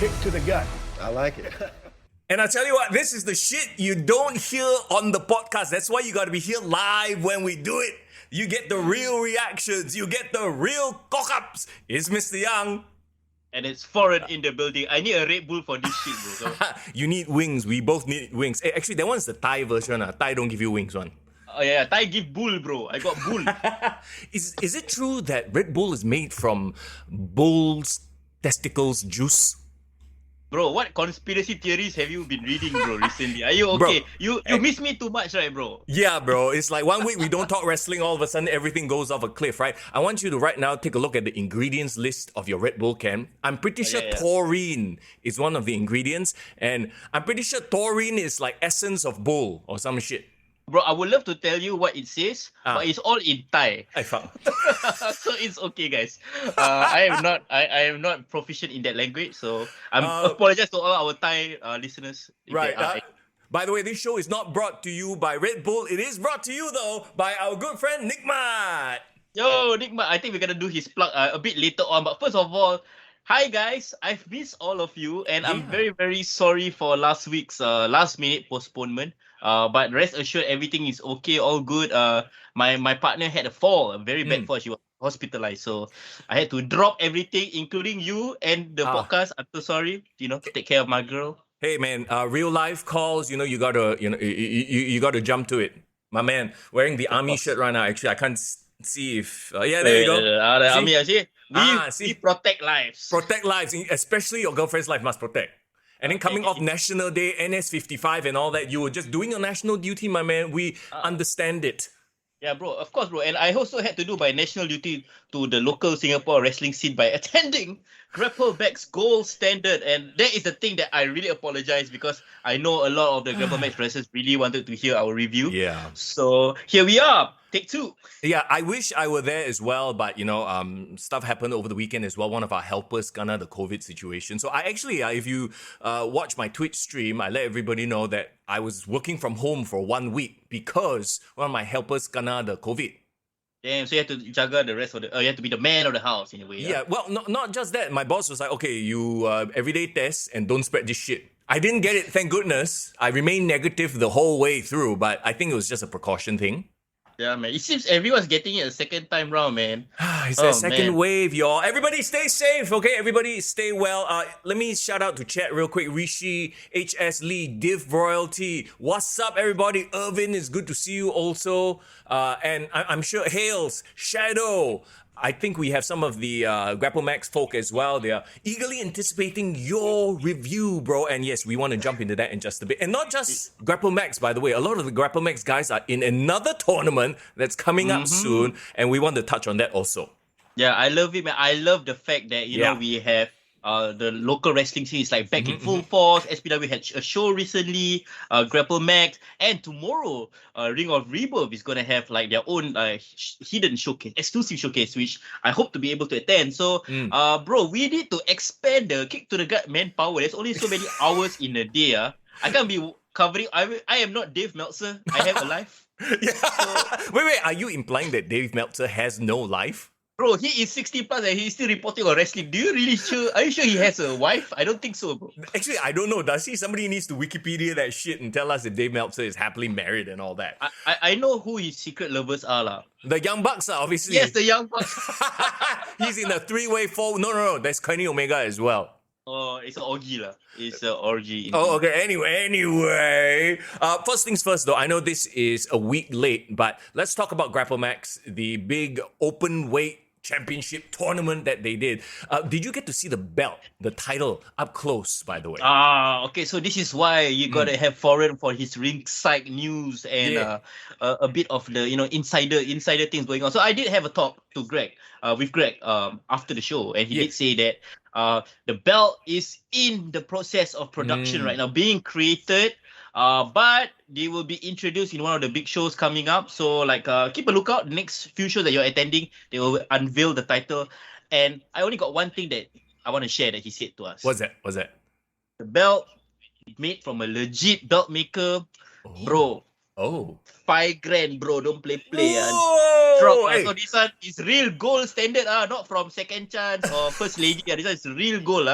kick to the gut. I like it. And I tell you what, this is the shit you don't hear on the podcast. That's why you got to be here live when we do it. You get the real reactions. You get the real cock-ups. It's Mr. Young. And it's foreign in the building. I need a Red Bull for this shit, bro. You need wings. We both need wings. Actually, that one's the Thai version. Thai don't give you wings one. Oh yeah, Thai give bull, bro. I got bull. Is it true that Red Bull is made from bull's testicles juice? Bro, what conspiracy theories have you been reading, bro, recently? Are you okay? Bro, you miss me too much, right, bro? Yeah, bro. It's like 1 week we don't talk wrestling, all of a sudden everything goes off a cliff, right? I want you to right now take a look at the ingredients list of your Red Bull can. I'm pretty sure taurine is one of the ingredients, and I'm pretty sure taurine is like essence of bull or some shit. Bro, I would love to tell you what it says, but it's all in Thai. I found. So it's okay, guys. I am not proficient in that language, so I apologize to all our Thai listeners. Right. By the way, this show is not brought to you by Red Bull. It is brought to you though by our good friend Nikmat. Yo, Nikmat, I think we're gonna do his plug a bit later on. But first of all, hi guys, I've missed all of you, and I'm very, very sorry for last week's last minute postponement. But rest assured, everything is okay, all good. My partner had a fall, a very bad fall. She was hospitalized, so I had to drop everything, including you and the podcast. I'm so sorry. Take care of my girl. Hey man, real life calls. You gotta, you gotta jump to it, my man. Wearing the army shirt right now. Actually, I can't see if. There you go. The army, we protect lives. Protect lives, especially your girlfriend's life must protect. And then coming off National Day, NS55 and all that, you were just doing your national duty, my man. We understand it. Yeah, bro. Of course, bro. And I also had to do my national duty to the local Singapore wrestling scene by attending GrappleMax Gold Standard. And that is the thing that I really apologize, because I know a lot of the GrappleMax wrestlers really wanted to hear our review. Yeah. So here we are. Take two. Yeah, I wish I were there as well, but stuff happened over the weekend as well. One of our helpers kena the COVID situation. So I actually, if you watch my Twitch stream, I let everybody know that I was working from home for 1 week because one of my helpers kena the COVID. Damn, so you have to jaga the rest of the... you have to be the man of the house in a way. Yeah, well, not just that. My boss was like, okay, you everyday test and don't spread this shit. I didn't get it, thank goodness. I remained negative the whole way through, but I think it was just a precaution thing. Yeah, man. It seems everyone's getting it a second time round, man. It's a second wave, y'all. Everybody stay safe, okay? Everybody stay well. Let me shout out to chat real quick. Rishi, HS Lee, Div Royalty. What's up, everybody? Irvin, it's good to see you also. And I'm sure Hales, Shadow. I think we have some of the GrappleMax folk as well. They are eagerly anticipating your review, bro. And yes, we want to jump into that in just a bit. And not just GrappleMax, by the way. A lot of the GrappleMax guys are in another tournament that's coming up soon. And we want to touch on that also. Yeah, I love it, man. I love the fact that, we have the local wrestling scene is like back in full force. SPW had a show recently, GrappleMax, and tomorrow, Ring of Rebirth is gonna have like their own hidden showcase, exclusive showcase, which I hope to be able to attend. So, bro, we need to expand the kick to the gut manpower. There's only so many hours in a day. I can't be covering. I am not Dave Meltzer. I have a life. Yeah. So, wait, are you implying that Dave Meltzer has no life? Bro, he is 60 plus and he's still reporting on wrestling. Are you sure he has a wife? I don't think so, bro. Actually, I don't know. Does he? Somebody needs to Wikipedia that shit and tell us if Dave Meltzer is happily married and all that. I know who his secret lovers are, lah. The Young Bucks, obviously. Yes, the Young Bucks. He's in a three-way four. No. That's Kenny Omega as well. Oh, it's an orgy, lah. It's an orgy. Oh, okay. Anyway. First things first, though. I know this is a week late, but let's talk about GrappleMax, the big Openweight Championship tournament that they did. Did you get to see the belt, the title, up close, by the way? Okay. So this is why you gotta have Foreign for his ringside news and a bit of the insider things going on. So I did have a talk to Greg, with Greg, after the show, and he did say that the belt is in the process of production right now, being created. But they will be introduced in one of the big shows coming up. So keep a lookout. The next few shows that you're attending, they will unveil the title. And I only got one thing that I want to share that he said to us. What's that? The belt made from a legit belt maker, bro. Oh. $5,000, bro. Don't play. drop. hey. So this one is real gold standard, not from second chance or first lady. This one is real gold.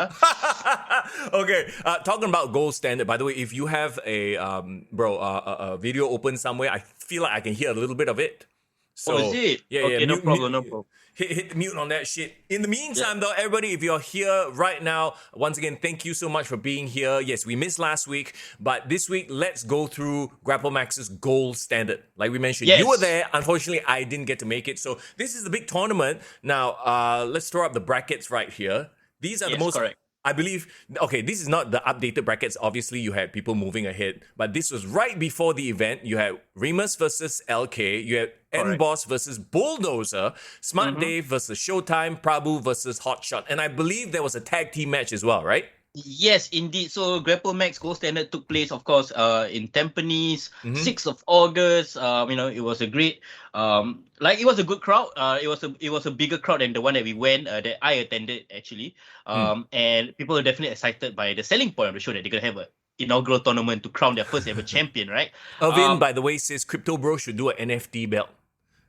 Okay, talking about gold standard, by the way, if you have a video open somewhere, I feel like I can hear a little bit of it. So, is it? Yeah, okay, no problem. Hit mute on that shit. In the meantime, though, everybody, if you're here right now, once again, thank you so much for being here. Yes, we missed last week, but this week, let's go through GrappleMax's gold standard. Like we mentioned, you were there. Unfortunately, I didn't get to make it. So this is the big tournament. Now, let's throw up the brackets right here. These are the most... Correct. I believe, okay, this is not the updated brackets. Obviously, you had people moving ahead, but this was right before the event. You had Remus versus LK. You had N-Boss versus Bulldozer. Smart Dave versus Showtime. Prabhu versus Hotshot. And I believe there was a tag team match as well, right? Yes, indeed. So GrappleMax Gold Standard took place, of course, in Tampines, 6th of August. It was a great, it was a good crowd. It was a bigger crowd than the one that we went, that I attended actually. And people are definitely excited by the selling point of the show that they're gonna have a inaugural tournament to crown their first ever champion, right? Irvin, by the way, says Crypto Bro should do an NFT belt.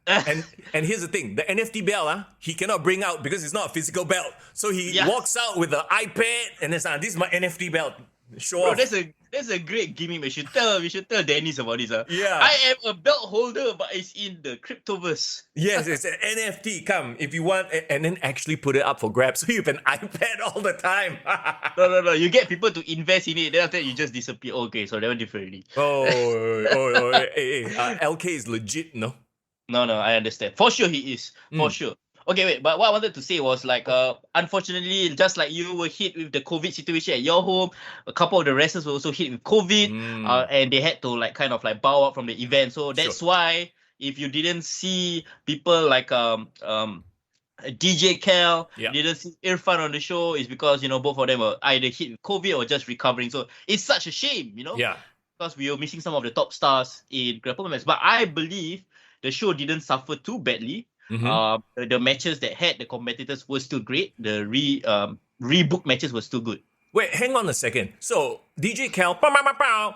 And here's the thing, the NFT belt, he cannot bring out because it's not a physical belt. So he walks out with the iPad and it's this is my NFT belt. Show off. That's a great gimmick. We should tell Dennis about this. Yeah. I am a belt holder, but it's in the cryptoverse. Yes, it's an NFT. Come, if you want, and then actually put it up for grabs. So you have an iPad all the time. No. You get people to invest in it. Then after that, you just disappear. Okay, so that one different already. Hey, LK is legit, no? No, I understand. For sure he is. For sure. Okay, wait, but what I wanted to say was unfortunately, just like you were hit with the COVID situation at your home, a couple of the wrestlers were also hit with COVID, and they had to bow out from the event. So that's why if you didn't see people like DJ Cal, didn't see Irfan on the show, is because both of them were either hit with COVID or just recovering. So it's such a shame, because we were missing some of the top stars in GrappleMax. But I believe the show didn't suffer too badly. The matches that had the competitors were still great. The rebook matches were still good. Wait, hang on a second. So DJ Cal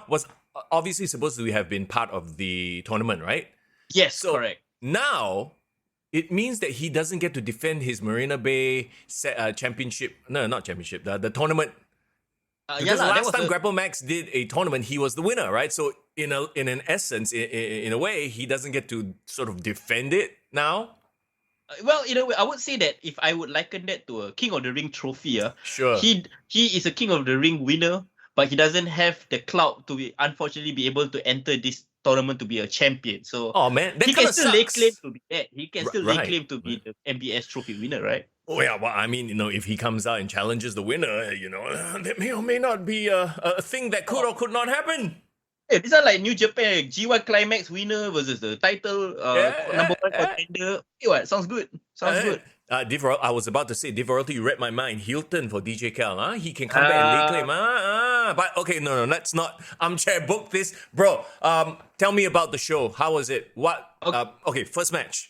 was obviously supposed to have been part of the tournament, right? Yes, correct. Now it means that he doesn't get to defend his Marina Bay championship. No, not championship. The tournament. Because last time GrappleMax did a tournament, he was the winner, right? So in an essence, in a way, he doesn't get to sort of defend it now. Well, in a way, I would say that if I would liken that to a King of the Ring trophy, sure, he is a King of the Ring winner, but he doesn't have the clout to unfortunately be able to enter this tournament to be a champion. So he can still lay claim to be that. He can still lay claim to be the MBS trophy winner, right? Oh yeah, well, I mean, if he comes out and challenges the winner, that may or may not be a thing that could or could not happen. Yeah, these are like New Japan G1 Climax winner versus the title number one contender. What? Sounds good. Sounds good. I was about to say, Div Royalty, you read my mind. Hilton for DJ Cal, huh? He can come back and lay claim, But okay, no, let's not armchair book this. Bro, tell me about the show. How was it? What? Okay, first match.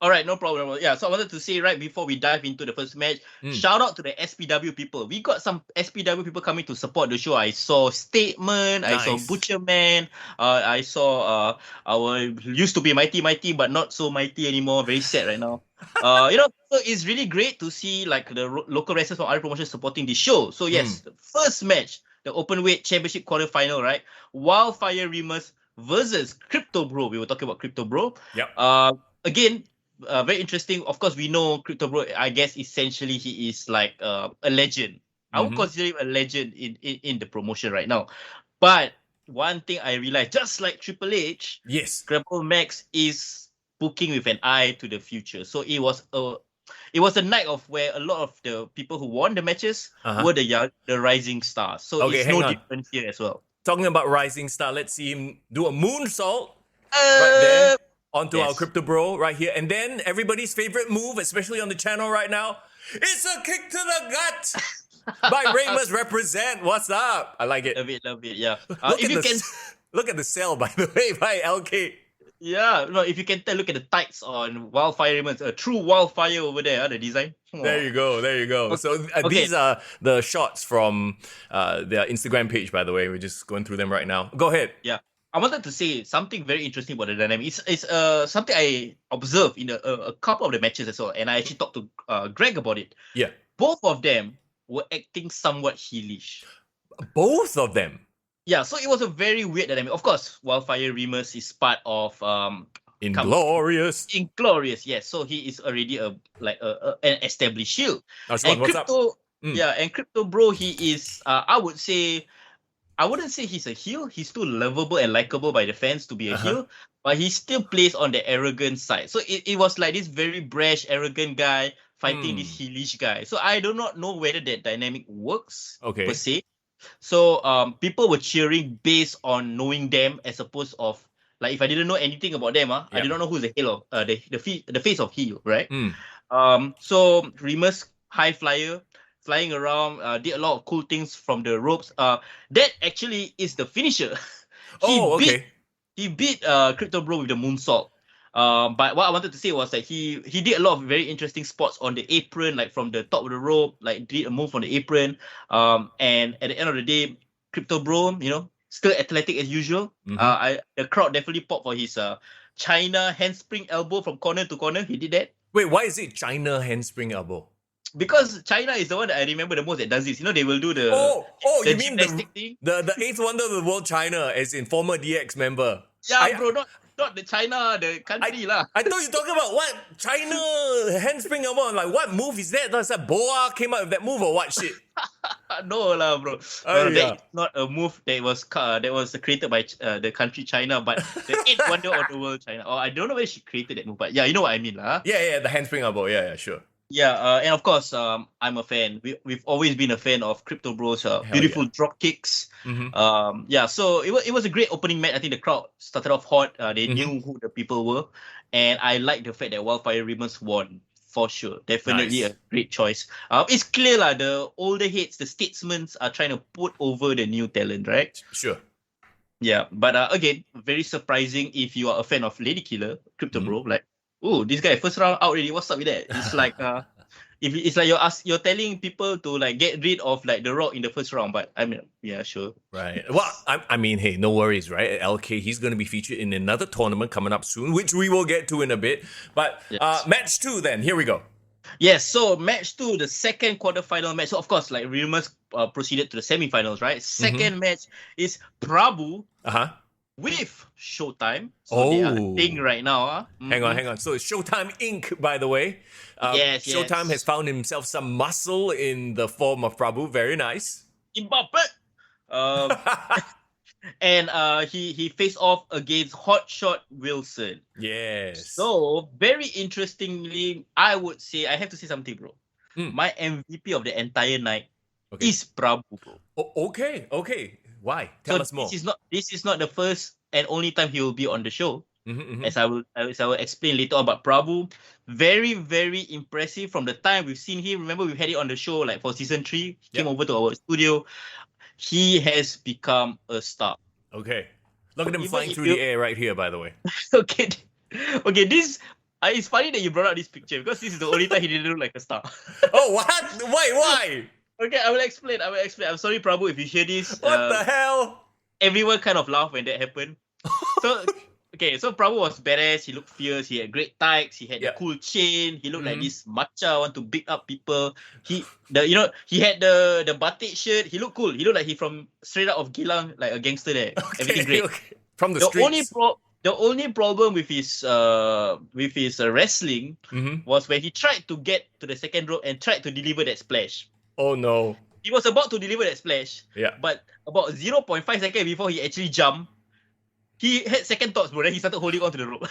All right, no problem. Yeah, so I wanted to say right before we dive into the first match, shout out to the SPW people. We got some SPW people coming to support the show. I saw Statement, I saw Butcherman, I saw our used to be mighty, but not so mighty anymore. Very sad right now. So it's really great to see the local wrestlers from other promotions supporting the show. So yes, the first match, the Openweight Championship quarterfinal, right? Wildfire Remus versus Crypto Bro. We were talking about Crypto Bro. Yep. Again, very interesting. Of course, we know Crypto Bro. I guess essentially he is like a legend. I would consider him a legend in the promotion right now. But one thing I realized, just like Triple H, yes, GrappleMax is booking with an eye to the future. So it was a night of where a lot of the people who won the matches were the rising stars. So it's no different here as well. Talking about rising star, let's see him do a moonsault right there. Onto our Crypto Bro right here. And then everybody's favorite move, especially on the channel right now, it's a kick to the gut by Remus Represent. What's up? I like it. Love it, yeah. Look at the sell, by the way, by LK. Yeah, no, if you can tell, look at the tights on Wildfire Remus. A true wildfire over there, the design. There you go. Okay. So these are the shots from their Instagram page, by the way. We're just going through them right now. Go ahead. Yeah. I wanted to say something very interesting about the dynamic. It's something I observed in a couple of the matches as well, and I actually talked to Greg about it. Yeah. Both of them were acting somewhat heelish. Both of them. Yeah, so it was a very weird dynamic. Of course, Wildfire Remus is part of Inglorious. Inglorious, yes. So he is already an established heel. Ashwan, what's up? Yeah, and Crypto Bro, he is I wouldn't say he's a heel. He's still lovable and likable by the fans to be a heel, but he still plays on the arrogant side. So it was like this very brash, arrogant guy fighting this heelish guy. So I do not know whether that dynamic works per se. So people were cheering based on knowing them as opposed of like if I didn't know anything about them, I do not know who's the heel of the face of heel, right? So Remus, high flyer, flying around, did a lot of cool things from the ropes. That actually is the finisher. He beat Crypto Bro with the moonsault. But what I wanted to say was that he did a lot of very interesting spots on the apron, like from the top of the rope, like did a move on the apron. And at the end of the day, Crypto Bro, still athletic as usual. The crowd definitely popped for his China handspring elbow from corner to corner. He did that. Wait, why is it China handspring elbow? Because China is the one that I remember the most that does this. They will do the you mean thing. The eighth wonder of the world, China, as in former DX member. Yeah, bro, not the China, the country lah. I thought you talking about what China handspring elbow. Like what move is that? That's like Boa came out with that move or what shit? No lah, bro. That is not a move that was created by the country China, but the eighth wonder of the world, China. I don't know whether she created that move, but yeah, you know what I mean lah. Yeah, the handspring elbow. Yeah, sure. Yeah, and of course, I'm a fan. We've always been a fan of Crypto Bro's beautiful drop kicks. So it was a great opening match. I think the crowd started off hot. They knew who the people were, and I like the fact that Wildfire Remus won for sure. Definitely a great choice. It's clear the older heads, the statesmen are trying to put over the new talent, right? Sure. Yeah, but again, very surprising if you are a fan of Lady Killer, Crypto Bro, like. Oh, this guy first round out already. What's up with that? It's like if it's like you're telling people to like get rid of like The Rock in the first round, but I mean, yeah, sure. Right. Well, I mean, hey, no worries, right? At LK, he's going to be featured in another tournament coming up soon, which we will get to in a bit. But match 2 then, here we go. Yes, so match 2, the second quarterfinal match. So of course, like Remus proceeded to the semifinals, right? Second match is Prabhu. With Showtime. So they are a thing right now. Hang on. So it's Showtime Inc., by the way. Yes. Showtime has found himself some muscle in the form of Prabhu. Very nice. And he faced off against Hotshot Wilson. Yes. So, very interestingly, I would say, I have to say something, bro. My MVP of the entire night is Prabhu, bro. Okay. Why? Tell us more. This is not the first and only time he will be on the show. As I will explain later on. But Prabhu, very, very impressive from the time we've seen him. Remember, we had it on the show like for season 3. He came over to our studio. He has become a star. Okay. Look at him flying through the air right here, by the way. Okay, this... it's funny that you brought out this picture because this is the only time he didn't look like a star. Oh, what? Why? Okay, I will explain. I'm sorry, Prabhu, if you hear this. What the hell? Everyone kind of laughed when that happened. So Prabhu was badass. He looked fierce. He had great tights. He had the cool chain. He looked like this matcha, want to beat up people. He had the batik shirt. He looked cool. He looked like he from straight out of Gilang, like a gangster there. Everything great. Okay. From the streets. The only problem with his wrestling was when he tried to get to the second rope and tried to deliver that splash. Oh no. He was about to deliver that splash. Yeah. But about 0.5 seconds before he actually jumped, he had second thoughts, bro. Then he started holding on to the rope.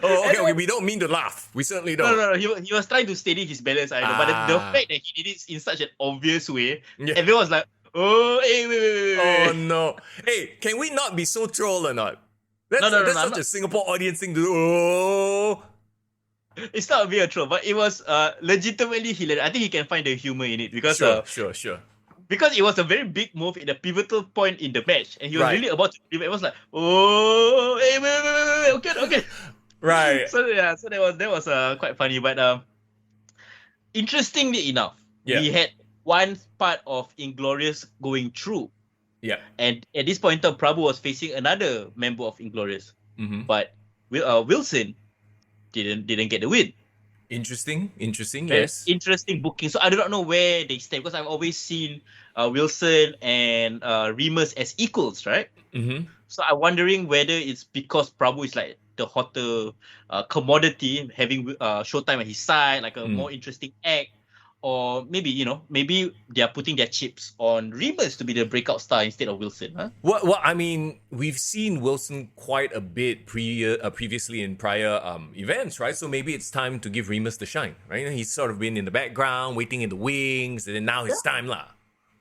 Okay. We don't mean to laugh. We certainly don't. No. He was trying to steady his balance. I know. But the fact that he did it in such an obvious way, everyone was like, oh, hey, wait. Oh no. Hey, can we not be so troll or not? That's such a Singapore audience thing to do. Oh. It's not being a troll, but it was legitimately hilarious. I think he can find the humor in it because sure. Because it was a very big move in a pivotal point in the match, and he was really about to deliver. It was like, oh, hey, wait, okay. Right. So that was quite funny, but interestingly enough, we had one part of Inglorious going through. Yeah. And at this point in time, Prabhu was facing another member of Inglorious, but Wilson didn't get the win. Interesting. Very Yes. interesting booking. So I do not know where they stand because I've always seen Wilson and Remus as equals, right? So I'm wondering whether it's because Prabhu is like the hotter commodity, having Showtime at his side, like a more interesting act, or maybe maybe they are putting their chips on Remus to be the breakout star instead of Wilson, huh? Well, I mean, we've seen Wilson quite a bit previously in prior events, right? So maybe it's time to give Remus the shine, right? He's sort of been in the background, waiting in the wings, and then now it's time lah.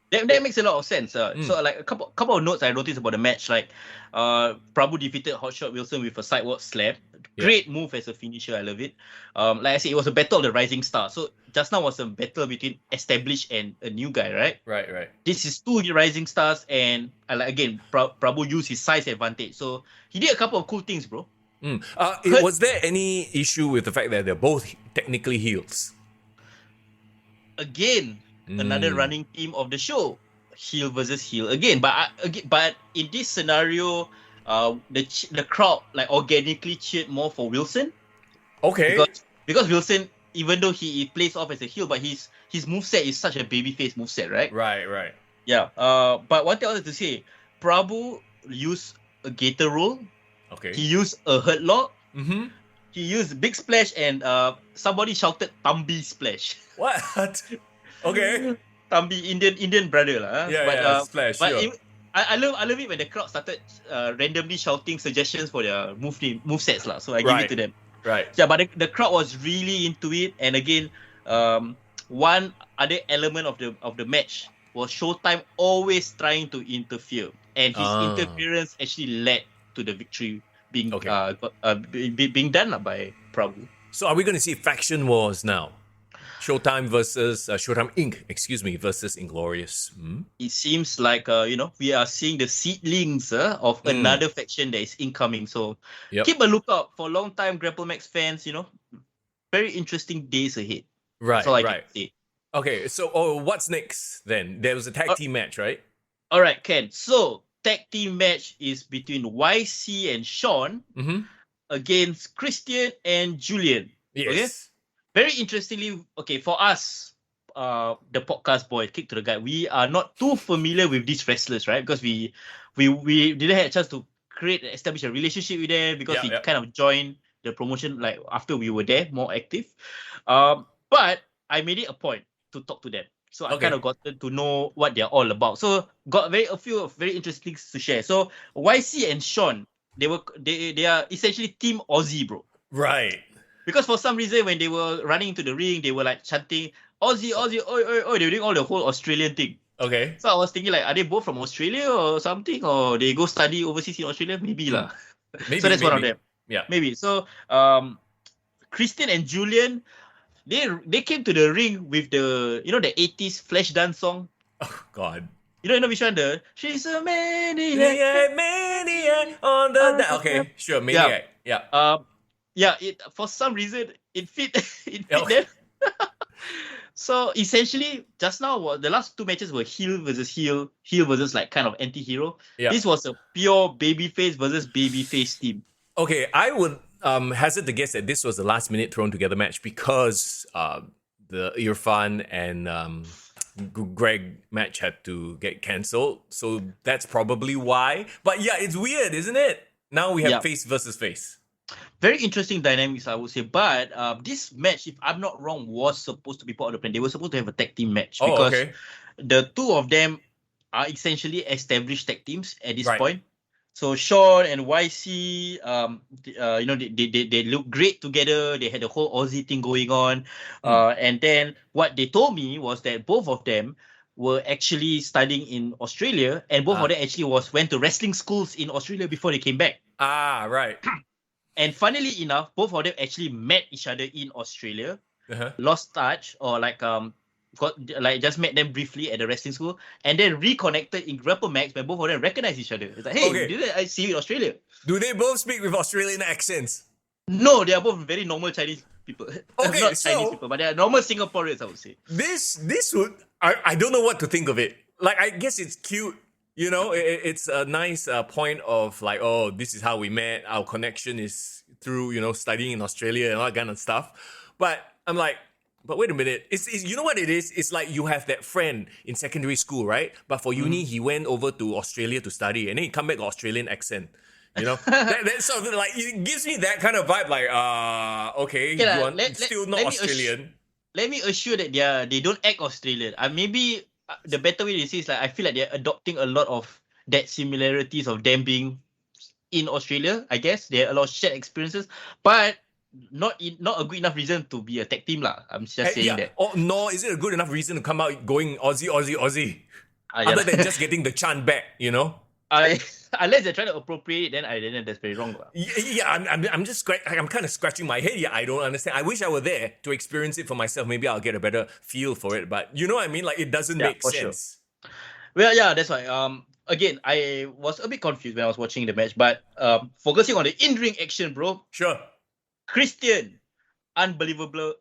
That makes a lot of sense. So like a couple of notes I noticed about the match, like Prabhu defeated Hotshot Wilson with a sidewalk slam. Great move as a finisher, I love it. Like I said, it was a battle of the rising star. So just now was a battle between established and a new guy, right? Right. This is two rising stars, and again, Prabhu used his size advantage. So he did a couple of cool things, bro. Was there any issue with the fact that they're both technically heels? Again, another running theme of the show, heel versus heel again. But in this scenario, the crowd like organically cheered more for Wilson. Okay. Because Wilson, even though he plays off as a heel, but his moveset is such a babyface moveset, right? Right. Yeah. But one thing I wanted to say, Prabhu used a gator roll. Okay. He used a hurt lock. He used big splash, and somebody shouted Tambi splash. What? Okay. Tambi, Indian brother lah. Yeah, splash. But sure. I love it when the crowd started randomly shouting suggestions for their movesets lah. So I give it to them. Right. Yeah, but the crowd was really into it. And again, one other element of the match was Showtime always trying to interfere, and his interference actually led to the victory being being done by Prabhu. So are we going to see faction wars now? Showtime versus Showtime Inc. versus Inglorious. It seems like we are seeing the seedlings of another faction that is incoming. So keep a lookout for long-time GrappleMax fans. Very interesting days ahead. Right. That's all I can say. Okay, so what's next then? There was a tag team match, right? All right, Ken. So tag team match is between YC and Sean against Christian and Julian. Yes. Okay? Very interestingly, for us, the podcast boys, Kick to the Gut, we are not too familiar with these wrestlers, right? Because we didn't have a chance to establish a relationship with them because we kind of joined the promotion like after we were there, more active. But I made it a point to talk to them. So I kind of got to know what they're all about. So got a few very interesting things to share. So YC and Sean, they are essentially Team Aussie, bro. Right. Because for some reason, when they were running into the ring, they were like chanting Aussie, Aussie, oi, oi, oi. They were doing all the whole Australian thing. Okay. So I was thinking like, are they both from Australia or something? Or they go study overseas in Australia? Maybe lah. So that's one of them. Yeah. Maybe. So Christian and Julian, they came to the ring with the 80s flash dance song. Oh God. You know which one? She's a maniac. Maniac on the okay, sure, Maniac. Yeah. For some reason it fit them. So essentially, just now the last two matches were heel versus like kind of anti-hero. Yeah. This was a pure babyface versus babyface team. Okay, I would hazard to guess that this was the last minute thrown together match because the Irfan and Greg match had to get cancelled. So that's probably why. But yeah, it's weird, isn't it? Now we have face versus face. Very interesting dynamics, I would say. But this match, if I'm not wrong, was supposed to be part of the plan. They were supposed to have a tag team match because the two of them are essentially established tag teams at this point. So Sean and YC, they look great together. They had the whole Aussie thing going on. And then what they told me was that both of them were actually studying in Australia, and both of them actually went to wrestling schools in Australia before they came back. Right. And funnily enough, both of them actually met each other in Australia, lost touch, or just met them briefly at the wrestling school, and then reconnected in GrappleMax when both of them recognized each other. It's like, hey, didn't I see you in Australia? Do they both speak with Australian accents? No, they are both very normal Chinese people. Not Chinese people, but they are normal Singaporeans, I would say. This would... I don't know what to think of it. Like, I guess it's cute, it's a nice point of like, oh, this is how we met. Our connection is through, studying in Australia and all that kind of stuff. But I'm like, but wait a minute. It's you know what it is? It's like you have that friend in secondary school, right? But for uni, he went over to Australia to study, and then he come back with Australian accent. That sort of like, it gives me that kind of vibe. Like, okay, you are still not Australian. Let me assure that they don't act Australian. Maybe the better way to say is like, I feel like they're adopting a lot of that similarities of them being in Australia. I guess there are a lot of shared experiences, but not a good enough reason to be a tag team lah. I'm just saying that. Nor is it a good enough reason to come out going Aussie. Other than just getting the chant back, Unless they're trying to appropriate it, then that's very wrong. I'm kind of scratching my head. I don't understand. I wish I were there to experience it for myself. Maybe I'll get a better feel for it. But you know what I mean? Like, it doesn't make sense. Sure. Well, yeah, that's why. Again, I was a bit confused when I was watching the match, but focusing on the in-ring action, bro. Sure. Christian, unbelievable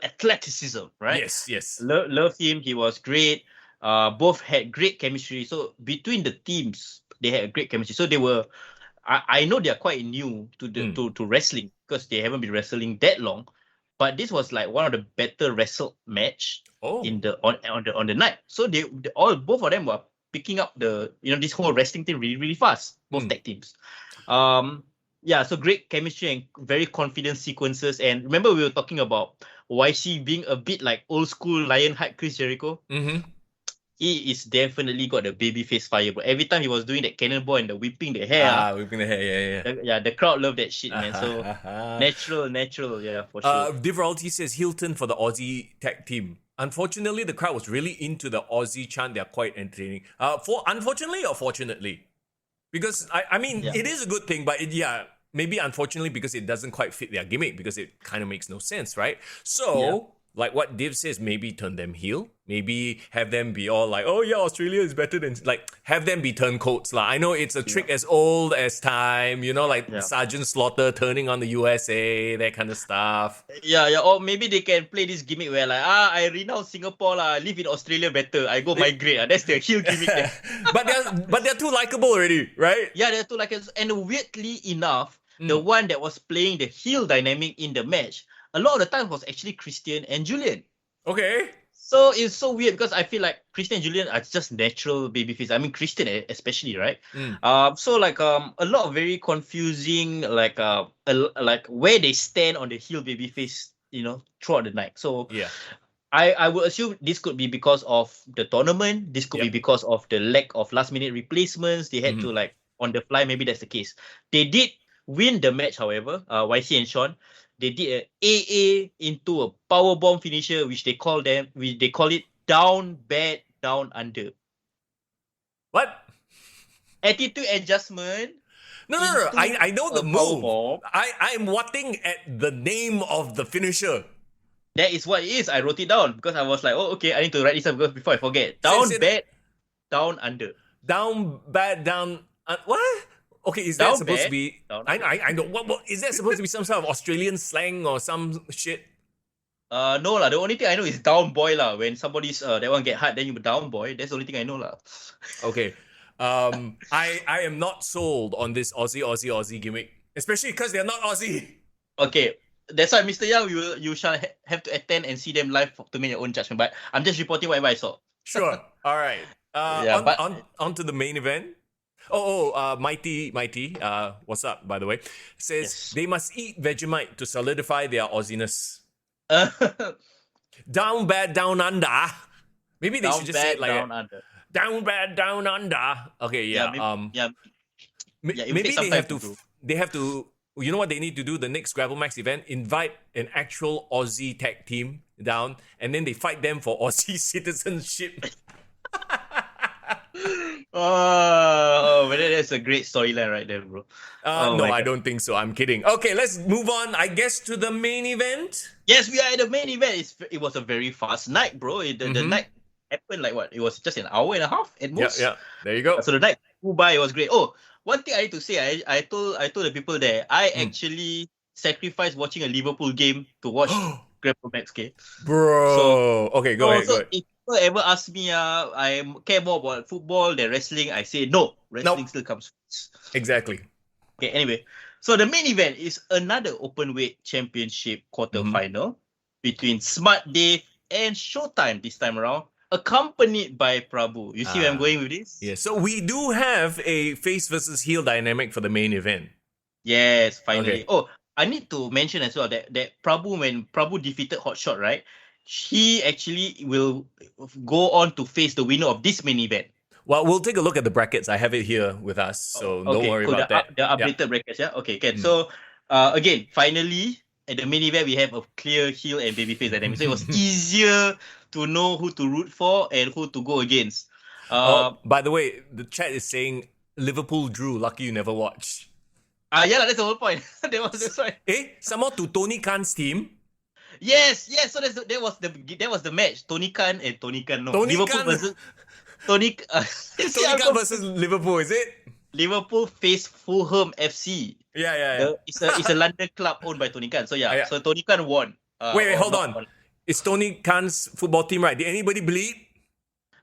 athleticism, right? Yes. Love him. He was great. Both had great chemistry. So between the teams, they had a great chemistry. So they were, I know they are quite new to wrestling because they haven't been wrestling that long. But this was like one of the better wrestled match on the night. So both of them were picking up this whole wrestling thing really, really fast. Both tag teams. So great chemistry and very confident sequences. And remember, we were talking about YC being a bit like old school Lionheart Chris Jericho. Mm-hmm. He is definitely got the babyface fire, but every time he was doing that cannonball and the whipping the hair. Yeah. The crowd loved that shit, man. So natural, yeah, for sure. Div Royalty says Hilton for the Aussie tag team. Unfortunately, the crowd was really into the Aussie chant. They're quite entertaining. Unfortunately or fortunately? Because, it is a good thing, but maybe unfortunately because it doesn't quite fit their gimmick because it kind of makes no sense, right? So, like what Div says, maybe turn them heel. Maybe have them be all like, oh yeah, Australia is better than... Like, have them be turncoats. I know it's a trick as old as time, Sergeant Slaughter turning on the USA, that kind of stuff. Yeah. Or maybe they can play this gimmick where like, I renounce Singapore, I live in Australia better. I go migrate. That's the heel gimmick there. but they're too likable already, right? Yeah, they're too likable. And weirdly enough, the one that was playing the heel dynamic in the match, a lot of the time was actually Christian and Julian. Okay. So it's so weird because I feel like Christian and Julian are just natural babyface. I mean, Christian especially, right? So like a lot of very confusing like where they stand on the heel babyface, throughout the night. So I would assume this could be because of the tournament. This could be because of the lack of last minute replacements. They had to like on the fly. Maybe that's the case. They did win the match, however. YC and Sean. They did an AA into a powerbomb finisher, which they call it down, bad, down, under. What? Attitude adjustment. No. I know the move. I'm watching at the name of the finisher. That is what it is. I wrote it down because I was like, oh, okay, I need to write this up before I forget. Down, bad, down, under. Down, bad, down. What? Okay, is that supposed to be... I know. What is that supposed to be some sort of Australian slang or some shit? No lah. The only thing I know is down boy lah. When somebody's that one get hard, then you down boy. That's the only thing I know lah. Okay. I am not sold on this Aussie gimmick, especially because they're not Aussie. Okay, that's why Mr. Yang, you shall have to attend and see them live to make your own judgment. But I'm just reporting whatever I saw. Sure. All right. On to the main event. Mighty, what's up, by the way? Says they must eat Vegemite to solidify their Aussiness. Down bad, down under. Maybe they should just say it like down under. Down bad, down under. Okay, maybe they have to. You know what they need to do? The next GrappleMax event, invite an actual Aussie tag team down, and then they fight them for Aussie citizenship. But that's a great storyline right there, bro. No, I don't think so. I'm kidding. Okay, let's move on, I guess, to the main event. Yes, we are at the main event. It was a very fast night, bro. The night happened like what? It was just an hour and a half at most. Yeah. There you go. So the night flew by. It was great. Oh, one thing I need to say, I told the people there, I actually sacrificed watching a Liverpool game to watch GrappleMax, okay? Bro. Okay, go ahead. people ever ask me, I care more about football than wrestling, I say no. Wrestling Nope. still comes first. Exactly. Okay, anyway. So the main event is another Openweight Championship quarterfinal between Smart Dave and Showtime this time around, accompanied by Prabhu. You see where I'm going with this? Yeah. So we do have a face versus heel dynamic for the main event. Yes, finally. Okay. Oh, I need to mention as well that Prabhu, when Prabhu defeated Hotshot, right? He actually will go on to face the winner of this main event. Well, we'll take a look at the brackets. I have it here with us, so don't Okay, worry cool. about that. The Yeah. updated brackets, yeah? Okay, can. Mm. So, again, finally, at the main event, we have a clear heel and babyface dynamic. So it was easier to know who to root for and who to go against. Oh, by the way, the chat is saying Liverpool drew. Lucky you never watched. Yeah, that's the whole point. That's right. Some more to Tony Khan's team. Yes. So that was the match. Tony Khan and Tony Khan. No, Tony Liverpool Khan. versus Tony. Tony Khan versus Liverpool, is it? Liverpool face Fulham FC. Yeah. It's a London club owned by Tony Khan. So yeah. Yeah. So Tony Khan won. Wait, hold on. It's Tony Khan's football team, right? Did anybody bleed?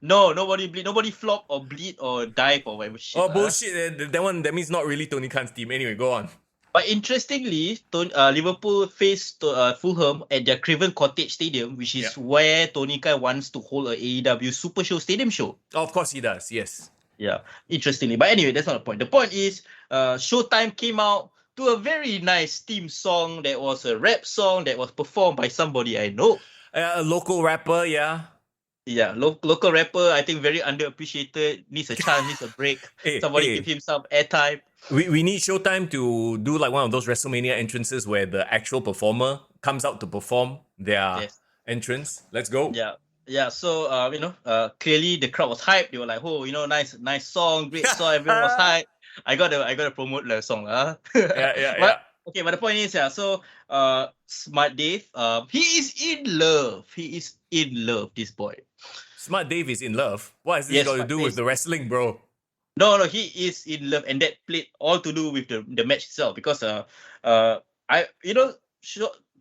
No, nobody bleed. Nobody flop or bleed or dive or whatever shit. Oh, bullshit. That means not really Tony Khan's team. Anyway, go on. But interestingly, Liverpool faced Fulham at their Craven Cottage Stadium, which is where Tony Khan wants to hold a AEW Super Show Stadium show. Oh, of course he does, yes. Yeah, interestingly. But anyway, that's not the point. The point is, Showtime came out to a very nice theme song that was a rap song that was performed by somebody I know. A local rapper, yeah. Yeah, local rapper, I think very underappreciated, needs a chance, needs a break. Somebody give him some airtime. We need Showtime to do like one of those WrestleMania entrances where the actual performer comes out to perform their entrance. Let's go. Yeah. So clearly the crowd was hyped. They were like, "Oh, nice song, great song." Everyone was hyped. I gotta promote the song, Yeah. Okay, but the point is, so Smart Dave, he is in love. He is in love. This boy. Smart Dave is in love. What has this got to do with the wrestling, bro? No, he is in love, and that played all to do with the match itself because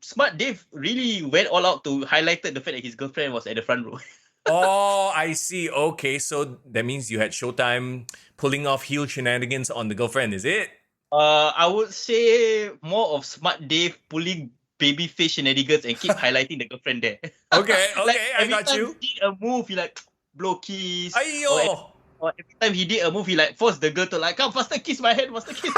Smart Dave really went all out to highlighted the fact that his girlfriend was at the front row. Oh, I see. Okay, so that means you had Showtime pulling off heel shenanigans on the girlfriend, is it? I would say more of Smart Dave pulling babyface shenanigans and keep highlighting the girlfriend there. Okay, like, I got you. Every time he did a move, he like blow kiss. Ayo! Or every time he did a move, he like forced the girl to like, come faster kiss my hand, faster kiss.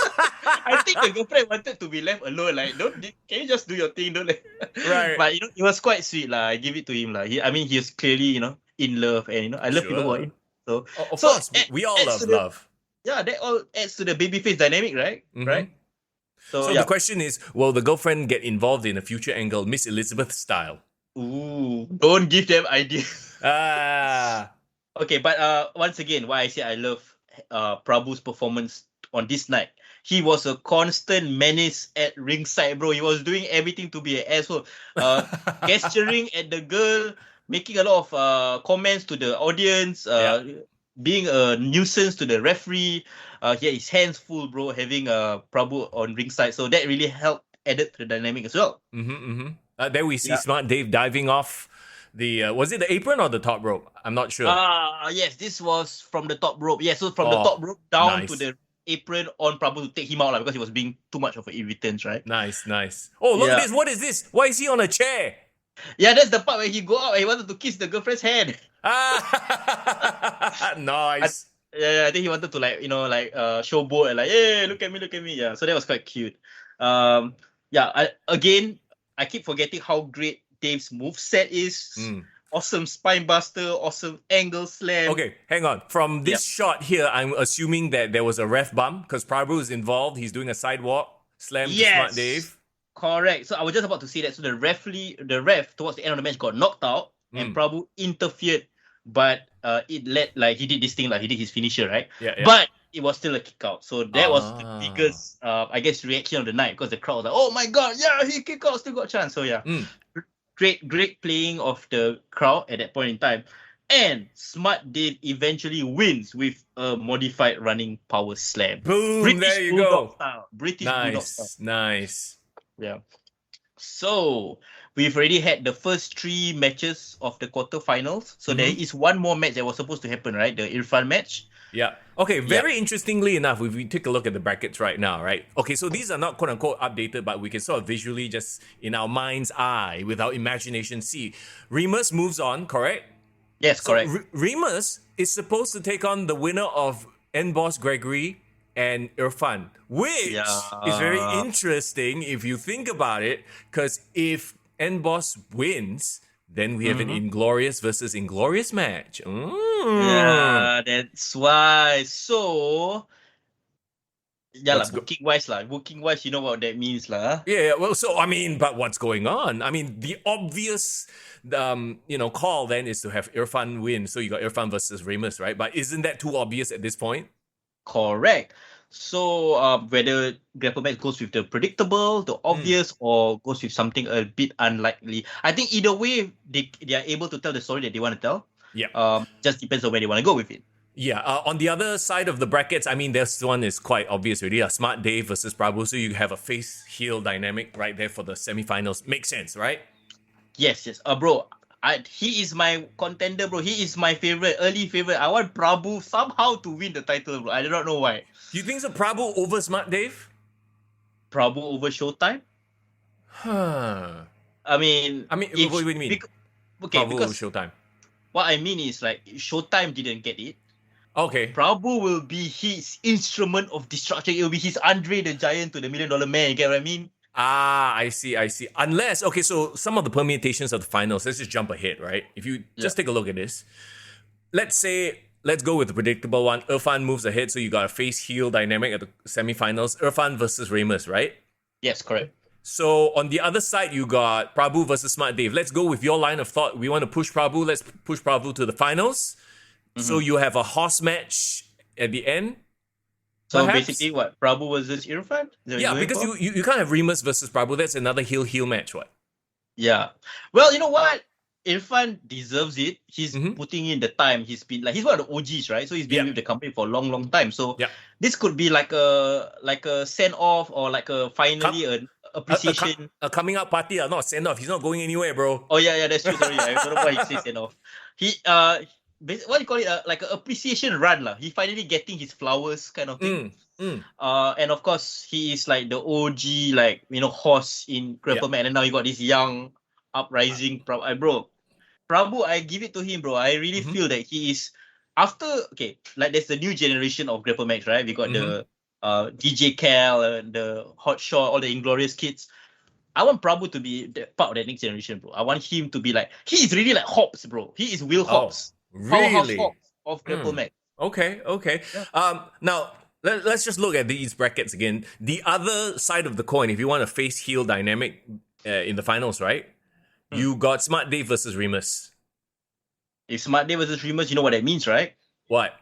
I think the girlfriend wanted to be left alone. Like, can you just do your thing? Don't Right. But it was quite sweet. I give it to him. He was clearly, in love, and I love people about him. So of course, we all love love. Yeah, that all adds to the babyface dynamic, right? Mm-hmm. Right? So the question is, will the girlfriend get involved in a future angle, Miss Elizabeth style? Ooh, don't give them ideas. Okay, but once again, why I say I love Prabhu's performance on this night. He was a constant menace at ringside, bro. He was doing everything to be an asshole. Gesturing at the girl, making a lot of comments to the audience, being a nuisance to the referee. He had his hands full, bro, having Prabhu on ringside. So that really helped added to the dynamic as well. Then we see Smart Dave diving off the was it the apron or the top rope? I'm not sure. Yes, this was from the top rope. Yeah, so from the top rope down to the apron on Prabhu to take him out because he was being too much of an irritant, right? Nice. Oh, look at this. What is this? Why is he on a chair? Yeah, that's the part where he go out and he wanted to kiss the girlfriend's hand. Nice. I think he wanted to showboat and hey, look at me. Yeah, so that was quite cute. I keep forgetting how great Dave's moveset is. Awesome spine buster, awesome angle slam. Okay, hang on. From this shot here, I'm assuming that there was a ref bump because Prabhu is involved. He's doing a sidewalk slam to Smart Dave. Correct. So I was just about to say that. So the ref towards the end of the match got knocked out and Prabhu interfered, but it led he did this thing, he did his finisher, right? Yeah. But it was still a kick out. So that was the biggest, reaction of the night because the crowd was like, oh my God, yeah, he kick out, still got a chance. So yeah, great playing of the crowd at that point in time. And Smart Dave eventually wins with a modified running power slam. Boom, British there you Bulldog go. Style. British Bulldog style. Nice. Yeah. So we've already had the first 3 matches of the quarterfinals. So there is one more match that was supposed to happen, right? The Irfan match. Yeah. Okay, very interestingly enough, if we take a look at the brackets right now, right? Okay, so these are not quote unquote updated, but we can sort of visually just in our mind's eye, with our imagination, see. Remus moves on, correct? Yes, correct. So Remus is supposed to take on the winner of N-Boss Gregory and Irfan, which is very interesting if you think about it, because if N-Boss wins, then we have an Inglorious versus Inglorious match. Yeah, that's why. So, yeah, booking wise, you know what that means, lah. Yeah, well, so I mean, but what's going on? I mean, the obvious, call then is to have Irfan win. So you got Irfan versus Remus, right? But isn't that too obvious at this point? Correct. So, whether GrappleMax goes with the predictable, the obvious, or goes with something a bit unlikely, I think either way they are able to tell the story that they want to tell. Yeah. Just depends on where they want to go with it. Yeah. On the other side of the brackets, I mean, this one is quite obvious already. Smart Dave versus Prabhu, so you have a face heel dynamic right there for the semifinals. Makes sense, right? Yes. Bro. He is my contender, bro. He is my early favorite. I want Prabhu somehow to win the title, bro. I do not know why. You think so? Prabhu over Smart Dave? Prabhu over Showtime? Huh. I mean, what do you mean? Prabhu over Showtime. What I mean is, like, Showtime didn't get it. Okay. Prabhu will be his instrument of destruction. It will be his Andre the Giant to the $1 Million Man. You get what I mean? I see. Unless, okay, so some of the permutations of the finals, let's just jump ahead, right? If you just take a look at this. Let's go with the predictable one. Irfan moves ahead, so you got a face-heel dynamic at the semifinals. Irfan versus Remus, right? Yes, correct. So on the other side, you got Prabhu versus Smart Dave. Let's go with your line of thought. We want to push Prabhu. Let's push Prabhu to the finals. So you have a horse match at the end. So basically, what? Prabhu versus Irfan? Yeah, because you can't have Remus versus Prabhu. That's another heel match, what? Yeah. Well, you know what? Irfan deserves it. He's putting in the time. He's one of the OGs, right? So he's been with the company for a long, long time. So this could be like a send off or like a finally an appreciation. A coming out party, not a send off. He's not going anywhere, bro. Oh yeah, that's true. Sorry, I don't know why he says send off. He what do you call it? Like an appreciation run, lah. He finally getting his flowers, kind of thing. And of course, he is like the OG, like horse in GrappleMax, and now you got this young, uprising bro. Prabhu, I give it to him, bro. I really feel that he is there's the new generation of GrappleMax, right? We got the DJ Cal and the Hot Shot, all the Inglorious kids. I want Prabhu to be part of that next generation, bro. I want him to be like, he is really like Hobbs, bro. He is Will Hobbs. Really? Hobbs of GrappleMax. Okay. Yeah. Now, let's just look at these brackets again. The other side of the coin, if you want a face-heel dynamic in the finals, right? You got Smart Dave versus Remus. If Smart Dave versus Remus, you know what that means, right? What?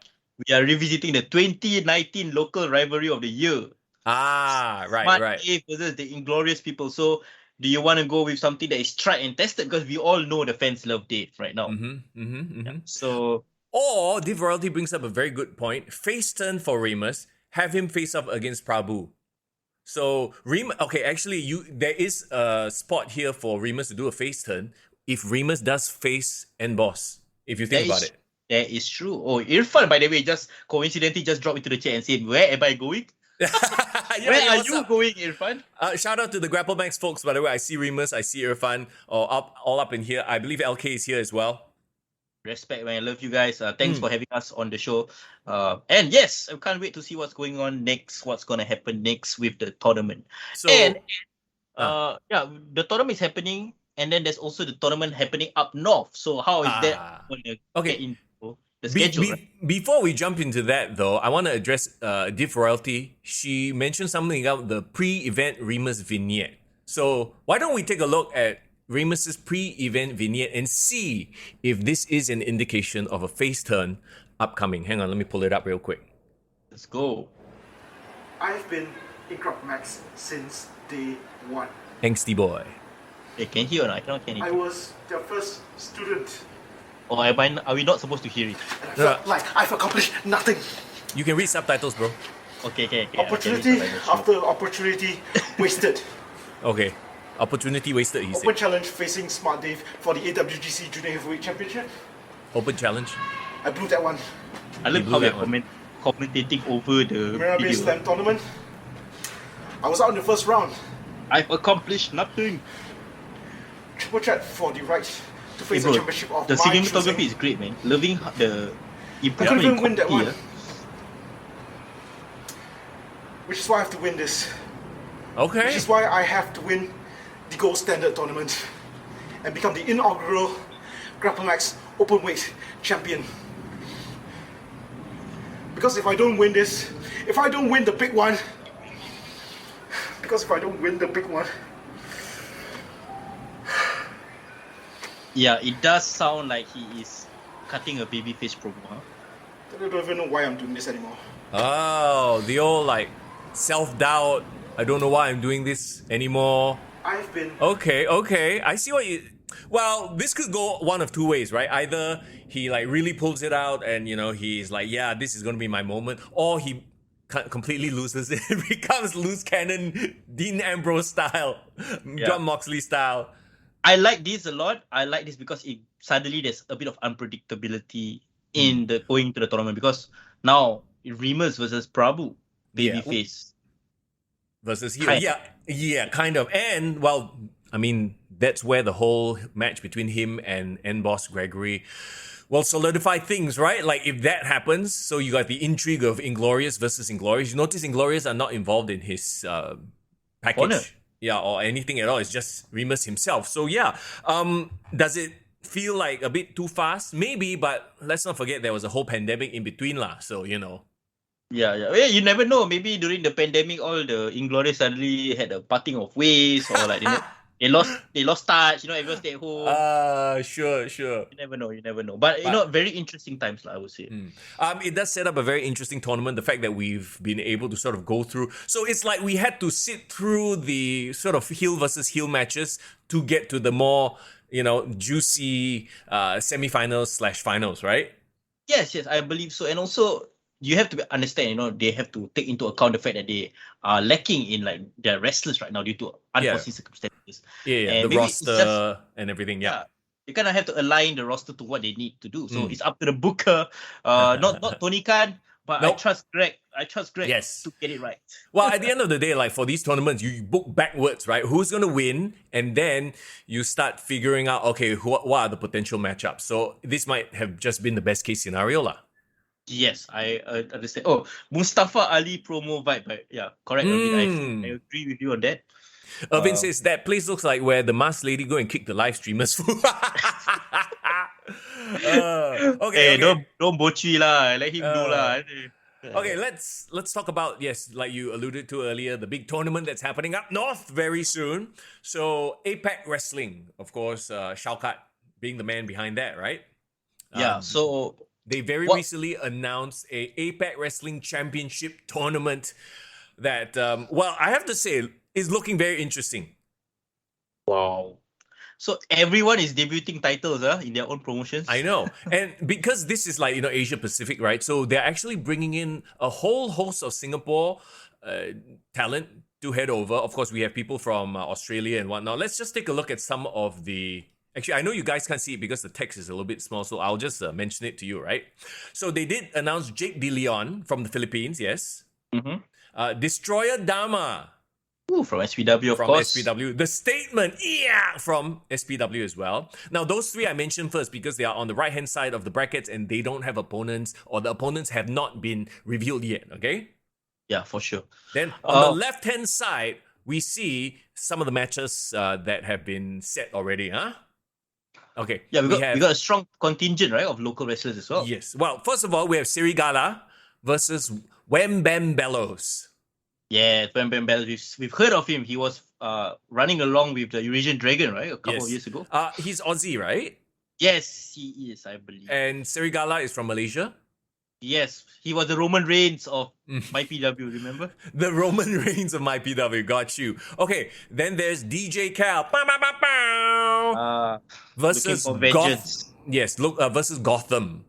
We are revisiting the 2019 local rivalry of the year. Right. Smart Dave versus the Inglorious people. So, do you want to go with something that is tried and tested? Because we all know the fans love Dave right now. Yeah. So, or Div Royalty brings up a very good point. Face turn for Remus. Have him face up against Prabhu. So Remus, there is a spot here for Remus to do a face turn if Remus does face N-Boss. If you think about it, that is true. Oh, Irfan, by the way, just coincidentally just dropped into the chat and said, "Where am I going?" Where are you going, Irfan? Shout out to the GrappleMax folks. By the way, I see Remus, I see Irfan, all up in here. I believe LK is here as well. Respect, man. I love you guys. Thanks for having us on the show. And yes, I can't wait to see what's going on next, what's going to happen next with the tournament. So, the tournament is happening, and then there's also the tournament happening up north. So how is that going to get into the schedule? Before we jump into that, though, I want to address Div Royalty. She mentioned something about the pre-event Remus vignette. So why don't we take a look at Remus's pre-event vignette and see if this is an indication of a face turn upcoming. Hang on, let me pull it up real quick. Let's go. I've been in GrappleMax since day one. Angsty boy. Hey, can you hear or not? I cannot hear I was their first student. Oh, are we not supposed to hear it? And I felt like I've accomplished nothing. You can read subtitles, bro. Okay. Opportunity after opportunity wasted. Okay. Opportunity wasted, he Open said. challenge facing Smart Dave for the AWGC Junior Heavyweight Championship. Open challenge. I blew that one. I love blew how that you're one. commentating over the Marina Bay video. Slam tournament. I was out in the first round. I've accomplished nothing. Triple threat for the right to face Hey, a bro, championship of the my cinematography choosing. is great, man. Loving the I couldn't improvement even in win that one. quality. Which is why I have to win this. Okay. Which is why I have to win the gold standard tournament and become the inaugural GrappleMax Openweight Champion. Because if I don't win this, if I don't win the big one, Yeah, it does sound like he is cutting a babyface promo, huh? I don't even know why I'm doing this anymore. Oh, the old like self-doubt. I don't know why I'm doing this anymore. I've been Okay. I see what you. Well, this could go one of two ways, right? Either he like really pulls it out, and he's like, yeah, this is gonna be my moment, or he completely loses it, becomes loose cannon, Dean Ambrose style, John Moxley style. I like this a lot. I like this because suddenly there's a bit of unpredictability in the going to the tournament, because now Remus versus Prabhu, babyface. Versus heel. Kind Yeah, kind of. And well, I mean, that's where the whole match between him and N-Boss Gregory will solidify things, right? Like if that happens, so you got the intrigue of Inglorious versus Inglorious. You notice Inglorious are not involved in his package. Corner. Yeah, or anything at all. It's just Remus himself. So yeah, does it feel like a bit too fast? Maybe, but let's not forget there was a whole pandemic in between lah. So Yeah. You never know. Maybe during the pandemic, all the Inglorious suddenly had a parting of ways, or like they lost touch. Everyone stay at home. Sure. You never know. But very interesting times, I would say. It does set up a very interesting tournament. The fact that we've been able to sort of go through. So it's like we had to sit through the sort of heel versus heel matches to get to the more, juicy semi-finals/finals, right? Yes, I believe so. And also, you have to understand, they have to take into account the fact that they are lacking in like their wrestlers right now due to unforeseen circumstances. Yeah, And the maybe it's roster and everything. Yeah. You kind of have to align the roster to what they need to do. So it's up to the booker, not Tony Khan, but Nope. I trust Greg. Yes. To get it right. Well, at the end of the day, like for these tournaments, you book backwards, right? Who's going to win? And then you start figuring out, okay, what are the potential matchups? So this might have just been the best case scenario lah. Yes, I understand. Oh, Mustafa Ali promo vibe. But yeah, correct. Irvin. I agree with you on that. Irvin says that place looks like where the masked lady go and kick the live streamers. Okay. Don't bochi lah. Let him do lah. Okay, let's talk about, yes, like you alluded to earlier, the big tournament that's happening up north very soon. So APAC Wrestling, of course, Shaukat being the man behind that, right? Yeah. So they very recently announced a APAC Wrestling Championship tournament that, I have to say, is looking very interesting. Wow. So everyone is debuting titles in their own promotions. I know. And because this is like, Asia Pacific, right? So they're actually bringing in a whole host of Singapore talent to head over. Of course, we have people from Australia and whatnot. Let's just take a look at some of the... Actually, I know you guys can't see it because the text is a little bit small, so I'll just mention it to you, right? So they did announce Jake De Leon from the Philippines, yes. Mm-hmm. Destroyer Dama. Ooh, from SPW, of course. From SPW. The Statement, from SPW as well. Now, those three I mentioned first because they are on the right-hand side of the brackets and they don't have opponents, or the opponents have not been revealed yet, okay? Yeah, for sure. Then on the left-hand side, we see some of the matches that have been set already, huh? Okay. Yeah, we got a strong contingent, right, of local wrestlers as well. Yes. Well, first of all, we have Sirigala versus Wham Bam Bellows. Yeah, Bam Bam Bellows. We've heard of him. He was running along with the Eurasian Dragon, right, a couple of years ago. He's Aussie, right? Yes, he is, I believe. And Sirigala is from Malaysia? Yes, he was the Roman Reigns of my PW, remember? The Roman Reigns of my PW, got you. Okay, then there's DJ Cal. Versus versus Gotham.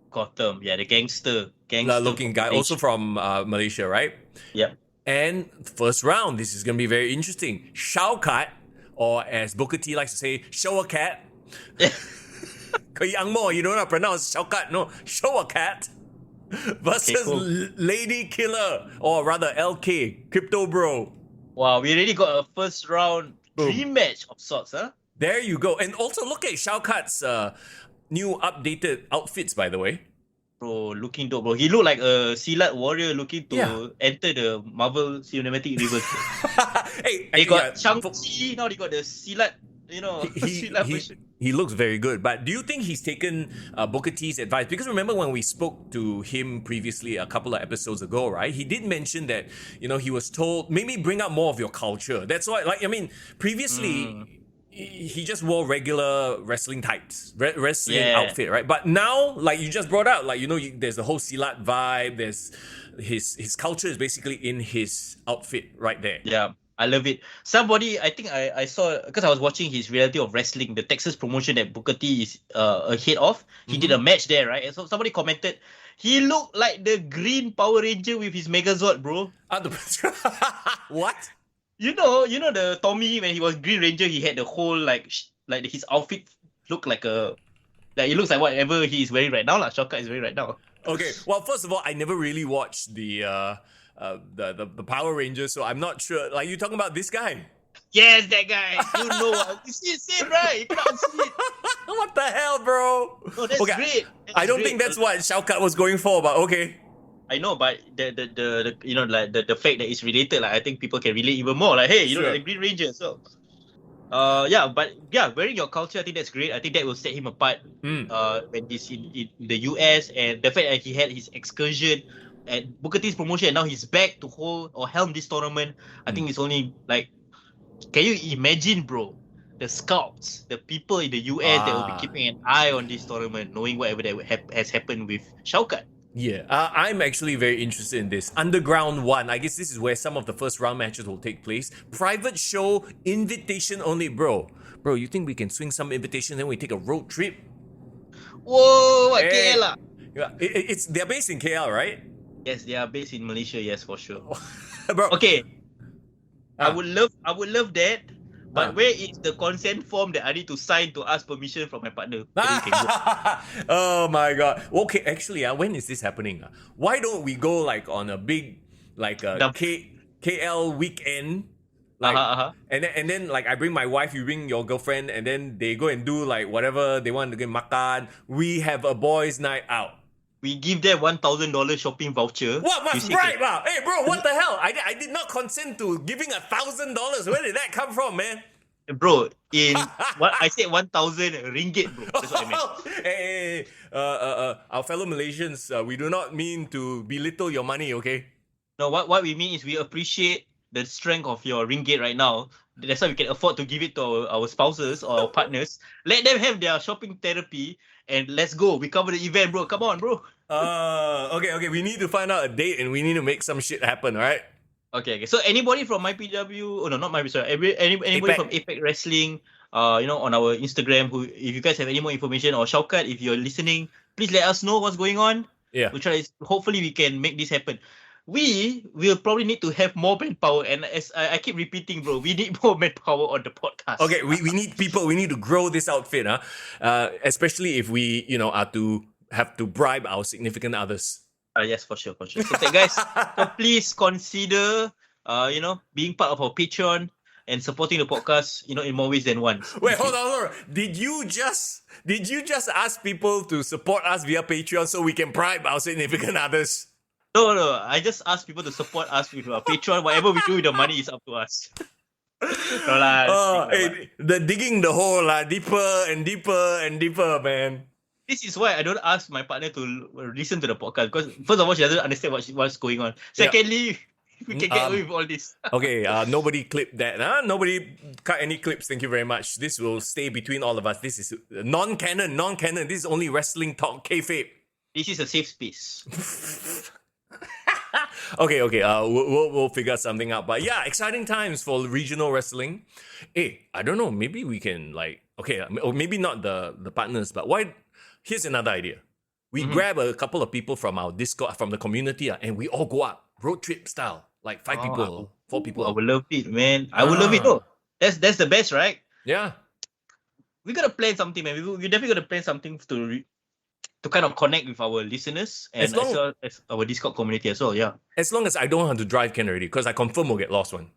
Gotham, yeah, the gangster Looking guy, Malaysia. also from Malaysia, right? Yep. And first round, this is going to be very interesting. Shao Kat, or as Booker T likes to say, Show a Cat. Young Mo, you don't know how to pronounce Shao Kat, no. Show a Cat versus Lady Killer, or rather LK, Crypto Bro. Wow, we already got a first round dream match of sorts, huh? There you go. And also look at Shao Kat's new updated outfits, by the way. Bro, looking dope, bro. He looked like a Silat warrior looking to enter the Marvel Cinematic Universe. Hey, they got Shang-Chi, now they got the Silat, Silat version. He looks very good. But do you think he's taken Booker T's advice? Because remember when we spoke to him previously a couple of episodes ago, right? He did mention that, he was told, maybe bring up more of your culture. That's why, previously... He just wore regular wrestling tights, wrestling outfit, right? But now, like you just brought out, there's the whole Silat vibe. There's his culture is basically in his outfit right there. Yeah, I love it. Somebody, I think I saw, because I was watching his reality of wrestling, the Texas promotion that Booker T is a head of. He did a match there, right? And so somebody commented, he looked like the Green Power Ranger with his Megazord, bro. What? You know the Tommy when he was Green Ranger, he had the whole like his outfit looked like it looks like whatever he is wearing right now, Shao Kat is wearing right now. Okay, well, first of all, I never really watched the Power Rangers, so I'm not sure. Like, you talking about this guy? Yes, that guy. You know, you see it, right? You can't see it. What the hell, bro? No, that's great. I don't think that's what Shao Kat was going for, but okay. I know, but the fact that it's related, I think people can relate even more. Like, hey, like the Green Ranger. So, wearing your culture, I think that's great. I think that will set him apart when he's in the US, and the fact that he had his excursion at Booker T's promotion, and now he's back to hold or helm this tournament. I think it's only like, can you imagine, bro? The scouts, the people in the US that will be keeping an eye on this tournament, knowing whatever that has happened with Shao Kat. Yeah, I'm actually very interested in this. Underground 1, I guess this is where some of the first round matches will take place. Private show, invitation only, bro. Bro, you think we can swing some invitation, then we take a road trip? Whoa, KL. They're based in KL, right? Yes, they are based in Malaysia, yes, for sure. Bro. Okay. I would love that. But where is the consent form that I need to sign to ask permission from my partner? Oh my god. Okay, actually, when is this happening? Why don't we go on a big KL weekend? And then I bring my wife, you bring your girlfriend, and then they go and do whatever they want to get makan. We have a boys' night out. We give them $1,000 shopping voucher. What must bribe? Hey bro, what the hell? I did not consent to giving $1,000. Where did that come from, man? Bro, I said 1,000 ringgit, bro. That's what I meant. Hey, our fellow Malaysians, we do not mean to belittle your money, okay? No, what we mean is we appreciate the strength of your ringgit right now. That's why we can afford to give it to our spouses or our partners. Let them have their shopping therapy. And let's go. We cover the event, bro. Come on, bro. Okay. We need to find out a date and we need to make some shit happen, alright? Okay. So anybody from MyPW, not MyPW, sorry. Anybody from APEC Wrestling, on our Instagram, if you guys have any more information, or Shao Kat, if you're listening, please let us know what's going on. Yeah. Hopefully we can make this happen. We will probably need to have more manpower, and as I keep repeating, bro, we need more manpower on the podcast. Okay, we need people. We need to grow this outfit, especially if we, are to have to bribe our significant others. Yes, for sure. So guys, please consider, being part of our Patreon and supporting the podcast, in more ways than one. Wait, hold on. Did you just ask people to support us via Patreon so we can bribe our significant others? No. I just ask people to support us with Patreon. Whatever we do with the money is up to us. The digging the hole, deeper and deeper and deeper, man. This is why I don't ask my partner to listen to the podcast, because first of all, she doesn't understand what's going on. Secondly, we can get away with all this. Okay, nobody clip that. Nobody cut any clips. Thank you very much. This will stay between all of us. This is non-canon. This is only wrestling talk, kayfabe. This is a safe space. Okay. We'll figure something out. But yeah, exciting times for regional wrestling. Hey, I don't know. Maybe we can or maybe not the partners, but why? Here's another idea. We grab a couple of people from our Discord, from the community, and we all go up road trip style. Like 5 Oh, people, 4 people. I would love it, man. I would love it. Oh, that's the best, right? Yeah. We gotta plan something, man. We definitely gotta plan something to kind of connect with our listeners and As long- as well as our Discord community as well. Yeah. As long as I don't have to drive can already, because I confirm will get lost one.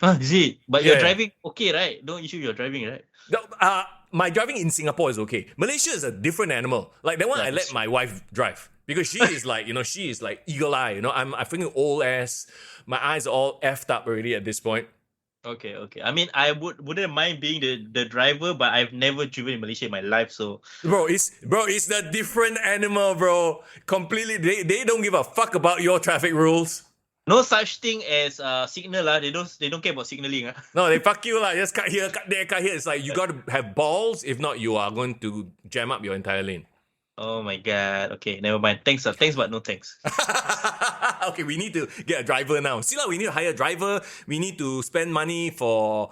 Is it? But Yeah. you're driving okay, right? No issue. You're driving, right? No, my driving in Singapore is okay. Malaysia is a different animal. Like that one, I let my wife drive because she is like, she is like eagle eye. I freaking old ass. My eyes are all effed up already at this point. Okay. I mean, I wouldn't mind being the driver, but I've never driven in Malaysia in my life, so Bro, it's the different animal, bro. Completely, they don't give a fuck about your traffic rules. no such thing as signal. They don't care about signaling. No, they fuck you lah. Just cut here, cut there, cut here. It's like you got to have balls. If not, you are going to jam up your entire lane. Oh my god. Okay, never mind. Thanks, but no thanks. Okay, we need to get a driver now. See, we need to hire a driver. We need to spend money for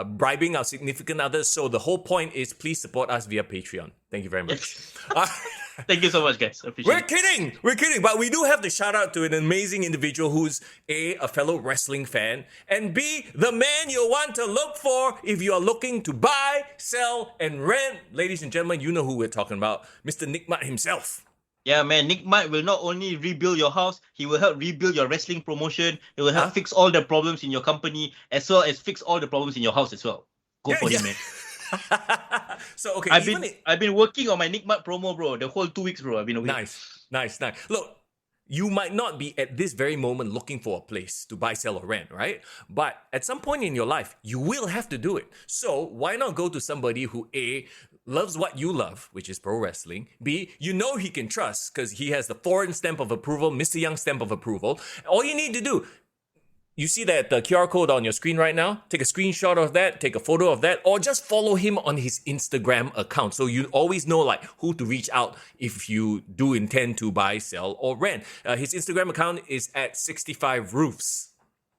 bribing our significant others. So the whole point is please support us via Patreon. Thank you very much. Thank you so much, guys. Appreciate it. We're kidding. But we do have to shout out to an amazing individual who's A, a fellow wrestling fan, and B, the man you'll want to look for if you are looking to buy, sell, and rent. Ladies and gentlemen, you know who we're talking about. Mr. Nick Mutt himself. Yeah, man. Nick Mike will not only rebuild your house, he will help rebuild your wrestling promotion. He will help fix all the problems in your company, as well as fix all the problems in your house as well. Go for him, man. So okay, I've been working on my Nick Mart promo, bro. The whole 2 weeks, bro. I've been away. Nice. Look, you might not be at this very moment looking for a place to buy, sell, or rent, right? But at some point in your life, you will have to do it. So why not go to somebody who A, loves what you love, which is pro wrestling. B, you know he can trust because he has the foreign stamp of approval, Mr. Young stamp of approval. All you need to do, you see that QR code on your screen right now? Take a screenshot of that, take a photo of that, or just follow him on his Instagram account. So you always know who to reach out if you do intend to buy, sell, or rent. His Instagram account is at 65 Roofs.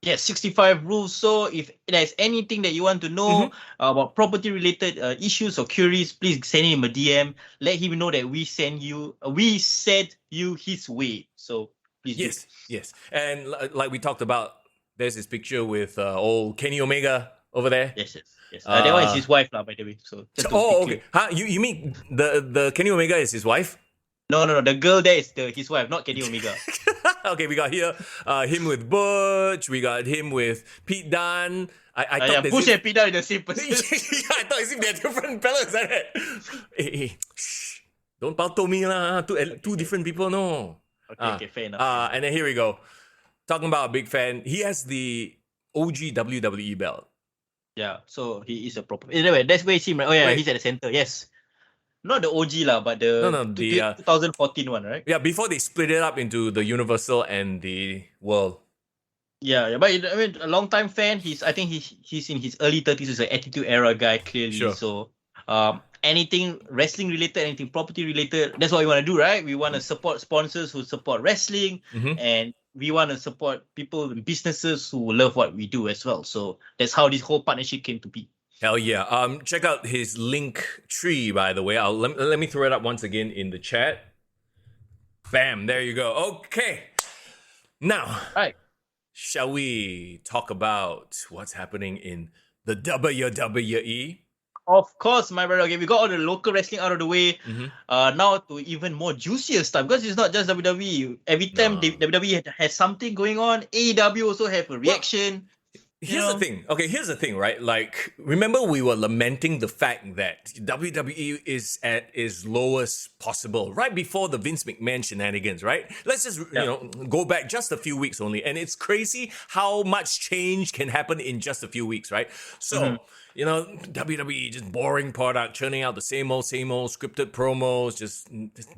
Yeah, 65 rules. So if there's anything that you want to know about property related issues or queries, please send him a DM. Let him know that we sent you his way. So please. Yes. And like we talked about, there's this picture with old Kenny Omega over there. Yes. That one is his wife, by the way. So okay. Huh? You mean the Kenny Omega is his wife? No. The girl there is his wife, not Kenny Omega. Okay, we got here him with Butch. We got him with Pete Dunne. I thought Butch and Pete Dunne are the same person. I thought they're different fellas, like that. Hey, shh. Don't to me lah. Two different people, no. Okay, fair enough. And then here we go. Talking about a big fan. He has the OG WWE belt. Yeah, so he is a proper. Anyway, that's where him, right? Oh yeah, he's at the center. Yes. Not the OG lah, but the 2014 one, right? Yeah, before they split it up into the Universal and the World. Yeah, but I mean, a long time fan. I think he's in his early 30s. He's an Attitude Era guy, clearly. Sure. So, anything wrestling related, anything property related, that's what we want to do, right? We want to support sponsors who support wrestling, and we want to support people and businesses who love what we do as well. So that's how this whole partnership came to be. Hell yeah. Check out his link tree, by the way. Let me throw it up once again in the chat. Bam, there you go. Okay. Now, shall we talk about what's happening in the WWE? Of course, my brother. Okay, we got all the local wrestling out of the way. Now to even more juicier stuff, because it's not just WWE. Every time WWE has something going on, AEW also have a reaction. Here's the thing. Okay, here's the thing, right? Like, remember we were lamenting the fact that WWE is at its lowest possible right before the Vince McMahon shenanigans, right? Let's just, go back just a few weeks only. And it's crazy how much change can happen in just a few weeks, right? So, WWE, just boring product, churning out the same old scripted promos, just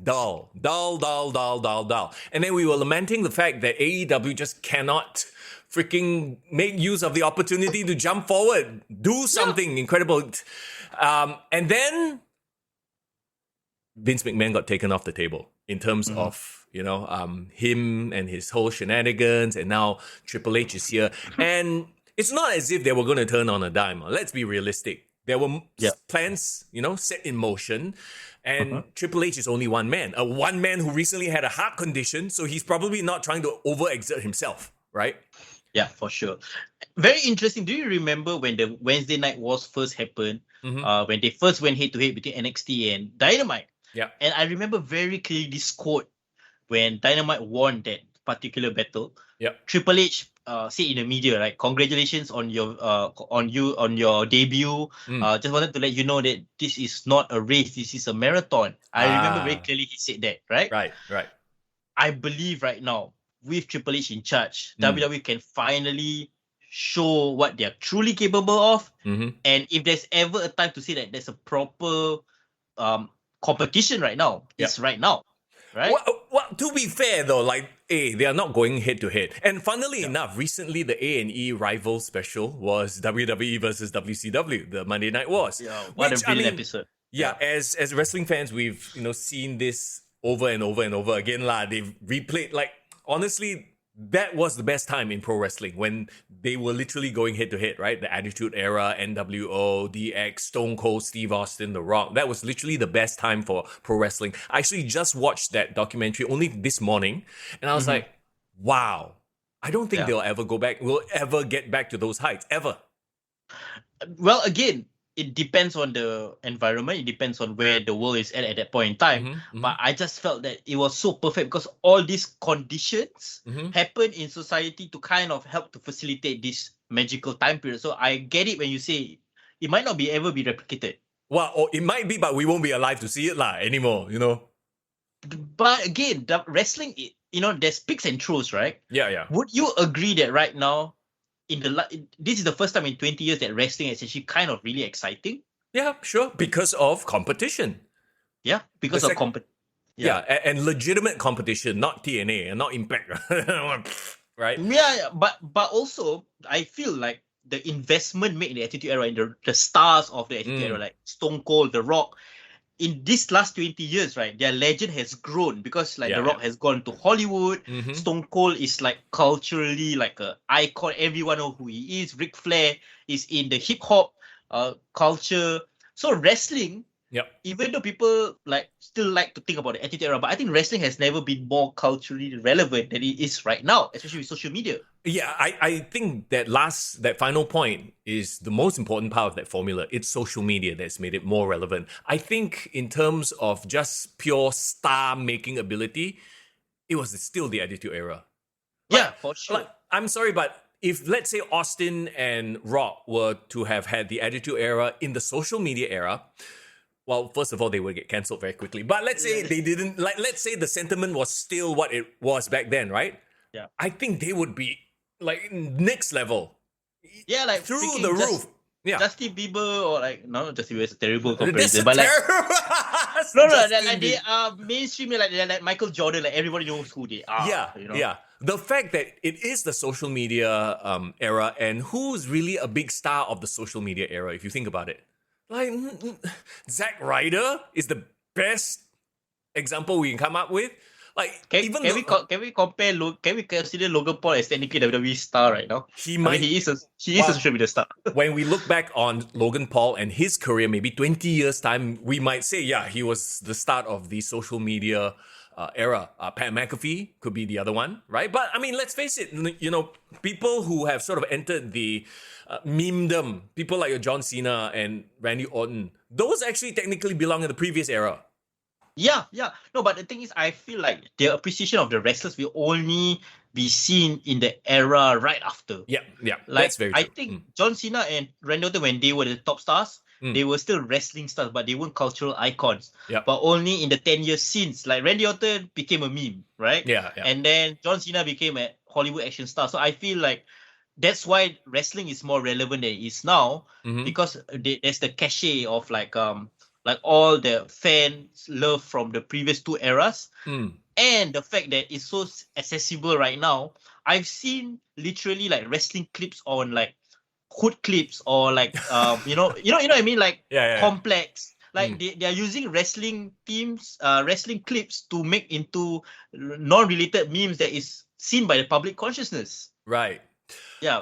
dull. And then we were lamenting the fact that AEW just cannot freaking make use of the opportunity to jump forward, do something incredible. And then Vince McMahon got taken off the table in terms of, him and his whole shenanigans, and now Triple H is here. And it's not as if they were going to turn on a dime. Let's be realistic. There were plans, set in motion. And Triple H is only one man. A one man who recently had a heart condition. So he's probably not trying to overexert himself, right? Yeah, for sure. Very interesting. Do you remember when the Wednesday Night Wars first happened? When they first went head to head between NXT and Dynamite. Yeah. And I remember very clearly this quote when Dynamite won that particular battle. Yep. Triple H said in the media, like, congratulations on your debut. Just wanted to let you know that this is not a race, this is a marathon. I remember very clearly he said that, right? Right. I believe right now, with Triple H in charge, WWE can finally show what they're truly capable of. And if there's ever a time to say that there's a proper competition right now, it's right now. Right? Well, to be fair though, like, they are not going head to head. And funnily enough, recently the A&E rival special was WWE versus WCW, the Monday Night Wars. Yeah, what a brilliant episode. Yeah, as wrestling fans, we've seen this over and over and over again lah. They've replayed, like, honestly, that was the best time in pro wrestling when they were literally going head to head, right? The Attitude Era, NWO, DX, Stone Cold, Steve Austin, The Rock. That was literally the best time for pro wrestling. I actually just watched that documentary only this morning, and I was like, wow, I don't think we'll ever get back to those heights, ever. Well, again, it depends on the environment. It depends on where the world is at that point in time. But I just felt that it was so perfect because all these conditions happen in society to kind of help to facilitate this magical time period. So I get it when you say it might not ever be replicated. Well, or it might be, but we won't be alive to see it anymore, But again, the wrestling, there's peaks and troughs, right? Yeah. Would you agree that right now, this is the first time in 20 years that wrestling is actually kind of really exciting? Yeah, sure. Because of competition. Yeah, because of competition. Yeah, and legitimate competition, not TNA and not Impact. Right? Yeah, but also, I feel like the investment made in the Attitude Era and the stars of the Attitude Era, like Stone Cold, The Rock, in this last 20 years, right, their legend has grown because The Rock has gone to Hollywood. Stone Cold is like culturally like an icon. Everyone knows who he is. Ric Flair is in the hip hop culture. So wrestling, even though people still like to think about the Attitude Era, but I think wrestling has never been more culturally relevant than it is right now, especially with social media. Yeah, I think that final point is the most important part of that formula. It's social media that's made it more relevant. I think in terms of just pure star-making ability, it was still the Attitude Era. Yeah, for sure. I'm sorry, but if, let's say, Austin and Rock were to have had the Attitude Era in the social media era, well, first of all, they would get cancelled very quickly. But let's say they didn't, let's say the sentiment was still what it was back then, right? Yeah. I think they would be next level. Yeah, through the roof. Yeah. Justin Bieber or no, Justin Bieber is a terrible comparison. But they are mainstream, like Michael Jordan, everybody knows who they are. Yeah. The fact that it is the social media era, and who's really a big star of the social media era, if you think about it. Zack Ryder is the best example we can come up with. Can we consider Logan Paul as technically a WWE star right now? He is a social media star. When we look back on Logan Paul and his career, maybe 20 years time, we might say, he was the start of the social media era. Pat McAfee could be the other one, right? But I mean, let's face it, people who have sort of entered the memedom, people like John Cena and Randy Orton, those actually technically belong in the previous era. Yeah. No, but the thing is, I feel like the appreciation of the wrestlers will only be seen in the era right after. Yeah. That's very true. I think John Cena and Randy Orton, when they were the top stars, they were still wrestling stars, but they weren't cultural icons. Yeah. But only in the 10 years since, Randy Orton became a meme, right? Yeah. And then John Cena became a Hollywood action star. So I feel like that's why wrestling is more relevant than it is now, because there's the cachet of all the fans love from the previous two eras, and the fact that it's so accessible right now. I've seen literally wrestling clips on hood clips or you know what I mean, Complex. They are using wrestling teams, wrestling clips to make into non-related memes that is seen by the public consciousness. Right. Yeah.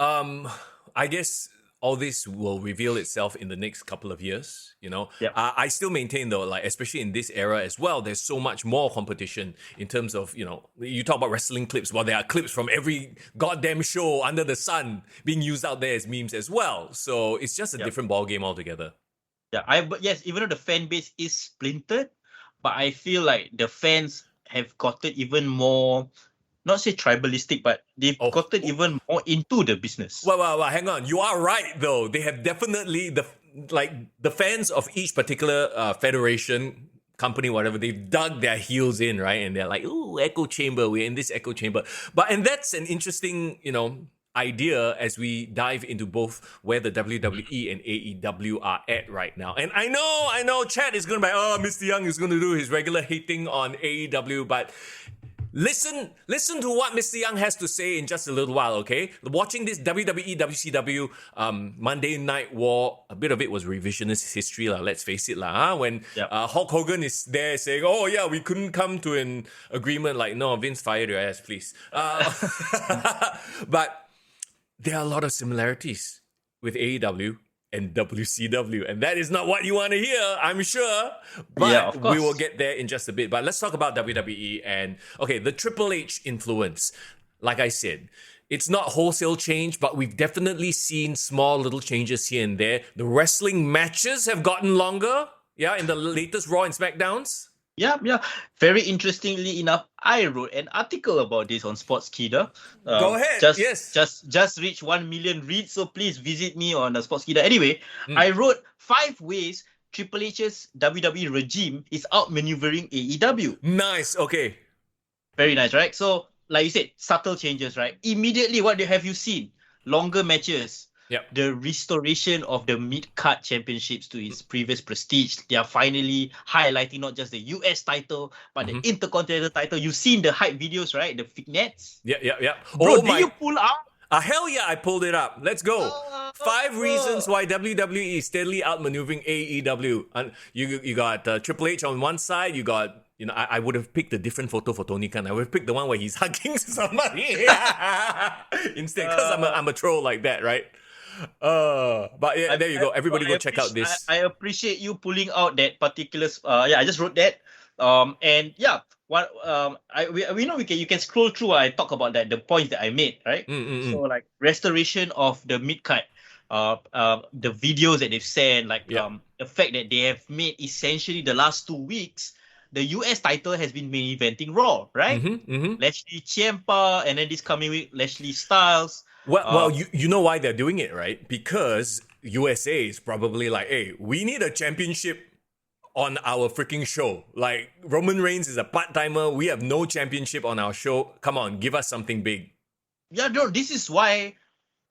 I guess all this will reveal itself in the next couple of years. Yep. I still maintain though, like especially in this era as well, there's so much more competition in terms of you talk about wrestling clips. Well, there are clips from every goddamn show under the sun being used out there as memes as well. So it's just a different ball game altogether. Yeah, but yes, even though the fan base is splintered, but I feel like the fans have gotten even more, not say tribalistic, but they've gotten even more into the business. Well, hang on. You are right, though. They have definitely, the fans of each particular federation, company, whatever, they've dug their heels in, right? And they're like, ooh, echo chamber, we're in this echo chamber. And that's an interesting, idea as we dive into both where the WWE and AEW are at right now. And I know Chad is going to be, Mr. Young is going to do his regular hating on AEW, but listen to what Mr. Young has to say in just a little while, okay? Watching this WWE, WCW Monday Night War, a bit of it was revisionist history, let's face it, when Hulk Hogan is there saying, oh yeah, we couldn't come to an agreement, like, no, Vince, fire your ass, please. But there are a lot of similarities with AEW and WCW, and that is not what you want to hear, I'm sure. But we will get there in just a bit. But let's talk about WWE and, the Triple H influence. Like I said, it's not wholesale change, but we've definitely seen small little changes here and there. The wrestling matches have gotten longer, in the latest Raw and SmackDowns. Yeah. Very interestingly enough, I wrote an article about this on Sportskeeda. Go ahead. Just reached 1 million reads, so please visit me on Sportskeeda. Anyway, I wrote 5 ways Triple H's WWE regime is outmaneuvering AEW. Nice. Okay. Very nice, right? So, like you said, subtle changes, right? Immediately, what have you seen? Longer matches. Yep. The restoration of the mid-card championships to its previous prestige. They are finally highlighting not just the US title, but the Intercontinental title. You've seen the hype videos, right? The vignettes. Yeah. Bro, did you pull out? Hell yeah, I pulled it up. Let's go. 5 reasons why WWE is steadily outmaneuvering AEW. And you got Triple H on one side. You got, I would have picked a different photo for Tony Khan. I would have picked the one where he's hugging somebody instead, because I'm a troll like that, right? But yeah, there you go. Everybody go check out this. I appreciate you pulling out that particular. I just wrote that. You can scroll through. I talk about that, the points that I made, right? So like restoration of the mid card, the videos that they've sent, the fact that they have made essentially the last 2 weeks. The US title has been main eventing Raw, right? Lashley Ciampa, and then this coming week, Lashley Styles. Well, you know why they're doing it, right? Because USA is probably like, hey, we need a championship on our freaking show. Like, Roman Reigns is a part-timer. We have no championship on our show. Come on, give us something big. Yeah, no, this is why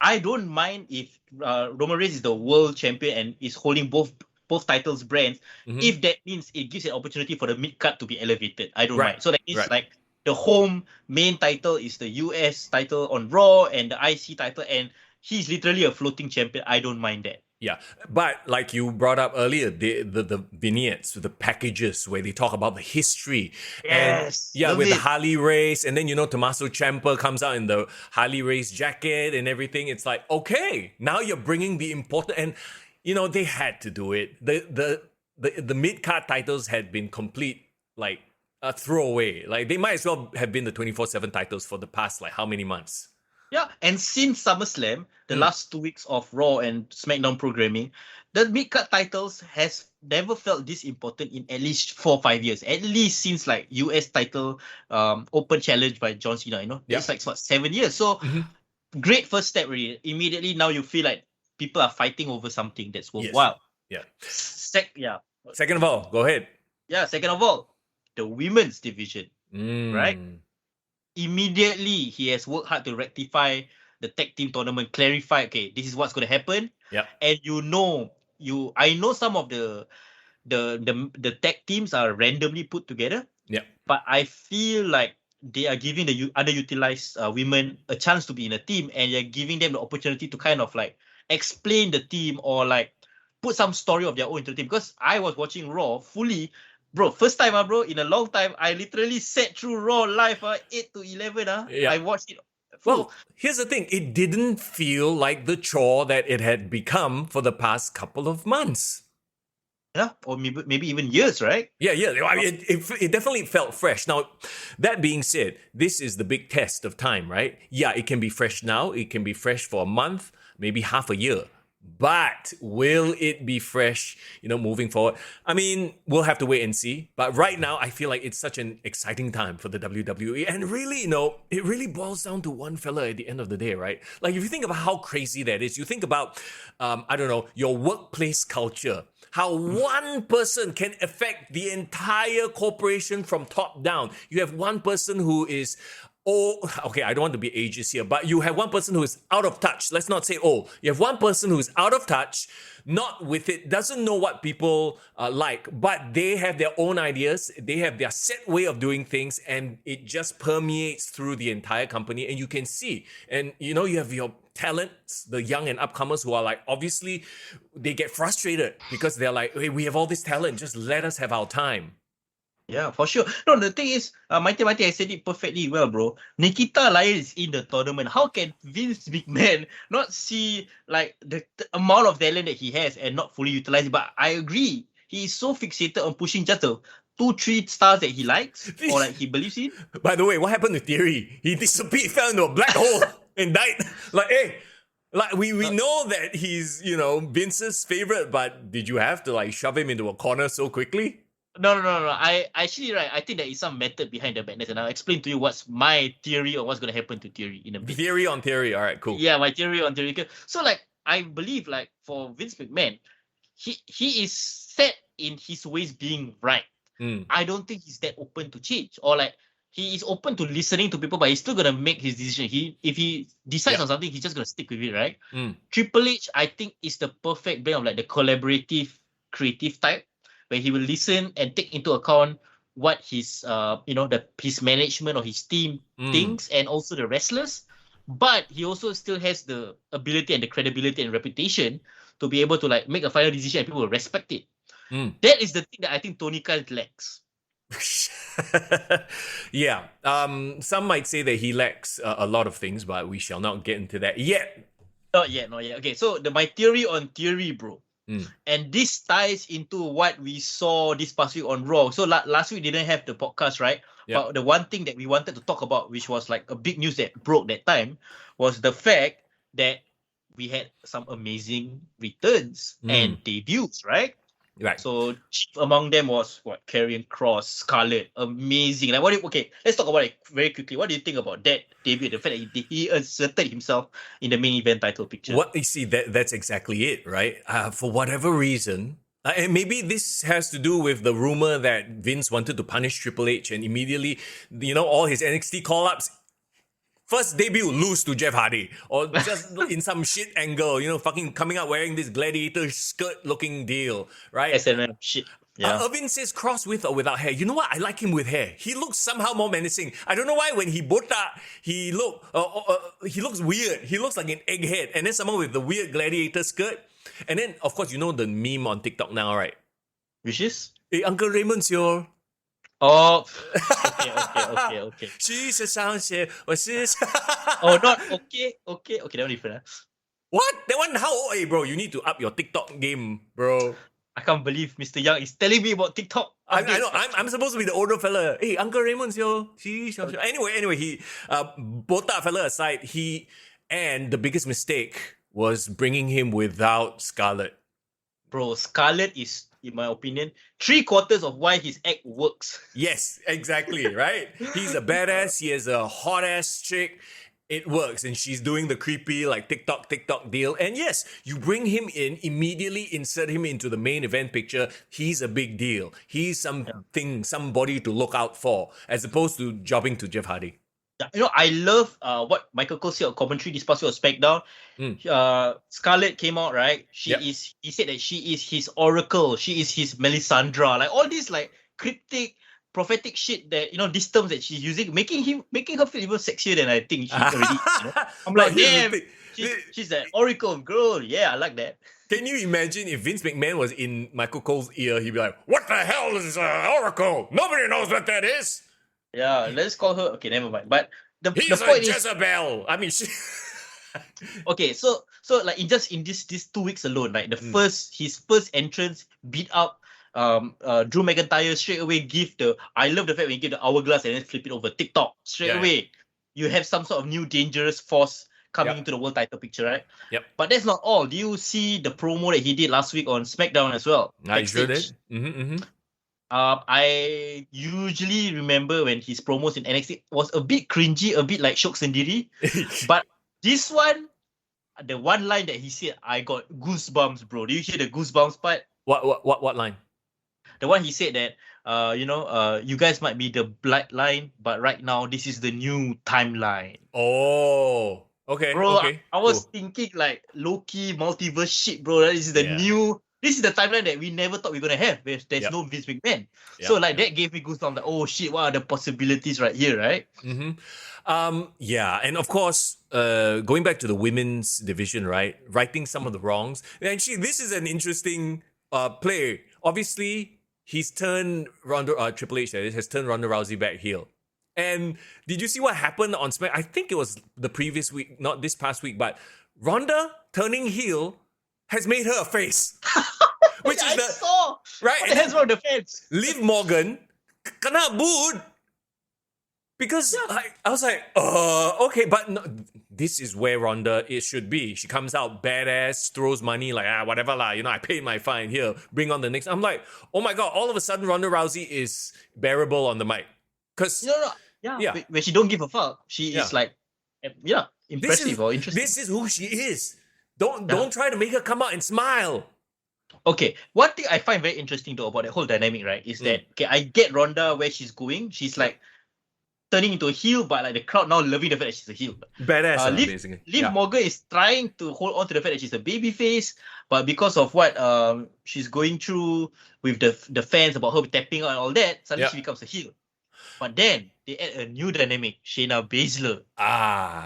I don't mind if Roman Reigns is the world champion and is holding both titles brands, if that means it gives an opportunity for the mid-card to be elevated. I don't mind. So that means like the home main title is the US title on Raw and the IC title, and he's literally a floating champion. I don't mind that. Yeah, but like you brought up earlier, the vignettes, the packages where they talk about the history. Yes. And with the Harley race, and then Tommaso Ciampa comes out in the Harley race jacket and everything. It's like, okay, now you're bringing the important, and they had to do it. The mid-card titles had been complete, like, a throwaway. Like, they might as well have been the 24/7 titles for the past, like, how many months? Yeah, and since SummerSlam, the last 2 weeks of Raw and SmackDown programming, the mid-card titles has never felt this important in at least 4 or 5 years. At least since, like, US title open challenge by John Cena, It's like, 7 years. So, great first step, really. Immediately, now you feel like people are fighting over something that's worthwhile. Yes. Yeah. Second of all, go ahead. Yeah, second of all, the women's division, right? Immediately, he has worked hard to rectify the tag team tournament, clarify, okay, this is what's going to happen. Yeah. And I know some of the tag teams are randomly put together. Yeah. But I feel like they are giving the underutilized women a chance to be in a team, and you're giving them the opportunity to kind of like explain the team or like put some story of their own into the team. Because I was watching Raw fully. Bro, first time, bro, in a long time, I literally sat through Raw live, 8 to 11. Yeah. I watched it Well, here's the thing. It didn't feel like the chore that it had become for the past couple of months. yeah, or maybe even years, right? Yeah. I mean, it definitely felt fresh. Now, that being said, this is the big test of time, right? Yeah, it can be fresh now. It can be fresh for a month, maybe half a year. But will it be fresh, moving forward? I mean, we'll have to wait and see. But right now, I feel like it's such an exciting time for the WWE. And really, it really boils down to one fella at the end of the day, right? Like, if you think about how crazy that is, you think about, I don't know, your workplace culture, how one person can affect the entire corporation from top down. You have one person who is okay, I don't want to be ageist here, but you have one person who is out of touch. Let's not say old. You have one person who is out of touch, not with it, doesn't know what people like, but they have their own ideas. They have their set way of doing things, and it just permeates through the entire company. And you can see, and you have your talents, the young and upcomers who are like, obviously, they get frustrated because they're like, hey, we have all this talent, just let us have our time. Yeah, for sure. No, the thing is, Mighty, I said it perfectly well, bro. Nikita Lyons is in the tournament. How can Vince McMahon not see like the amount of talent that he has and not fully utilize it? But I agree, he is so fixated on pushing just the 2-3 stars that he likes or like he believes in. By the way, what happened to Theory? He disappeared, fell into a black hole and died. Like, hey, like we know that he's Vince's favorite, but did you have to like shove him into a corner so quickly? No. I actually, right, I think there is some method behind the madness, and I'll explain to you what's my theory on what's going to happen to Theory in a bit. Theory on Theory. All right, cool. Yeah, my theory on Theory. So, like, I believe, like, for Vince McMahon, he is set in his ways being right. I don't think he's that open to change, or like he is open to listening to people, but he's still gonna make his decision. If he decides on something, he's just gonna stick with it, right? Triple H, I think, is the perfect blend of like the collaborative, creative type, where he will listen and take into account what his his management or his team thinks, and also the wrestlers. But he also still has the ability and the credibility and reputation to be able to like make a final decision and people will respect it. That is the thing that I think Tony Khan lacks. Yeah. Some might say that he lacks a lot of things, but we shall not get into that yet. Not yet. Okay, so my theory on Theory, bro. And this ties into what we saw this past week on Raw. So last week didn't have the podcast, right? Yep. But the one thing that we wanted to talk about, which was like a big news that broke that time, was the fact that we had some amazing returns and debuts, right? Right. So chief among them was Karrion Kross, Scarlett, amazing. Like okay, let's talk about it very quickly. What do you think about that debut? The fact that he asserted himself in the main event title picture. What you see, that's exactly it, right? For whatever reason, and maybe this has to do with the rumor that Vince wanted to punish Triple H, and immediately, all his NXT call-ups. First debut, lose to Jeff Hardy. Or just in some shit angle, fucking coming out wearing this gladiator skirt looking deal, right? SNM shit. Yeah. Irvin says Cross with or without hair. You know what? I like him with hair. He looks somehow more menacing. I don't know why when he botak, he looks weird. He looks like an egghead. And then someone with the weird gladiator skirt. And then, of course, the meme on TikTok now, right? Which is? Hey, Uncle Raymond's your... Oh, okay. 是是上学，我是 Oh, not okay, that one different. What? That one, how old? Hey, bro, you need to up your TikTok game, bro. I can't believe Mr. Young is telling me about TikTok. I know, I'm supposed to be the older fella. Hey, Uncle Raymond's your... Anyway, he... botak fella aside, and the biggest mistake was bringing him without Scarlett. Bro, Scarlett is, in my opinion, 3/4 of why his act works. Yes, exactly, right? He's a badass. He has a hot-ass chick. It works. And she's doing the creepy, like, TikTok deal. And yes, you bring him in, immediately insert him into the main event picture. He's a big deal. He's somebody to look out for, as opposed to jobbing to Jeff Hardy. I love what Michael Cole said on commentary this past week on SmackDown. Scarlett came out, right? He said that she is his oracle. She is his Melisandre. Like all these like cryptic, prophetic shit that, these terms that she's using, making her feel even sexier than I think she already. I'm like, damn, she's an oracle girl. Yeah, I like that. Can you imagine if Vince McMahon was in Michael Cole's ear? He'd be like, what the hell is oracle? Nobody knows what that is. Yeah, let's call her. Okay, never mind. But He's the a point is, Jezebel. I mean, okay, so like in this 2 weeks alone, like his first entrance beat up Drew McIntyre straight away. I love the fact when you give the hourglass and then flip it over TikTok straight away. You have some sort of new dangerous force coming into the world title picture, right? Yep. But that's not all. Do you see the promo that he did last week on SmackDown as well? I sure did. Backstage? I usually remember when his promos in NXT was a bit cringy, a bit like Shok Sendiri. But this one, the one line that he said, I got goosebumps, bro. Do you hear the goosebumps part? What line? The one he said that, you guys might be the bloodline, but right now this is the new timeline. Oh, okay, Bro, okay. I was thinking like low-key multiverse shit, bro. This is this is the timeline that we never thought we were gonna have. There's no Vince McMahon. So that gave me goosebumps. Like, oh shit, what are the possibilities right here, right? And of course, going back to the women's division, right? Righting some of the wrongs. Actually, this is an interesting play. Obviously, he's turned Triple H has turned Ronda Rousey back heel. And did you see what happened on Smack? I think it was the previous week, not this past week, but Ronda turning heel has made her a face. Which I is saw. right. What the hell's wrong with the fans? Liv Morgan kena booed because I was like, okay, but no, this is where Ronda should be. She comes out badass, throws money like whatever lah. I paid my fine here. Bring on the next. I'm like, oh my god! All of a sudden, Ronda Rousey is bearable on the mic because when she don't give a fuck, she is like, impressive or interesting. This is who she is. Don't try to make her come out and smile. Okay, one thing I find very interesting though about that whole dynamic, right, is that I get Ronda where she's going. She's like turning into a heel, but like the crowd now loving the fact that she's a heel. Badass, basically. Liv Morgan is trying to hold on to the fact that she's a baby face, but because of what she's going through with the fans about her tapping out and all that, suddenly she becomes a heel. But then they add a new dynamic, Shayna Baszler.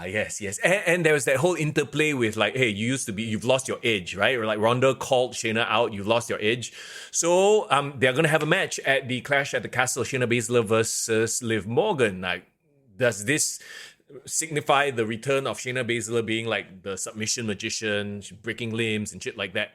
Yes. And there was that whole interplay with like, hey, you've lost your edge, right? Or like Ronda called Shayna out, you've lost your edge. So they're gonna have a match at the Clash at the Castle, Shayna Baszler versus Liv Morgan. Like, does this signify the return of Shayna Baszler being like the submission magician, breaking limbs and shit like that?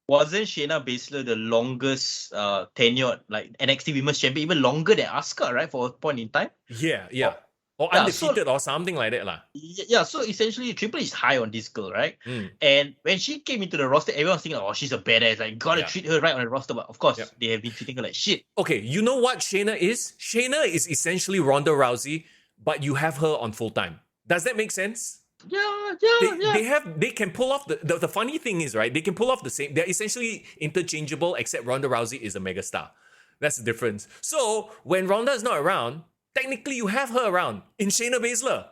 Wasn't Shayna Baszler the longest tenured like NXT Women's Champion, even longer than Asuka, right? For a point in time. Yeah. Or undefeated or something like that, lah. Yeah. So essentially, Triple H is high on this girl, right? And when she came into the roster, everyone was thinking, "Oh, she's a badass. Like, gotta treat her right on the roster." But of course, they have been treating her like shit. Okay, you know what Shayna is? Shayna is essentially Ronda Rousey, but you have her on full time. Does that make sense? Yeah. They can pull off the funny thing is, right, they can pull off the same. They're essentially interchangeable, except Ronda Rousey is a megastar. That's the difference. So when Ronda is not around, technically you have her around in Shayna Baszler.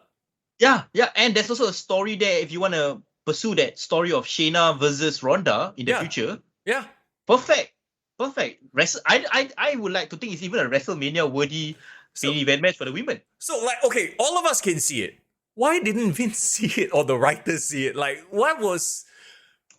Yeah, and there's also a story there if you want to pursue that story of Shayna versus Ronda in the future. Yeah. Perfect. I would like to think it's even a WrestleMania worthy main event match for the women. So like, okay, all of us can see it. Why didn't Vince see it or the writers see it? Like, what was...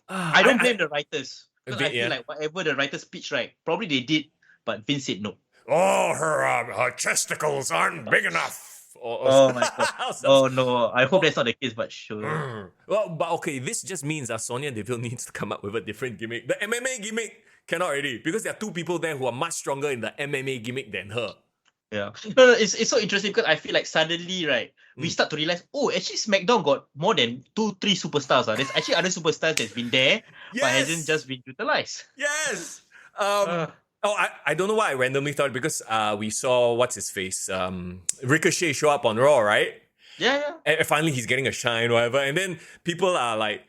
I don't blame the writers. Because I feel like whatever the writers pitched, right, probably they did, but Vince said no. Oh, her testicles aren't big enough. Oh my god. Oh no, I hope that's not the case, but sure. Well, but okay, this just means that Sonya Deville needs to come up with a different gimmick. The MMA gimmick cannot already, because there are two people there who are much stronger in the MMA gimmick than her. Yeah. No, it's so interesting because I feel like suddenly, right, we start to realize, actually SmackDown got more than 2-3 superstars. There's actually other superstars that's been there, but hasn't just been utilized. Yes. I don't know why I randomly thought, because we saw what's his face, Ricochet show up on Raw, right? Yeah. And finally he's getting a shine, whatever. And then people are like,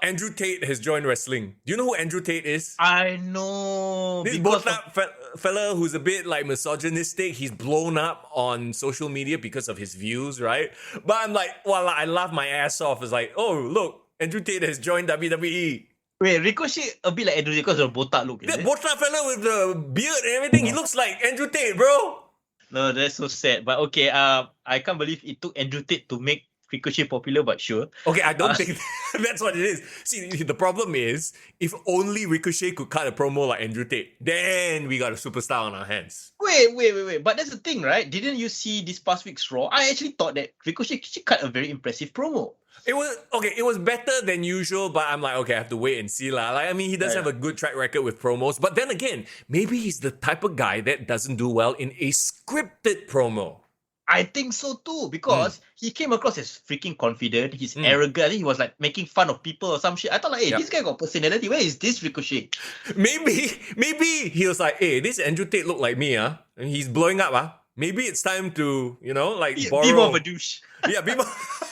Andrew Tate has joined wrestling. Do you know who Andrew Tate is? I know. This both-up fella who's a bit like misogynistic. He's blown up on social media because of his views, right? But I'm like, well, I laugh my ass off. It's like, oh, look, Andrew Tate has joined WWE. Wait, Ricochet a bit like Andrew Tate because of the botak look, That botak fella with the beard and everything, he looks like Andrew Tate, bro. No, that's so sad. But okay, I can't believe it took Andrew Tate to make Ricochet popular, but sure. Okay, I don't think that's what it is. See, the problem is, if only Ricochet could cut a promo like Andrew Tate, then we got a superstar on our hands. Wait. But that's the thing, right? Didn't you see this past week's Raw? I actually thought that Ricochet cut a very impressive promo. It was better than usual, but I'm like, okay, I have to wait and see lah. Like, I mean, he does have a good track record with promos, but then again, maybe he's the type of guy that doesn't do well in a scripted promo. I think so too, because he came across as freaking confident. He's arrogant. I think he was like making fun of people or some shit. I thought like, hey, this guy got personality. Where is this Ricochet? Maybe he was like, hey, this Andrew Tate look like me, and he's blowing up, Maybe it's time to, borrow. Be more of a douche. Yeah, be more.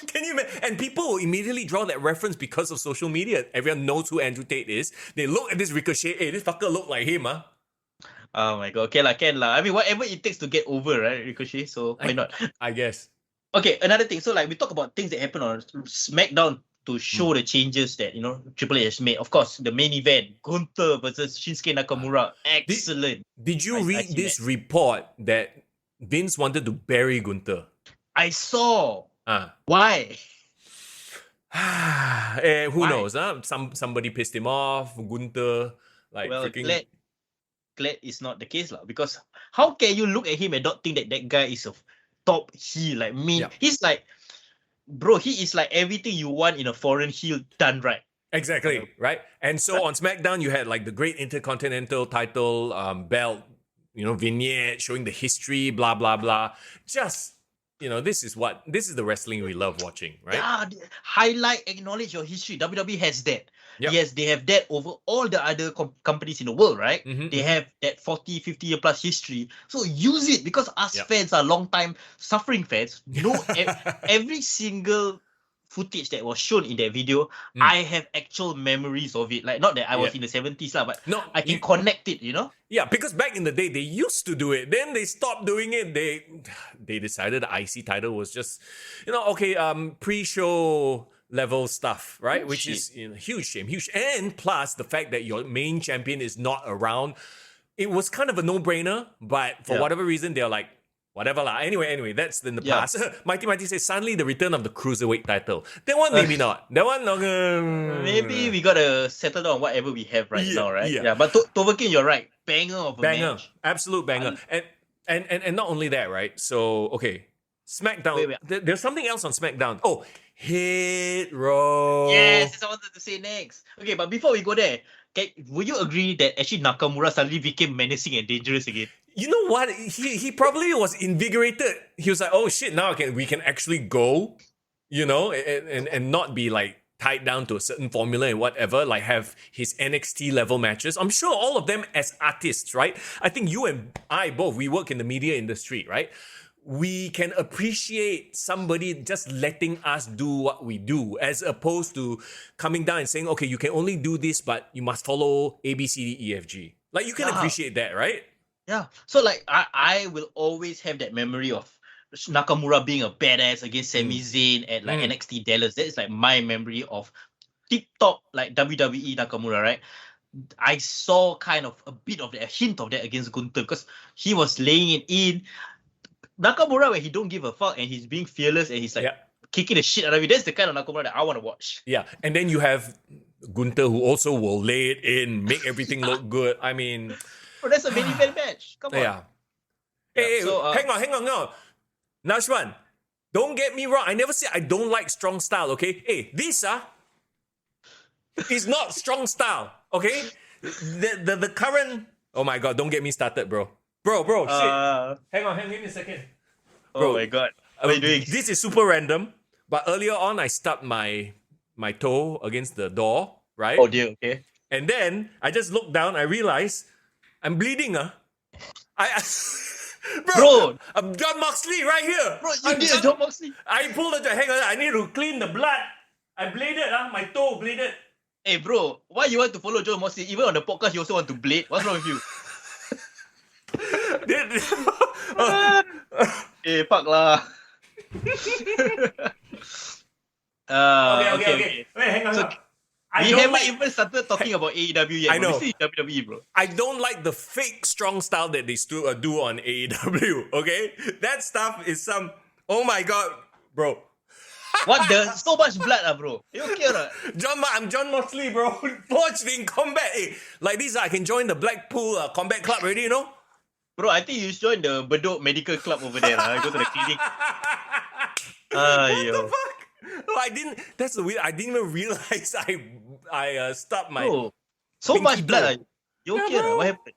Can you imagine? And people will immediately draw that reference because of social media. Everyone knows who Andrew Tate is. They look at this Ricochet. Hey, this fucker look like him, Oh my god, okay lah, can lah. I mean, whatever it takes to get over, right, Ricochet? So why not? I guess. Okay, another thing. So like we talk about things that happen on SmackDown to show the changes that Triple H has made. Of course, the main event, Gunther versus Shinsuke Nakamura. Excellent. Did you read this report that Vince wanted to bury Gunther? I saw. Why? Who knows? Somebody pissed him off. Gunther, freaking. Glad it's not the case lah. Because how can you look at him and not think that guy is a top heel? Like he's like, bro, he is like everything you want in a foreign heel done right. Exactly, right? And so on SmackDown, you had like the great Intercontinental title belt, vignette showing the history, blah, blah, blah. Just, this is the wrestling we love watching, right? Yeah, highlight, acknowledge your history. WWE has that. Yep. Yes, they have that over all the other companies in the world, right? Mm-hmm, They have that 40, 50 year plus history. So use it, because us fans are long time suffering fans. Every single footage that was shown in that video, I have actual memories of it. Like, not that I was in the 70s, but I can connect it, Yeah, because back in the day, they used to do it. Then they stopped doing it. They decided the IC title was just, pre-show level stuff, right? Which is huge shame. And plus the fact that your main champion is not around, it was kind of a no-brainer, but for whatever reason, they're like, whatever lah. Anyway, that's in the past. Mighty says, suddenly the return of the Cruiserweight title. That one, maybe not. That one, maybe we gotta settle down whatever we have right now, right? Yeah, but Toverkin, you're right. Banger of a match. Absolute banger. And not only that, right? So, okay, SmackDown. There's something else on SmackDown. Oh, Hit Row. Yes, that's what I wanted to say next. Okay, but before we go there, would you agree that actually Nakamura suddenly became menacing and dangerous again? You know what? He probably was invigorated. He was like, oh shit, now we can actually go, and not be like tied down to a certain formula and whatever, like have his NXT level matches. I'm sure all of them as artists, right? I think you and I both, we work in the media industry, right? We can appreciate somebody just letting us do what we do, as opposed to coming down and saying, okay, you can only do this, but you must follow A, B, C, D, E, F, G. Like, you can appreciate that, right? Yeah. So like I will always have that memory of Nakamura being a badass against Sami Zayn at like NXT Dallas. That is like my memory of tip-top like WWE Nakamura, right? I saw kind of a hint of that against Gunther, because he was laying it in. Nakamura, where he don't give a fuck and he's being fearless and he's like kicking the shit out of you. That's the kind of Nakamura that I want to watch. Yeah, and then you have Gunther, who also will lay it in, make everything look good. I mean, that's a main event match. Come on. Yeah. Hey, hang on. Nashwan, don't get me wrong. I never said I don't like strong style, okay? Hey, this is not strong style, okay? The current... Oh my god, don't get me started, bro. Bro, shit. Hang on, give me a second. Bro, oh my god. What are you doing? This is super random, but earlier on, I stubbed my toe against the door, right? Oh dear, okay. And then, I just looked down, I realized I'm bleeding, Bro, I'm John Moxley right here. Bro, you did John Moxley. I pulled it. Hang on, I need to clean the blood. I bladed, my toe bladed. Hey, bro, why you want to follow John Moxley? Even on the podcast, you also want to blade. What's wrong with you? Hey, fuck lah. Okay. Wait, hang on. So, we haven't even started talking about AEW yet. I know. This is WWE, bro. I don't like the fake strong style that they do on AEW, okay? That stuff is some... Oh my god, bro. What the? So much blood, bro. You okay or not? I'm John Moxley, bro. Forged in combat. Like this, I can join the Blackpool combat club already, you know? Bro, I think you should join the Bedok Medical Club over there. Go to the clinic. What the fuck? No, I didn't. That's the weird. I didn't even realize I stopped my. Bro, so pinky much blood. toe. You Yeah, okay or bro. not? What happened?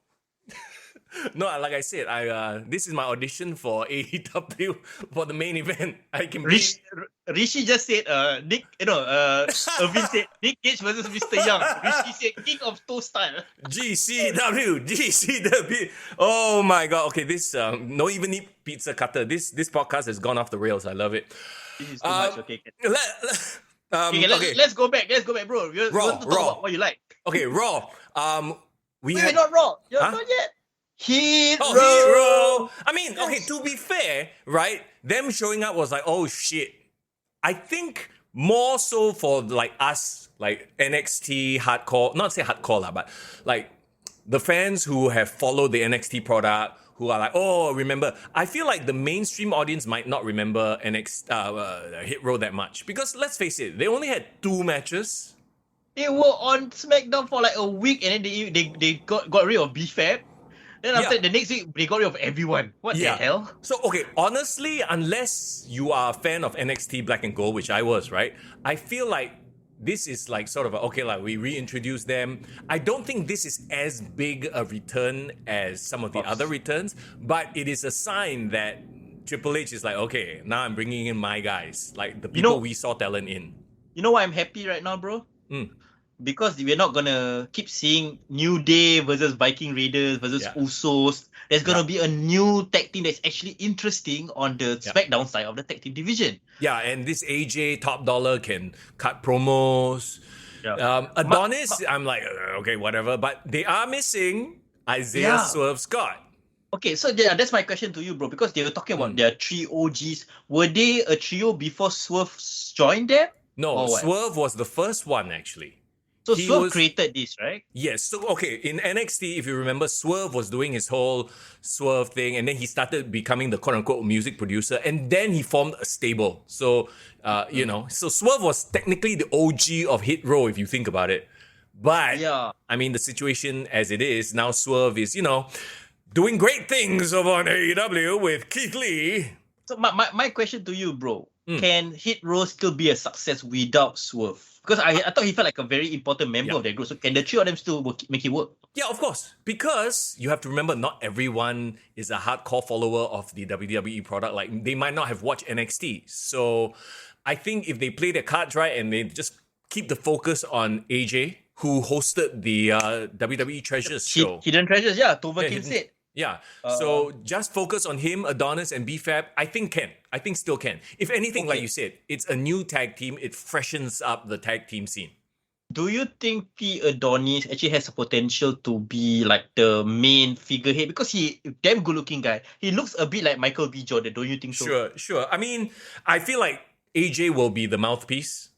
No, like I said, this is my audition for AEW for the main event. I can Rishi just said, Nick, Irvin said, Nick Gage versus Mr. Young. Rishi said, King of Toe Style. GCW. Oh my god. Okay, this no even need pizza cutter. This podcast has gone off the rails. I love it. This is too much. Okay. Okay, Let's go back. Let's go back, bro. We want to talk Raw. about what you like. Okay, Raw. Wait, not Raw. You're Huh? not yet. Hit Row. Hit Row. I mean, okay, to be fair, right? Them showing up was like, oh shit. I think more so for like us, like NXT hardcore, not say hardcore lah, but like the fans who have followed the NXT product, who are like, oh, remember. I feel like the mainstream audience might not remember Hit Row that much because let's face it, they only had 2 matches. They were on SmackDown for like a week, and then they got rid of BFAB. Then after the next week, they got rid of everyone. What the hell? So, okay, honestly, unless you are a fan of NXT Black and Gold, which I was, right? I feel like this is like sort of we reintroduced them. I don't think this is as big a return as some of the other returns, but it is a sign that Triple H is like, okay, now I'm bringing in my guys, like the people we saw talent in. You know why I'm happy right now, bro? Because we're not gonna keep seeing New Day versus Viking Raiders versus Usos. There's gonna be a new tag team that's actually interesting on the SmackDown side of the tag team division. Yeah, and this AJ Top Dollar can cut promos. Adonis, I'm like, okay, whatever. But they are missing Isaiah Swerve Scott. Okay, so that's my question to you, bro. Because they were talking about their 3 OGs. Were they a trio before Swerve joined them? No, Swerve was the first one actually. So Swerve created this, right? Yes. So, okay, in NXT, if you remember, Swerve was doing his whole Swerve thing, and then he started becoming the quote-unquote music producer, and then he formed a stable. So, so Swerve was technically the OG of Hit Row, if you think about it. But, I mean, the situation as it is, now Swerve is, doing great things over on AEW with Keith Lee. So, my question to you, bro, can Hit Row still be a success without Swerve? Because I thought he felt like a very important member of their group. So can the 3 of them still make it work? Yeah, of course. Because you have to remember, not everyone is a hardcore follower of the WWE product. Like, they might not have watched NXT. So I think if they play their cards right and they just keep the focus on AJ, who hosted the WWE Treasures show. Hidden Treasures, Tova Kim said. Yeah, so just focus on him, Adonis, and BFAB. I think still can. If anything, like you said, it's a new tag team. It freshens up the tag team scene. Do you think P. Adonis actually has the potential to be like the main figurehead? Because he damn good looking guy. He looks a bit like Michael B. Jordan. Don't you think so? Sure. I mean, I feel like AJ will be the mouthpiece.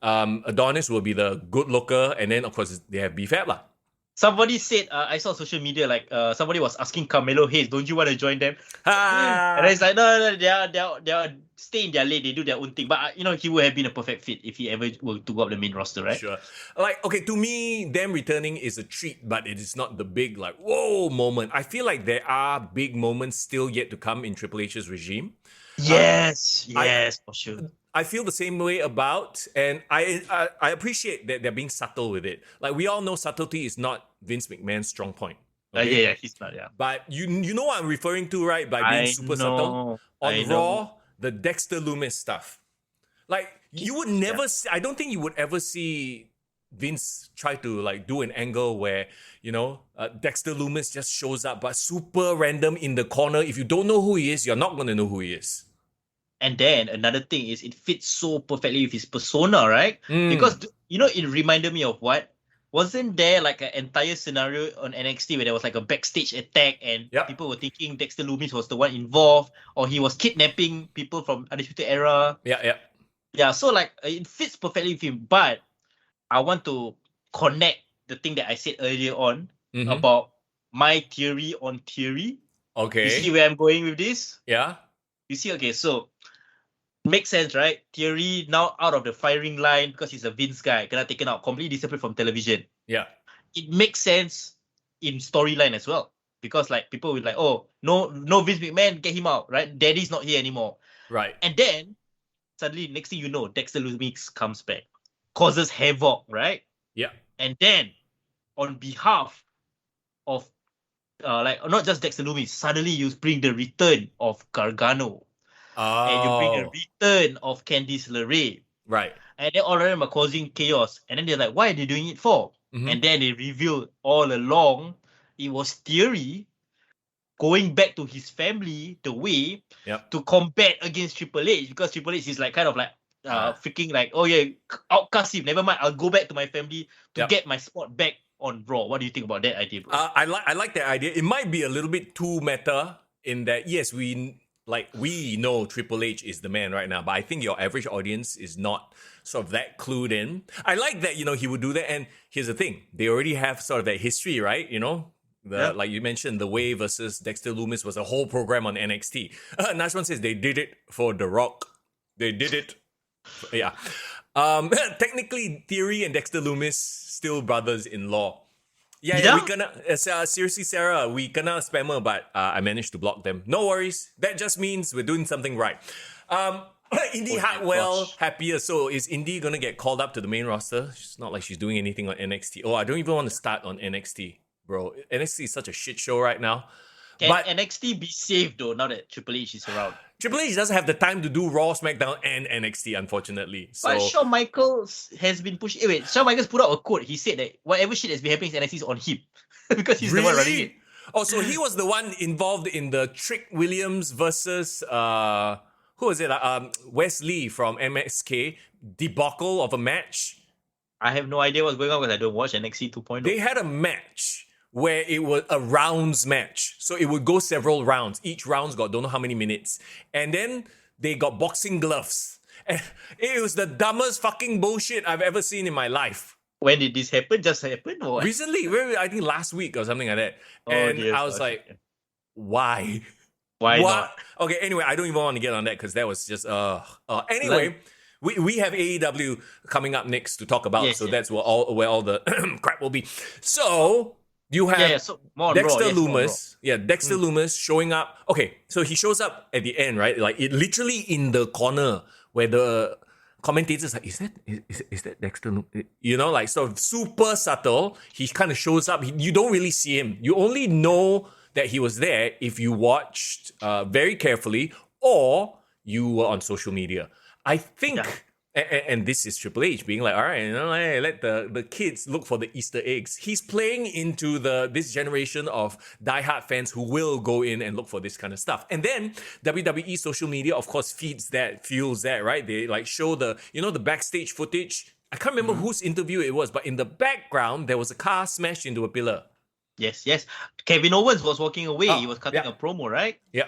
Adonis will be the good looker, and then of course they have BFAB lah. Somebody said, I saw on social media, like somebody was asking Carmelo Hayes, don't you want to join them? And it's like, no, they are stay in their lane, they do their own thing. But he would have been a perfect fit if he ever were to go up the main roster, right? Sure. Like, okay, to me, them returning is a treat, but it is not the big, like, whoa moment. I feel like there are big moments still yet to come in Triple H's regime. Yes, for sure. I feel the same way about, and I appreciate that they're being subtle with it. Like, we all know subtlety is not Vince McMahon's strong point. Okay? He's not, But you know what I'm referring to, right? By being super subtle? On Raw, the Dexter Lumis stuff. Like, you would never see, I don't think you would ever see Vince try to, like, do an angle where, Dexter Lumis just shows up, but super random in the corner. If you don't know who he is, you're not going to know who he is. And then another thing is it fits so perfectly with his persona, right? Because, it reminded me of what? Wasn't there like an entire scenario on NXT where there was like a backstage attack and people were thinking Dexter Lumis was the one involved, or he was kidnapping people from Undisputed Era? Yeah, so like it fits perfectly with him. But I want to connect the thing that I said earlier on about my theory on theory. Okay. You see where I'm going with this? Yeah. You see, okay, so Makes sense, right? Theory now out of the firing line because he's a Vince guy, gonna taken out, completely disappeared from television. Yeah. It makes sense in storyline as well. Because like people will like, oh, no Vince McMahon, get him out, right? Daddy's not here anymore. Right. And then suddenly, next thing you know, Dexter Lumis comes back, causes havoc, right? Yeah. And then, on behalf of, like not just Dexter Lumis, suddenly you bring the return of Gargano, and you bring the return of Candice LeRae, Right. and then all of them are causing chaos. And then they're like, "Why are they doing it for?" Mhm. And then they reveal all along it was Theory going back to his family, the way Yep. to combat against Triple H, because Triple H is like kind of like freaking like, oh yeah, outcast him. Never mind, I'll go back to my family to Yep. get my spot back on Raw. What do you think about that idea, bro? I like that idea. It might be a little bit too meta in that yes, we know Triple H is the man right now, but I think your average audience is not sort of that clued in. I like that, he would do that. And here's the thing, they already have sort of that history, right? Like you mentioned, the Way versus Dexter Lumis was a whole program on NXT. Nice one says they did it for The Rock. They did it. Yeah. Technically, Theory and Dexter Lumis still brothers-in-law. Yeah, we gonna seriously, Sarah, we gonna spammer, but I managed to block them. No worries. That just means we're doing something right. Indy Hartwell happier. So is Indy gonna get called up to the main roster? It's not like she's doing anything on NXT. Oh, I don't even want to start on NXT, bro. NXT is such a shit show right now. Can But NXT be saved though now that Triple H is around? Triple H doesn't have the time to do Raw, SmackDown, and NXT, unfortunately. So But Shawn Michaels has been pushing. Wait, Shawn Michaels put out a quote. He said that whatever shit that's been happening in NXT is on him because he's the one running it. Oh, so he was the one involved in the Trick Williams versus who was it? Wesley from MSK debacle of a match. I have no idea what's going on because I don't watch NXT 2.0. They had a match where it was a rounds match. So it would go several rounds. Each round's got don't know how many minutes. And then they got boxing gloves. And it was the dumbest fucking bullshit I've ever seen in my life. When did this happen? Just happen or what? Recently, I think last week or something like that. Oh, And dear I was gosh. like, why? Why What? not? Okay, anyway, I don't even want to get on that because that was just anyway, we have AEW coming up next to talk about, Yes, so yes. that's where all the crap will be. So you have So more on Dexter Raw, yes, more on Lumis. Yeah, Dexter Lumis showing up. Okay, so he shows up at the end, right? Like it literally in the corner where the commentators like, is that Dexter Lumis? Like sort of super subtle. He kind of shows up. You don't really see him. You only know that he was there if you watched very carefully or you were on social media. I think, and this is Triple H being like, all right, hey, let the kids look for the Easter eggs. He's playing into this generation of diehard fans who will go in and look for this kind of stuff. And then WWE social media, of course, fuels that, right? They like show the backstage footage. I can't remember whose interview it was, but in the background, there was a car smashed into a pillar. Yes. Kevin Owens was walking away. He was cutting a promo, right? Yeah.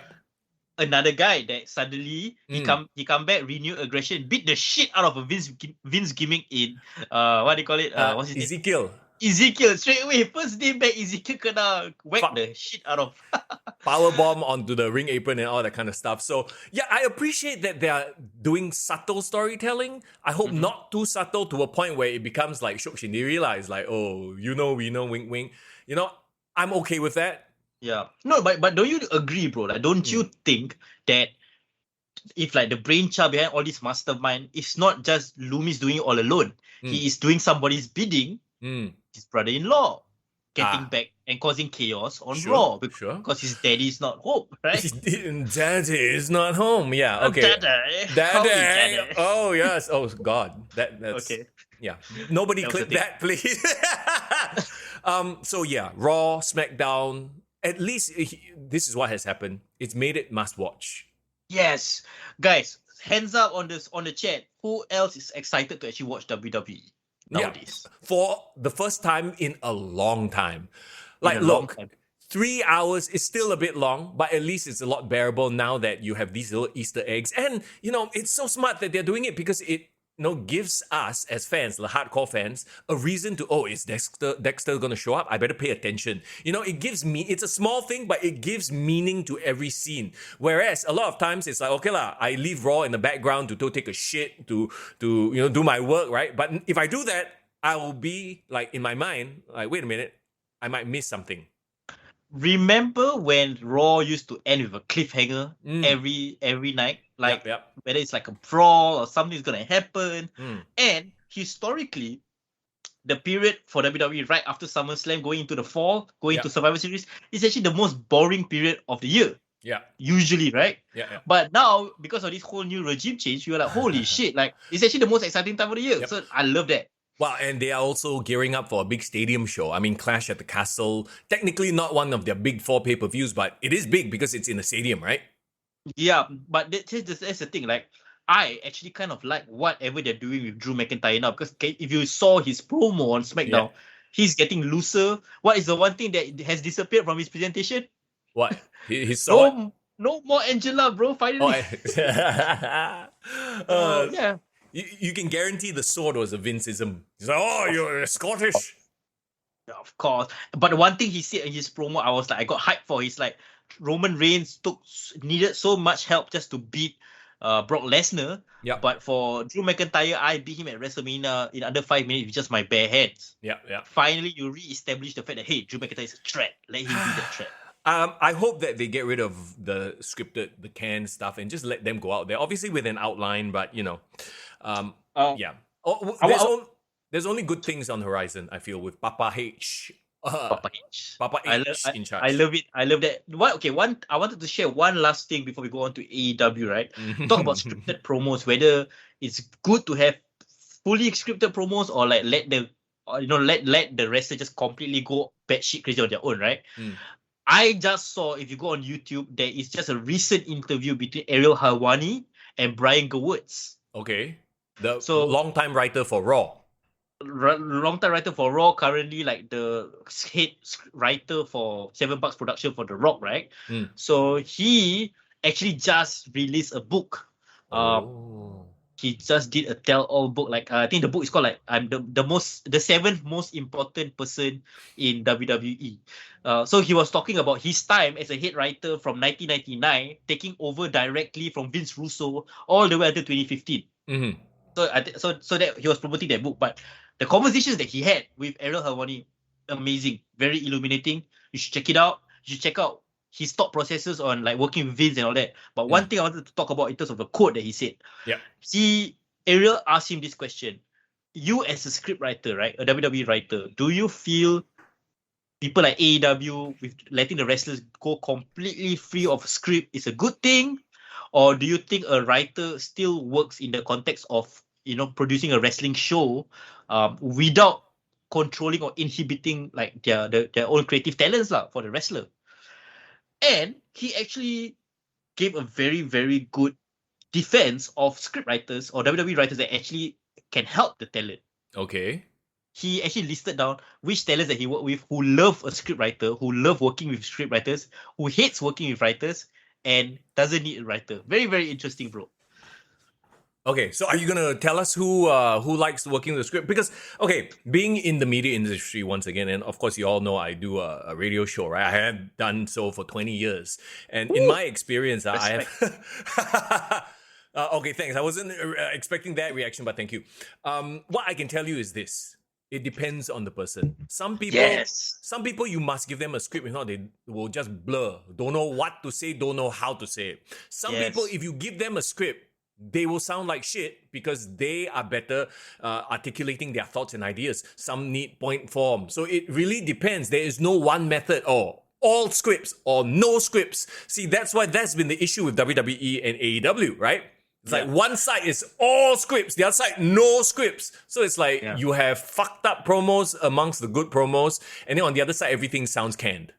Another guy that suddenly he come back, renewed aggression, beat the shit out of a Vince gimmick in what do you call it? What's his name? Ezekiel. Straight away, first day back, Ezekiel kena whack the shit out of. Powerbomb onto the ring apron and all that kind of stuff. So yeah, I appreciate that they are doing subtle storytelling. I hope not too subtle to a point where it becomes like Shokshin. They realize like, oh, we know, wink, wink. I'm okay with that. Yeah. No, but don't you agree, bro? Like, don't you think that if like the brainchild behind all this mastermind is not just Loomis doing it all alone, he is doing somebody's bidding, his brother-in-law getting back and causing chaos on Raw because his daddy is not home, right? Daddy is not home. Yeah. Okay. Daddy. Oh yes. Oh God. That's okay. Yeah. Nobody click that, please. So yeah, Raw, SmackDown. At least this is what has happened. It's made it must watch. Yes, guys. Hands up on the chat. Who else is excited to actually watch WWE nowadays? Yeah, for the first time in a long time. Like, look, 3 hours is still a bit long, but at least it's a lot bearable now that you have these little Easter eggs. And it's so smart that they're doing it because it gives us as fans, the hardcore fans, a reason to, is Dexter gonna show up? I better pay attention. It gives me, it's a small thing, but it gives meaning to every scene. Whereas a lot of times it's like, okay lah, I leave Raw in the background to go take a shit, to do my work, right? But if I do that, I will be like, in my mind, like, wait a minute, I might miss something. Remember when Raw used to end with a cliffhanger every night? Like, whether it's like a brawl or something's gonna happen. And historically, the period for WWE right after SummerSlam, going into the fall, going into Survivor Series, is actually the most boring period of the year. Yeah. Usually, right? Yeah. But now, because of this whole new regime change, you're like, holy shit, like, it's actually the most exciting time of the year. So I love that. Well, and they are also gearing up for a big stadium show. I mean, Clash at the Castle, technically not one of their big 4 pay-per-views, but it is big because it's in a stadium, right? Yeah, but that's the thing. Like, I actually kind of like whatever they're doing with Drew McIntyre now, because if you saw his promo on SmackDown, he's getting looser. What is the one thing that has disappeared from his presentation? What? His sword? No more Angela, bro. Finally. Yeah. You can guarantee the sword was a Vinceism. He's like, you're Scottish. Of course. But one thing he said in his promo, I was like, I got hyped for. He's like, Roman Reigns needed so much help just to beat Brock Lesnar. Yep. But for Drew McIntyre, I beat him at WrestleMania in under 5 minutes with just my bare hands. Yeah. Finally, you re-establish the fact that, hey, Drew McIntyre is a threat. Let him be the threat. I hope that they get rid of the scripted, the canned stuff and just let them go out there. Obviously with an outline, but there's only good things on the horizon, I feel, with Papa H. Papa H in charge. I love it. I love that. I wanted to share one last thing before we go on to AEW, right? Talk about scripted promos, whether it's good to have fully scripted promos or like let the wrestler just completely go batshit crazy on their own, right? I just saw, if you go on YouTube, there is just a recent interview between Ariel Helwani and Brian Gewirtz. Okay. The long-time writer for Raw. Long-time writer for Raw, currently like the head writer for Seven Bucks Production for The Rock, right? So he actually just released a book. He just did a tell-all book. Like I think the book is called like I'm the 7th most important person in WWE. So he was talking about his time as a head writer from 1999, taking over directly from Vince Russo all the way until 2015. So that he was promoting that book, but the conversations that he had with Ariel Helwani, amazing, very illuminating. You should check it out. You should check out his thought processes on like working with Vince and all that. But one thing I wanted to talk about in terms of the quote that he said. Ariel asked him this question: you as a script writer, right, a WWE writer, do you feel people like AEW with letting the wrestlers go completely free of script is a good thing, or do you think a writer still works in the context of producing a wrestling show without controlling or inhibiting like their own creative talents for the wrestler? And he actually gave a very, very good defense of script writers or WWE writers that actually can help the talent. Okay. He actually listed down which talents that he worked with who love a script writer, who love working with script writers, who hates working with writers, and doesn't need a writer. Very, very interesting, bro. Okay, so are you gonna tell us who likes working with the script? Because being in the media industry once again, and of course you all know I do a radio show, right? I have done so for 20 years, and in my experience, I have. Okay, thanks. I wasn't expecting that reaction, but thank you. What I can tell you is this: it depends on the person. Some people, you must give them a script. If not, they will just blur. Don't know what to say. Don't know how to say it. Some people, if you give them a script, they will sound like shit because they are better articulating their thoughts and ideas. Some need point form. So it really depends. There is no one method or all scripts or no scripts. See, that's been the issue with WWE and AEW, right? It's like one side is all scripts, the other side no scripts. So it's like you have fucked up promos amongst the good promos, and then on the other side, everything sounds canned.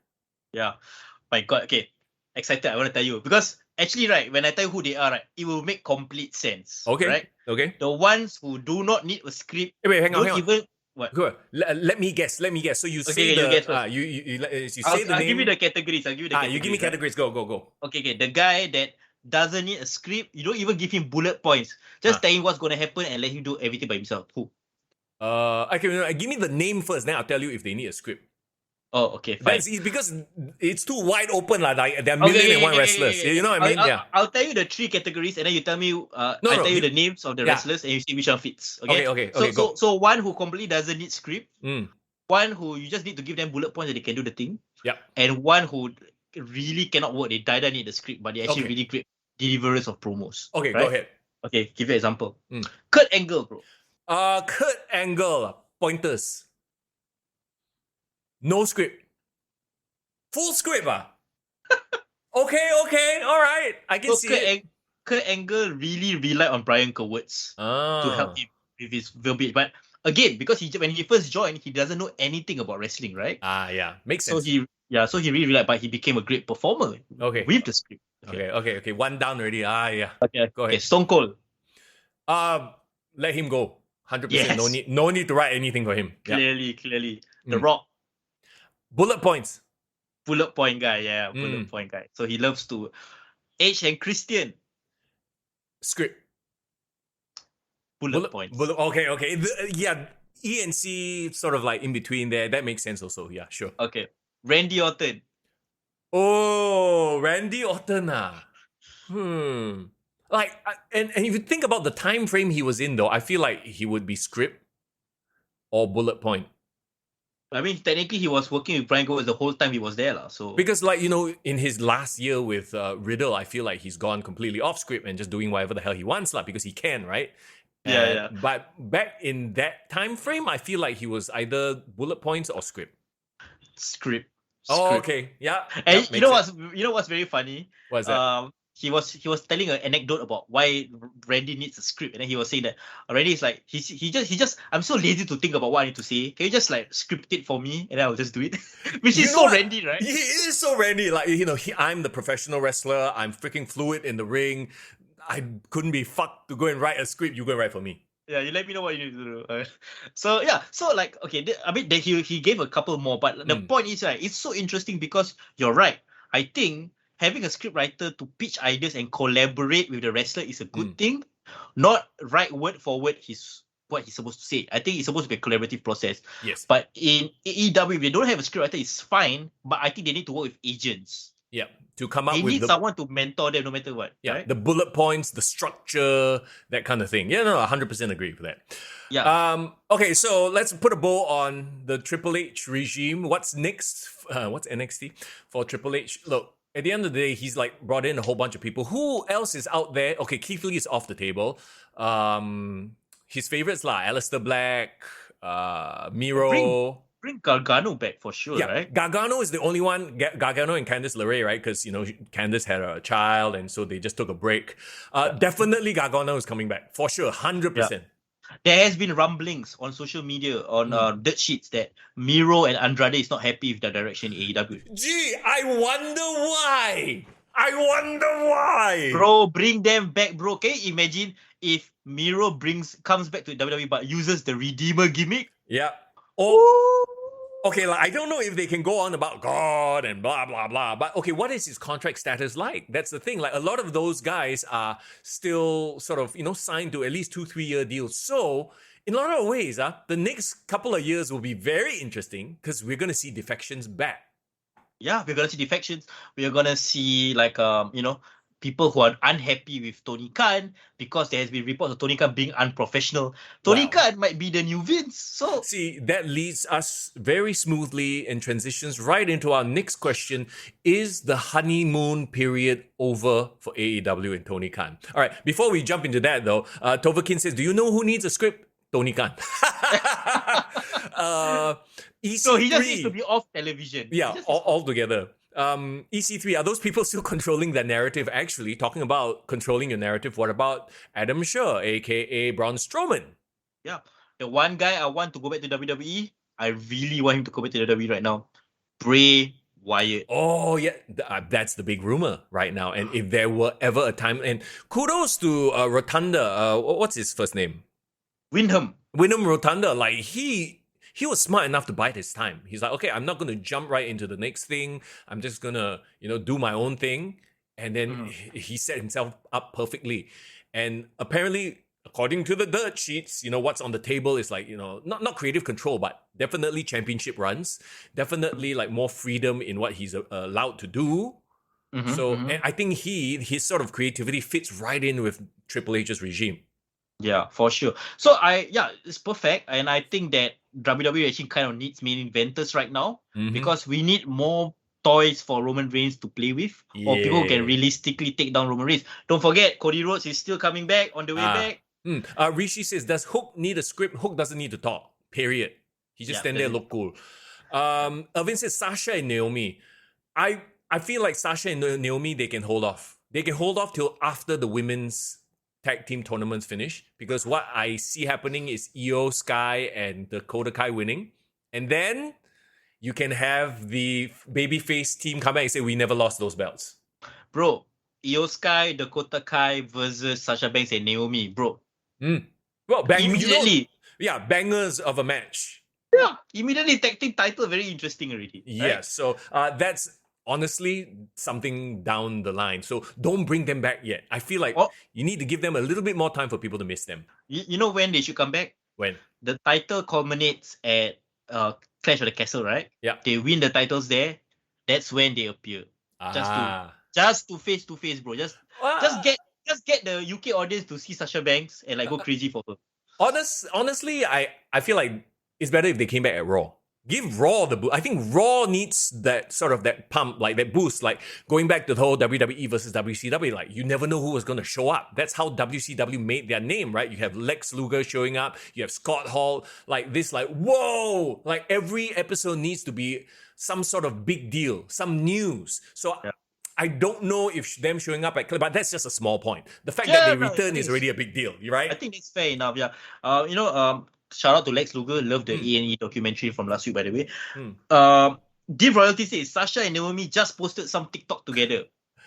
Yeah. My God. Okay. Excited. I want to tell you. Because actually, right, when I tell you who they are, right, it will make complete sense. Okay. Right? Okay. The ones who do not need a script. Wait, hang on. What? Good. Let me guess. So you say you guess first. you say the name. I'll give you the categories. You give me categories. Go. Okay. The guy that doesn't need a script. You don't even give him bullet points. Just tell him what's going to happen and let him do everything by himself. Who? Okay, give me the name first, then I'll tell you if they need a script. Oh, okay, fine. That's easy because it's too wide open. Like, there are million and one wrestlers. You know what I mean? I'll tell you the 3 categories and then you tell me, tell you the names of the wrestlers and you see which one fits. Okay, go. So one who completely doesn't need script, Mm. one who you just need to give them bullet points that they can do the thing, Yep. and one who really cannot work. They don't need the script, but they actually really great deliverers of promos. Okay, right? go ahead. Okay, give you an example. Mm. Kurt Angle, bro. Kurt Angle, pointers. No script. Full script, Okay, all right. I can see it. Kurt Angle really relied on Brian Cowards to help him with his verbiage. But again, because when he first joined, he doesn't know anything about wrestling, right? Yeah, makes sense. So he really relied, but he became a great performer. With the script. Okay. One down already. Yeah. Okay, go ahead. Okay, Stone Cold. Let him go. 100%. Yes. No need to write anything for him. Clearly. The Rock. Bullet points. Bullet point guy, bullet point guy. So he loves to. Edge and Christian. Script. Bullet points. Okay. E and C sort of like in between there. That makes sense also. Yeah, sure. Okay. Randy Orton. Oh, Randy Orton. Like, and if you think about the time frame he was in, though, I feel like he would be script or bullet point. I mean, technically, he was working with Brian Cowards the whole time he was there, so. Because, like, in his last year with Riddle, I feel like he's gone completely off script and just doing whatever the hell he wants, because he can, right? Yeah. But back in that time frame, I feel like he was either bullet points or script. Script. Oh, okay. Yeah. And you know what's very funny? What's that? He was telling an anecdote about why Randy needs a script, and then he was saying that Randy is like he just I'm so lazy to think about what I need to say. Can you just like script it for me, and then I'll just do it? Which is so Randy, right? He is so Randy. Like, I'm the professional wrestler. I'm freaking fluid in the ring. I couldn't be fucked to go and write a script. You go and write for me. Yeah, you let me know what you need to do. So like, okay, he gave a couple more, but the point is, right, it's so interesting because you're right. I think having a script writer to pitch ideas and collaborate with the wrestler is a good thing. Not write word for word what he's supposed to say. I think it's supposed to be a collaborative process. Yes. But in AEW, if they don't have a script writer, it's fine. But I think they need to work with agents. Yeah. To come up they with need someone to mentor them no matter what. Yeah. Right? The bullet points, the structure, that kind of thing. Yeah, no, 100% agree with that. Yeah. Okay, so let's put a bow on the Triple H regime. What's next? What's NXT for Triple H? Look, at the end of the day, he's like brought in a whole bunch of people. Who else is out there? Okay, Keith Lee is off the table. His favorites Aleister Black, Miro. Bring Gargano back for sure, right? Gargano is the only one. Gargano and Candice LeRae, right? Because Candice had a child, and so they just took a break. Definitely Gargano is coming back for sure, 100%. Yeah. There has been rumblings on social media, on dirt sheets, that Miro and Andrade is not happy with their direction in AEW. Gee, I wonder why. Bro, bring them back, bro. Can you imagine if Miro comes back to WWE but uses the Redeemer gimmick? Yeah. Okay, like, I don't know if they can go on about God and blah, blah, blah. But okay, what is his contract status like? That's the thing. Like, a lot of those guys are still sort of, signed to at least 2-3 year deals. So, in a lot of ways, the next couple of years will be very interesting because we're going to see defections back. Yeah, we're going to see defections. We're going to see, like, people who are unhappy with Tony Khan because there has been reports of Tony Khan being unprofessional. Tony Khan might be the new Vince. So see, that leads us very smoothly and transitions right into our next question. Is the honeymoon period over for AEW and Tony Khan? All right, before we jump into that though, Tovakin says, do you know who needs a script? Tony Khan. EC3, so he just needs to be off television. Yeah, all together. EC3, are those people still controlling the narrative? Actually, talking about controlling your narrative, what about Adam Scherr, aka Braun Strowman? Yeah, the one guy I want to go back to WWE, I really want him to go back to WWE right now. Bray Wyatt. Oh, yeah, that's the big rumor right now. And if there were ever a time, and kudos to Rotunda, what's his first name? Wyndham Rotunda, like he was smart enough to bide his time. He's like, okay, I'm not going to jump right into the next thing. I'm just going to, do my own thing. And then he set himself up perfectly. And apparently, according to the dirt sheets, what's on the table is like, not creative control, but definitely championship runs, definitely like more freedom in what he's allowed to do. And I think his sort of creativity fits right in with Triple H's regime. Yeah, for sure. So it's perfect. And I think that WWE actually kind of needs main inventors right now because we need more toys for Roman Reigns to play with, or people who can realistically take down Roman Reigns. Don't forget, Cody Rhodes is still coming back on the way back. Rishi says, does Hook need a script? Hook doesn't need to talk, period. He just stand there, look cool. Irvin says, Sasha and Naomi. I feel like Sasha and Naomi, they can hold off. They can hold off till after the women's tag team tournaments finish, because what I see happening is Io, Sky, and Dakota Kai winning. And then you can have the babyface team come back and say, we never lost those belts. Bro, Io Sky, Dakota Kai versus Sasha Banks and Naomi, bro. Well, immediately. Bangers of a match. Yeah, immediately tag team title, very interesting already. Yes, right? So that's honestly something down the line. So don't bring them back yet. I feel like you need to give them a little bit more time for people to miss them. You know when they should come back? When? The title culminates at Clash of the Castle, right? Yeah. They win the titles there. That's when they appear. Just to face, bro. Just get the UK audience to see Sasha Banks and like go crazy for her. Honestly, I feel like it's better if they came back at Raw. Give Raw the boost. I think Raw needs that sort of that pump, like that boost, like going back to the whole WWE versus WCW. Like you never know who was going to show up. That's how WCW made their name, right? You have Lex Luger showing up. You have Scott Hall. Like this, like whoa! Like every episode needs to be some sort of big deal, some news. So I don't know if them showing up but that's just a small point. The fact that they return is already a big deal, right? I think it's fair enough. Yeah. Shout out to Lex Luger. Love the A&E documentary from last week, by the way. Div Royalty says Sasha and Naomi just posted some TikTok together.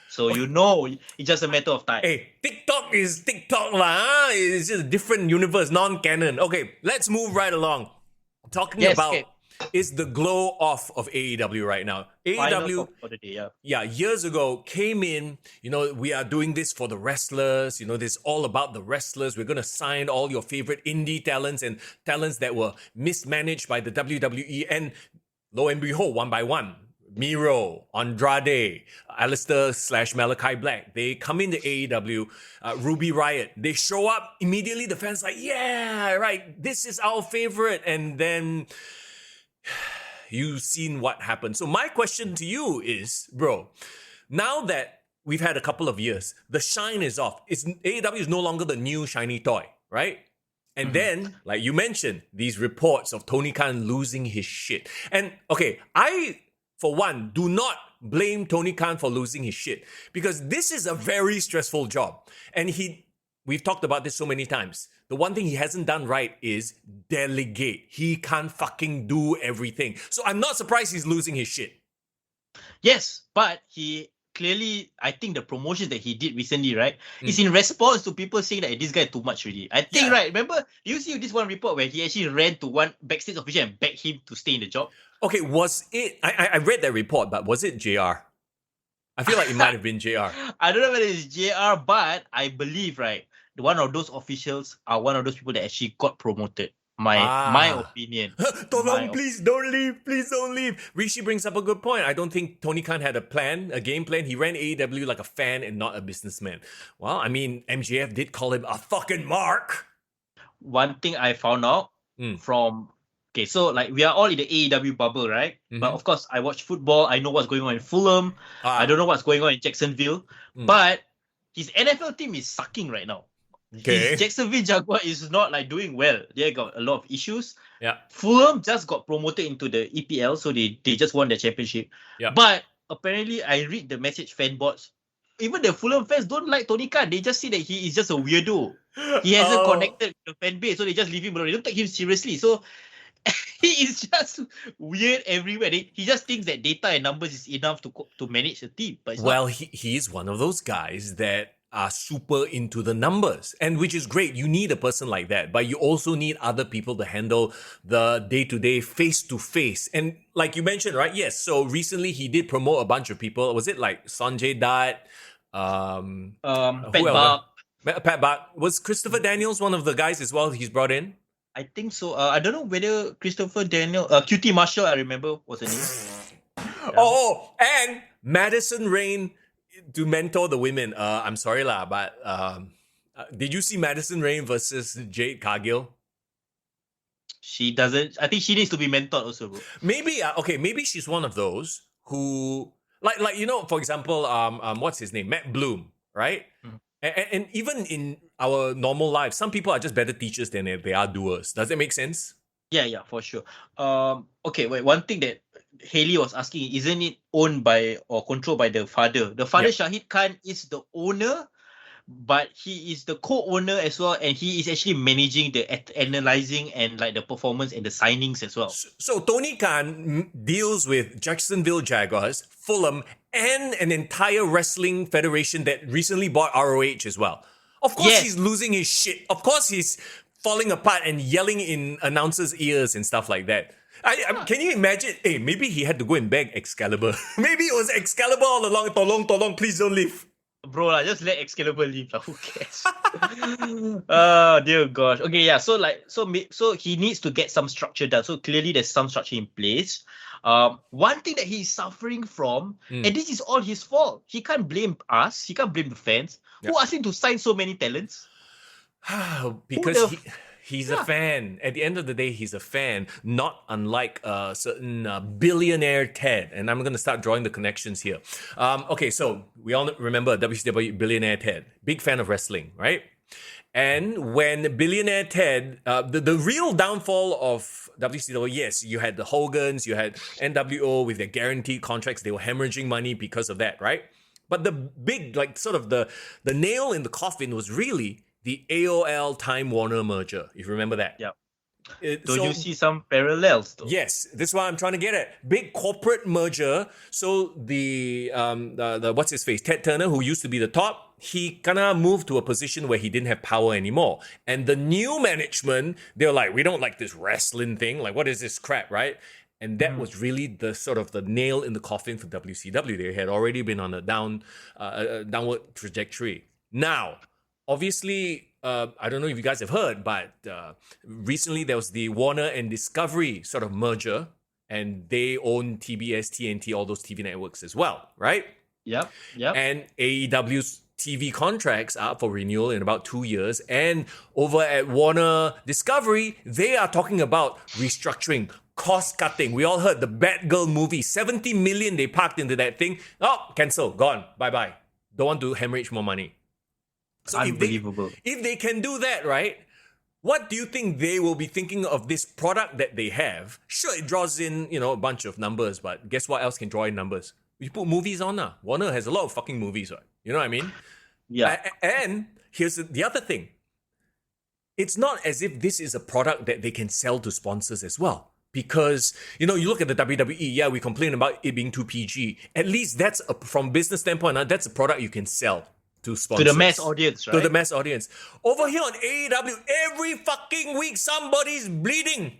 So it's just a matter of time. Hey, TikTok is TikTok lah. It's just a different universe, non-canon. Okay, let's move right along. Talking about is the glow off of AEW right now. AEW, for the day, years ago came in, we are doing this for the wrestlers, this is all about the wrestlers. We're going to sign all your favorite indie talents and talents that were mismanaged by the WWE. And lo and behold, one by one, Miro, Andrade, Alistair/Malachi Black, they come into AEW, Ruby Riott, they show up immediately. The fans like, yeah, right, this is our favorite. And then you've seen what happened. So my question to you is, bro, now that we've had a couple of years, the shine is off. AEW is no longer the new shiny toy, right? And then, like you mentioned, these reports of Tony Khan losing his shit. And okay, I, for one, do not blame Tony Khan for losing his shit, because this is a very stressful job. And we've talked about this so many times. The one thing he hasn't done right is delegate. He can't fucking do everything. So I'm not surprised he's losing his shit. Yes, but he clearly, I think the promotion that he did recently, right, is in response to people saying that this guy too much already. I think, right, remember, you see this one report where he actually ran to one backstage official and begged him to stay in the job? Okay, was it, I read that report, but was it JR? I feel like it might have been JR. I don't know whether it's JR, but I believe, right, one of those officials are one of those people that actually got promoted. My opinion. Please don't leave. Please don't leave. Rishi brings up a good point. I don't think Tony Khan had a game plan. He ran AEW like a fan and not a businessman. Well, I mean, MJF did call him a fucking mark. One thing I found out from... Okay, so like we are all in the AEW bubble, right? But of course, I watch football. I know what's going on in Fulham. I don't know what's going on in Jacksonville. But his NFL team is sucking right now. Okay. His Jacksonville Jaguar is not like doing well. They got a lot of issues. Yeah. Fulham just got promoted into the EPL, so they just won the championship. Yeah. But apparently, I read the message fan boards. Even the Fulham fans don't like Tony Khan. They just see that he is just a weirdo. He hasn't connected with the fan base, so they just leave him alone. They don't take him seriously. So he is just weird everywhere. He just thinks that data and numbers is enough to manage a team. But he is one of those guys that are super into the numbers, and which is great. You need a person like that, but you also need other people to handle the day-to-day, face-to-face. And like you mentioned, right? Yes. So recently he did promote a bunch of people. Was it like Sanjay Dutt, Pat who else? Buck. Pat Buck. Was Christopher Daniels one of the guys as well he's brought in? I think so. I don't know whether Christopher Daniel, QT Marshall, I remember was the name. Oh, and Madison Rain to mentor the women. I'm sorry lah, but did you see Madison Rain versus Jade Cargill? She doesn't. I think she needs to be mentored also, bro. Maybe maybe she's one of those who like for example, what's his name? Matt Bloom, right? And even in our normal lives, some people are just better teachers than they are doers. Does that make sense? Yeah, for sure. Okay, wait. One thing that Haley was asking, isn't it owned by or controlled by the father? The father, Shahid Khan, is the owner, but he is the co-owner as well, and he is actually managing the analyzing and like the performance and the signings as well. So Tony Khan deals with Jacksonville Jaguars, Fulham, and an entire wrestling federation that recently bought ROH as well. Of course, he's losing his shit. Of course, he's falling apart and yelling in announcers' ears and stuff like that. Can you imagine? Hey, maybe he had to go and beg Excalibur. Maybe it was Excalibur all along. Tolong, please don't leave. Bro, just let Excalibur leave. Who cares? Oh dear gosh. Okay, yeah. So he needs to get some structure done. So clearly there's some structure in place. One thing that he's suffering from, and this is all his fault. He can't blame us. He can't blame the fans. Who asked him to sign so many talents? Because he's a fan. At the end of the day, he's a fan, not unlike a certain billionaire Ted. And I'm going to start drawing the connections here. Okay, so we all remember WCW billionaire Ted. Big fan of wrestling, right? And when billionaire Ted, the real downfall of WCW, yes, you had the Hogans, you had NWO with their guaranteed contracts. They were hemorrhaging money because of that, right? But the big, like sort of the nail in the coffin was really the AOL Time Warner merger, if you remember that. Yeah. Don't you see some parallels though? Yes, this is what I'm trying to get at. Big corporate merger. So the what's his face? Ted Turner, who used to be the top, he kinda moved to a position where he didn't have power anymore. And the new management, they're like, we don't like this wrestling thing. Like, what is this crap, right? And that was really the sort of the nail in the coffin for WCW. They had already been on a downward trajectory. Now, obviously, I don't know if you guys have heard, but recently there was the Warner and Discovery sort of merger, and they own TBS, TNT, all those TV networks as well, right? Yep. And AEW's TV contracts are up for renewal in about 2 years. And over at Warner Discovery, they are talking about restructuring, cost cutting. We all heard the Batgirl movie, 70 million they parked into that thing. Oh, cancel, gone, bye-bye. Don't want to hemorrhage more money. So unbelievable. If they can do that, right? What do you think they will be thinking of this product that they have? Sure, it draws in, a bunch of numbers, but guess what else can draw in numbers? You put movies on now. Warner has a lot of fucking movies, right? You know what I mean? Yeah. And here's the other thing. It's not as if this is a product that they can sell to sponsors as well. Because, you look at the WWE, we complain about it being too PG. At least that's, from business standpoint, that's a product you can sell to sponsors. To the mass audience, right? To the mass audience. Over here on AEW, every fucking week somebody's bleeding.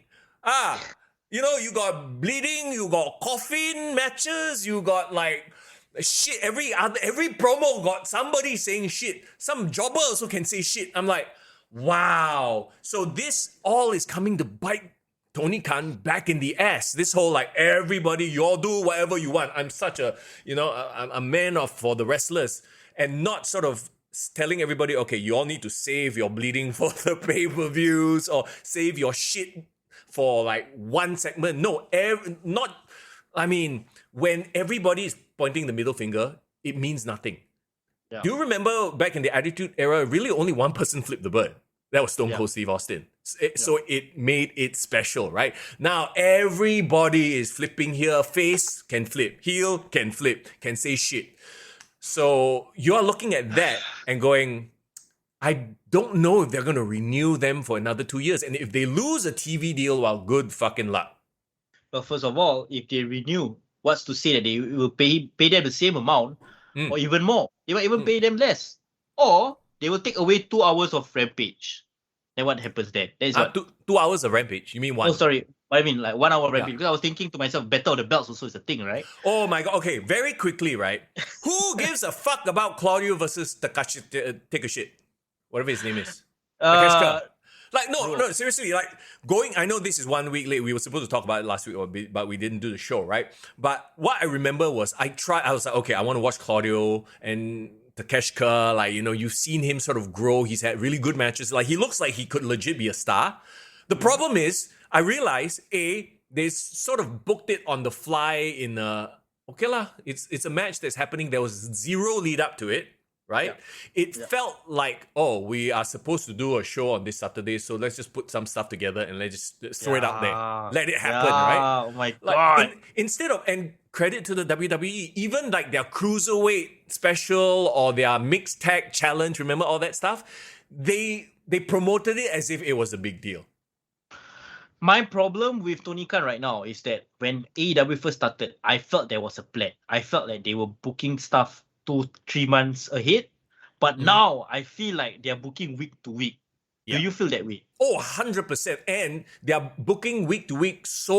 You got bleeding, you got coffin matches, you got like shit. Every promo got somebody saying shit. Some jobber also can say shit. I'm like, wow. So this all is coming to bite Tony Khan back in the ass. This whole like everybody, you all do whatever you want. I'm such a a man for the wrestlers, and not sort of telling everybody, okay, you all need to save your bleeding for the pay-per-views or save your shit for like one segment. No, when everybody is pointing the middle finger, it means nothing. Yeah. Do you remember back in the Attitude Era, really only one person flipped the bird? That was Stone Cold Steve Austin. So it made it special, right? Now everybody is flipping here. Face can flip, heel can flip, can say shit. So you're looking at that and going, I don't know if they're going to renew them for another 2 years. And if they lose a TV deal, well, good fucking luck. But first of all, if they renew, what's to say that they will pay them the same amount or even more? They might even pay them less. Or they will take away 2 hours of Rampage. Then what happens then? That is what? 2 hours of Rampage? You mean one? Oh, sorry. I mean, like 1 hour Rampage. Yeah. Because I was thinking to myself, Battle of the Belts also is a thing, right? Oh my god. Okay, very quickly, right? Who gives a fuck about Claudio versus Takashi take a shit? Whatever his name is. Uh, Takeshita. Like, bro. no, seriously, like, I know this is 1 week late. We were supposed to talk about it last week, but we didn't do the show, right? But what I remember was I was like, okay, I want to watch Claudio and Takeshita. Like, you've seen him sort of grow. He's had really good matches. Like, he looks like he could legit be a star. The problem is, I realized, they sort of booked it on the fly in okay lah, it's a match that's happening. There was zero lead up to it. Right? Yeah. It felt like, we are supposed to do a show on this Saturday, so let's just put some stuff together and let's just throw it out there. Let it happen, right? Oh my god. Instead of, and credit to the WWE, even like their cruiserweight special or their mixed tag challenge, remember all that stuff? They promoted it as if it was a big deal. My problem with Tony Khan right now is that when AEW first started, I felt there was a plan. I felt like they were booking stuff 2-3 months ahead, but now I feel like they're booking week to week. Do you feel that way? Oh, 100%. And they're booking week to week so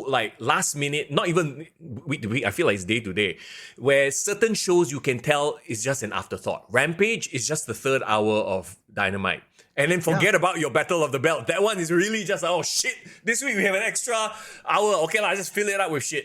like last minute, not even week to week, I feel like it's day to day, where certain shows you can tell is just an afterthought. Rampage is just the 3rd hour of Dynamite. And then forget about your Battle of the Belt. That one is really just, oh shit, this week we have an extra hour. Okay, I just fill it up with shit.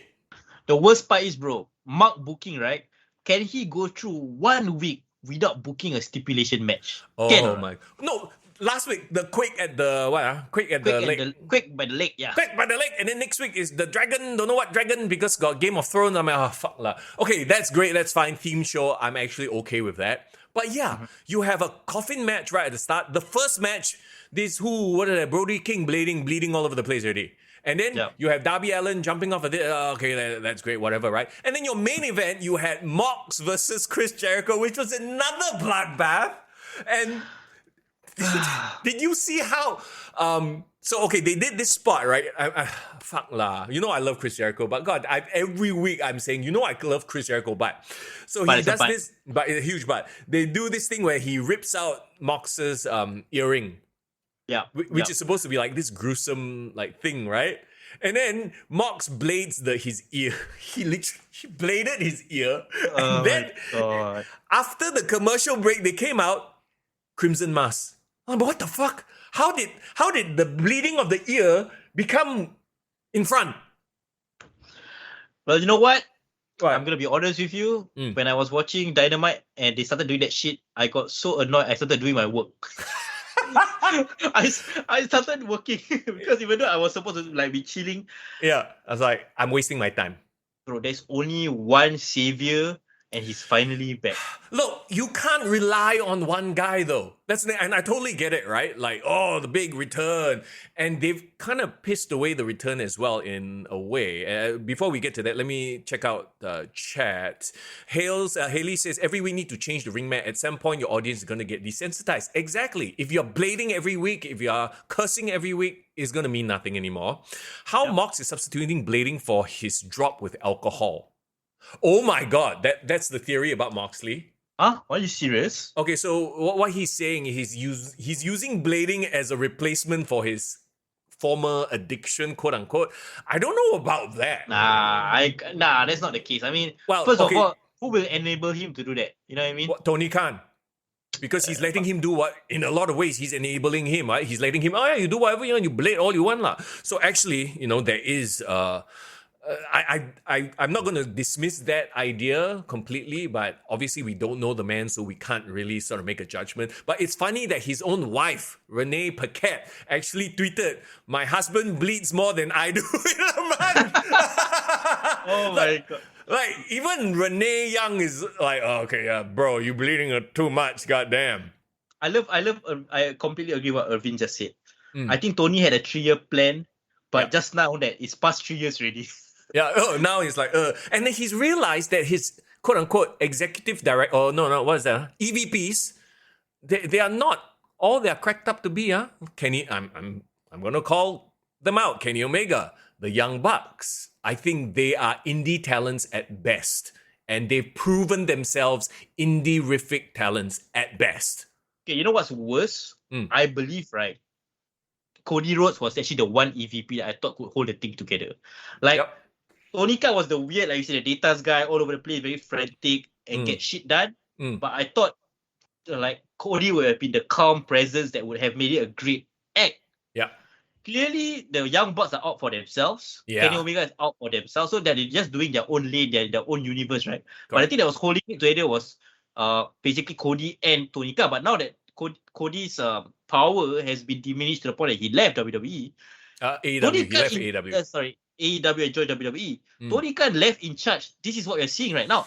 The worst part is, bro, Mark booking, right? Can he go through 1 week without booking a stipulation match? Oh my. No, last week, the Quake at the, Quake at the lake. Quake by the lake, yeah. Quake by the lake. And then next week is the dragon, don't know what dragon, because got Game of Thrones. I'm like, fuck lah. Okay, that's great, that's fine. Theme show, I'm actually okay with that. But yeah, you have a coffin match right at the start. The first match, Brody King bleeding all over the place already. And then you have Darby Allin jumping off of it. Okay, that's great, whatever, right? And then your main event, you had Mox versus Chris Jericho, which was another bloodbath. And did you see how... so, okay, they did this spot, right? Fuck lah. I love Chris Jericho, but God, every week I'm saying, I love Chris Jericho, but... So he does this, but it's a huge but. They do this thing where he rips out Mox's earring. Yeah, which is supposed to be like this gruesome like thing, right? And then Mox blades his ear. He bladed his ear. And then after the commercial break, they came out Crimson Mask. Oh, but what the fuck? How did the bleeding of the ear become in front? Well, you know what? I'm gonna be honest with you. When I was watching Dynamite and they started doing that shit, I got so annoyed. I started doing my work. I started working because even though I was supposed to like be chilling, I was like, I'm wasting my time. Bro, there's only one savior and he's finally back. Look, you can't rely on one guy though. And I totally get it, right? Like, the big return. And they've kind of pissed away the return as well in a way. Before we get to that, let me check out the chat. Haley says, every week need to change the ring mat. At some point, your audience is going to get desensitized. Exactly. If you're blading every week, if you're cursing every week, it's going to mean nothing anymore. How Mox is substituting blading for his drop with alcohol. Oh my god, that's the theory about Moxley. Huh? Are you serious? Okay, so what he's saying is he's using blading as a replacement for his former addiction, quote unquote. I don't know about that. Nah, that's not the case. I mean, first of all, who will enable him to do that? You know what I mean? Tony Khan. Because he's letting him do what, in a lot of ways, he's enabling him, right? He's letting him, you do whatever you want, you blade all you want lah. So actually, there is... I'm not going to dismiss that idea completely, but obviously we don't know the man, so we can't really sort of make a judgment. But it's funny that his own wife, Renee Paquette, actually tweeted, "My husband bleeds more than I do in a month." Oh my god. Like, even Renee Young is like, bro, you bleeding too much, goddamn. I completely agree with what Irvin just said. I think Tony had a 3-year plan, but just now that it's past 3 years already. Yeah, now he's like, and then he's realized that his quote-unquote executive director, what is that? EVPs, they are not all they're cracked up to be, Kenny, I'm gonna call them out. Kenny Omega, the Young Bucks. I think they are indie talents at best. And they've proven themselves indie-rific talents at best. Okay, you know what's worse? I believe, right? Cody Rhodes was actually the one EVP that I thought could hold the thing together. Like, Yep. Tony Khan was the weird, like you said, the data's guy, all over the place, very frantic and get shit done. But I thought, like, Cody would have been the calm presence that would have made it a great act. Yeah. Clearly, the Young Bucks are out for themselves. Yeah. Kenny Omega is out for themselves. So they're just doing their own lane, their own universe, right? But I Correct. think that was holding it together was basically Cody and Tony Khan. But now that Cody's power has been diminished to the point that he left WWE. AEW. He left AEW. Sorry, AEW and joined WWE. Tony Khan left in charge. This is what we're seeing right now.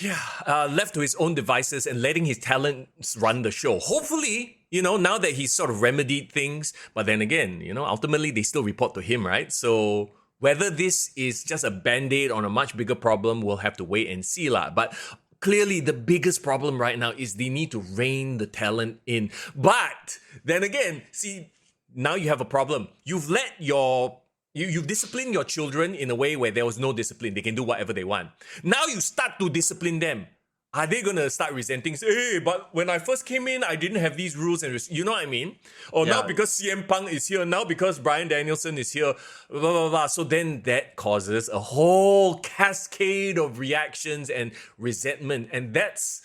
Yeah, left to his own devices and letting his talents run the show. Hopefully, now that he's sort of remedied things, but then again, ultimately they still report to him, right? So whether this is just a band-aid on a much bigger problem, we'll have to wait and see lah. But clearly the biggest problem right now is they need to rein the talent in. But then again, see, now you have a problem. You've let You've disciplined your children in a way where there was no discipline. They can do whatever they want. Now you start to discipline them. Are they going to start resenting? Say, hey, but when I first came in, I didn't have these rules and you know what I mean? Or now because CM Punk is here, now because Bryan Danielson is here, blah, blah, blah. So then that causes a whole cascade of reactions and resentment. And that's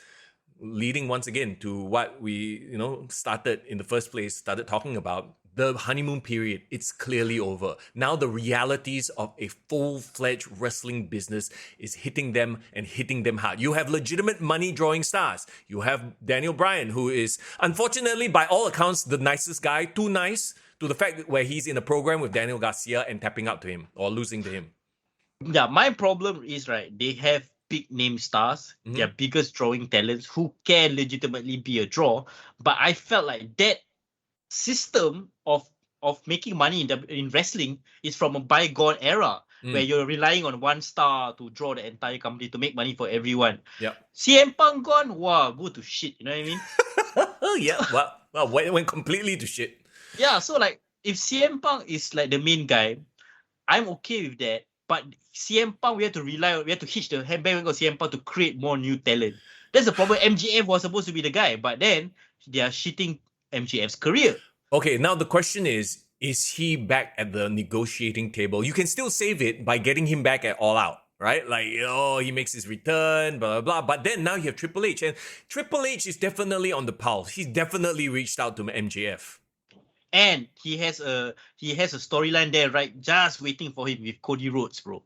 leading once again to what we, started in the first place, started talking about. The honeymoon period, it's clearly over. Now the realities of a full-fledged wrestling business is hitting them and hitting them hard. You have legitimate money-drawing stars. You have Daniel Bryan, who is, unfortunately, by all accounts, the nicest guy. Too nice to the fact that where he's in a program with Daniel Garcia and tapping out to him or losing to him. Yeah, my problem is, right, they have big-name stars, their biggest drawing talents who can legitimately be a draw. But I felt like that system of making money in wrestling is from a bygone era where you're relying on one star to draw the entire company to make money for everyone. Yeah. CM Punk gone, wow, go to shit. You know what I mean? Oh yeah. Well, went completely to shit. Yeah. So like, if CM Punk is like the main guy, I'm okay with that. But CM Punk, we have to hitch the handbag of CM Punk to create more new talent. That's the problem. MJF was supposed to be the guy, but then they are shitting MJF's career. Okay, now the question is he back at the negotiating table? You can still save it by getting him back at All Out, right? Like, he makes his return, blah, blah, blah. But then now you have Triple H, and Triple H is definitely on the pulse. He's definitely reached out to MJF. And he has a storyline there, right? Just waiting for him with Cody Rhodes, bro.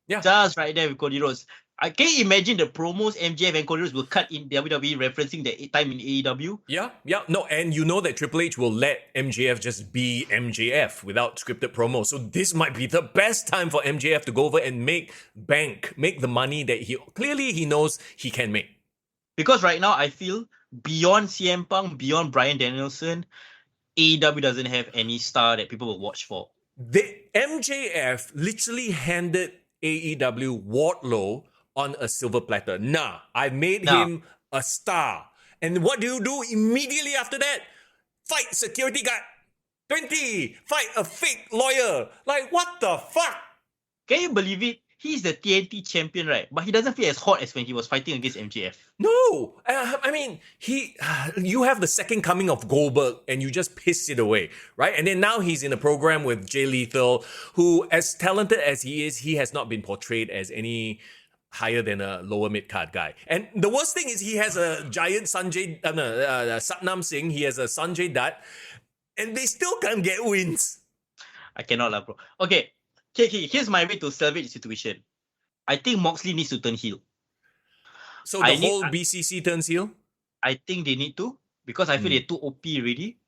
Yeah. Just right there with Cody Rhodes. I can't imagine the promos MJF and Cody Rhodes will cut in WWE referencing the time in AEW. Yeah. No, and you know that Triple H will let MJF just be MJF without scripted promo. So this might be the best time for MJF to go over and make the money that he knows he can make. Because right now I feel beyond CM Punk, beyond Bryan Danielson, AEW doesn't have any star that people will watch for. The MJF literally handed AEW Wardlow on a silver platter. Nah, I made him a star. And what do you do immediately after that? Fight security guard. 20. Fight a fake lawyer. Like, what the fuck? Can you believe it? He's the TNT champion, right? But he doesn't feel as hot as when he was fighting against MJF. No. I mean, you have the second coming of Goldberg and you just piss it away, right? And then now he's in a program with Jay Lethal, who, as talented as he is, he has not been portrayed as any higher than a lower mid-card guy. And the worst thing is he has a giant Satnam Singh, he has a Sanjay Dutt, and they still can't get wins. I cannot lah, bro. Okay, here's my way to salvage the situation. I think Moxley needs to turn heel. So the whole BCC turns heel? I think they need to, because I feel they're too OP already.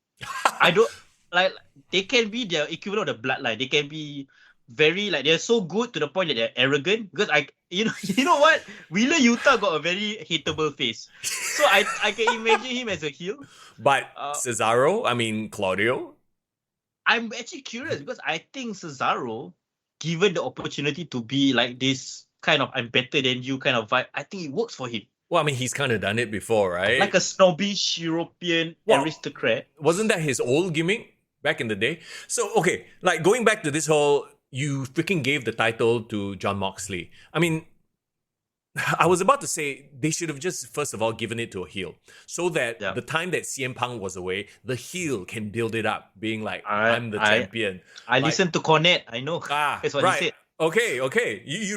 I don't, like, they can be the equivalent of the Bloodline. They can be very, like, they're so good to the point that they're arrogant. Because you know what? Wheeler Yuta got a very hateable face. So I can imagine him as a heel. But Claudio? I'm actually curious because I think Cesaro, given the opportunity to be like this kind of I'm better than you kind of vibe, I think it works for him. Well, I mean, he's kind of done it before, right? Like a snobbish European aristocrat. Wasn't that his old gimmick back in the day? So, okay, like going back to this whole, you freaking gave the title to Jon Moxley. I mean, I was about to say they should have just first of all given it to a heel, so that Yeah. the time that CM Punk was away, the heel can build it up, being like, I- "I'm the I- champion." I Like, listened to Cornette. I know. That's what right. he said. Okay.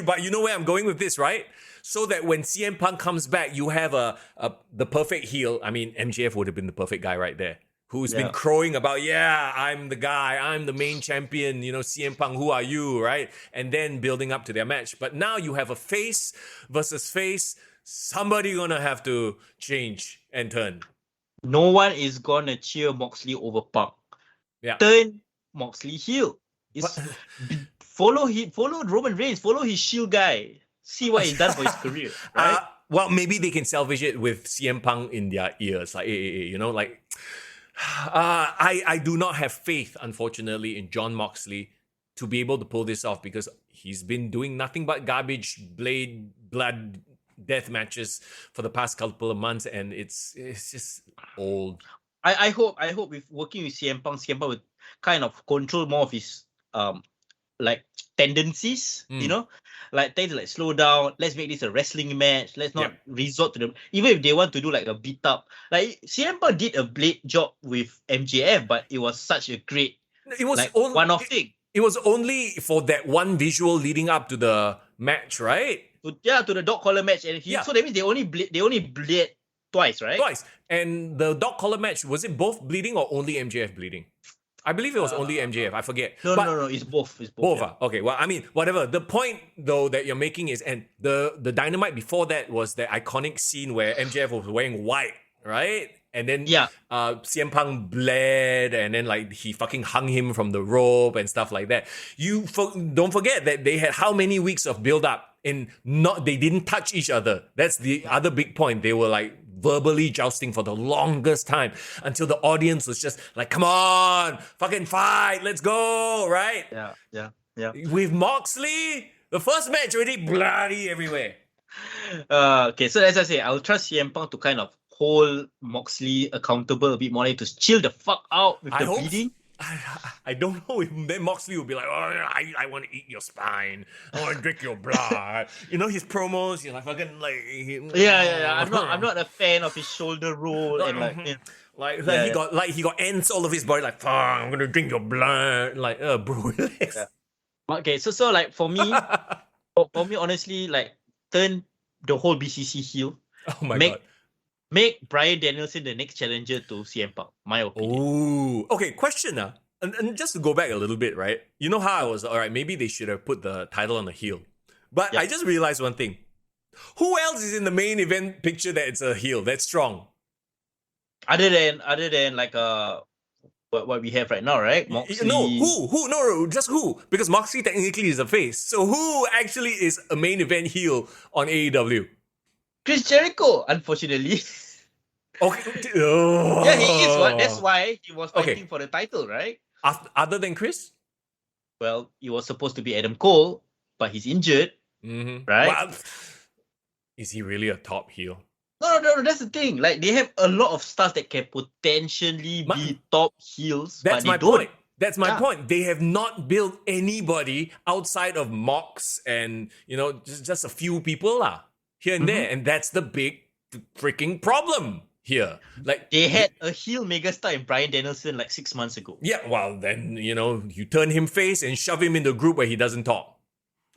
But you know where I'm going with this, right? So that when CM Punk comes back, you have the perfect heel. I mean, MJF would have been the perfect guy right there, who's been Yeah. crowing about, yeah, I'm the guy, I'm the main champion, CM Punk, who are you, right? And then building up to their match. But now you have a face versus face. Somebody gonna have to change and turn. No one is gonna cheer Moxley over Punk. Yeah. Turn Moxley heel. Follow Roman Reigns. Follow his Shield guy. See what he's done for his career. Right? Well, maybe they can salvage it with CM Punk in their ears, like, I do not have faith, unfortunately, in John Moxley to be able to pull this off, because he's been doing nothing but garbage, blood, death matches for the past couple of months, and it's just old. I hope with working with CM Punk will kind of control more of his like tendencies, like tend to like slow down. Let's make this a wrestling match. Let's not resort to them. Even if they want to do like a beat up, like CM Punk did a blade job with MJF, but it was such a great, It was like, only one-off thing. It was only for that one visual leading up to the match, right? To the dog collar match, and so that means they only bled twice, right? Twice. And the dog collar match, was it both bleeding or only MJF bleeding? I believe it was only MJF. I forget. No, it's both. It's both. Both. Okay. Well, I mean, whatever. The point though that you're making is, and the Dynamite before that was the iconic scene where MJF was wearing white, right? And then CM Punk bled, and then like he fucking hung him from the rope and stuff like that. Don't forget that they had how many weeks of build up, and they didn't touch each other. That's the other big point. They were like verbally jousting for the longest time until the audience was just like, "Come on, fucking fight, let's go!" Right? Yeah. With Moxley, the first match already bloody everywhere. Okay, so as I say, I'll trust CM Punk to kind of hold Moxley accountable a bit more, to chill the fuck out with the bleeding. I don't know if then Moxley will be like, "Oh, I want to eat your spine. I want to drink your blood." His promos, like fucking like. Yeah. I'm not a fan of his shoulder roll and like. He got ants all over his body. Like, "Fuck, I'm gonna drink your blood." Like, bro. Yeah. Okay, so like for me, honestly, like turn the whole BCC heel. Oh my god. Make Bryan Danielson the next challenger to CM Punk, my opinion. Ooh. Okay, question. And just to go back a little bit, right? You know how I was, all right, maybe they should have put the title on the heel. But I just realized one thing. Who else is in the main event picture that it's a heel that's strong? Other than like what we have right now, right? Moxley. No, who? No, just who? Because Moxley technically is a face. So who actually is a main event heel on AEW? Chris Jericho, unfortunately. Okay. Yeah, he is one. That's why he was fighting for the title, right? Other than Chris? Well, he was supposed to be Adam Cole, but he's injured, right? Well, is he really a top heel? No, that's the thing. Like, they have a lot of stars that can potentially be top heels. That's my don't. point. That's my point. They have not built anybody outside of Mox and, just a few people here and there. And that's the big freaking problem here. Like, they had a heel megastar in Bryan Danielson like 6 months ago. Yeah, well, then, you turn him face and shove him in the group where he doesn't talk.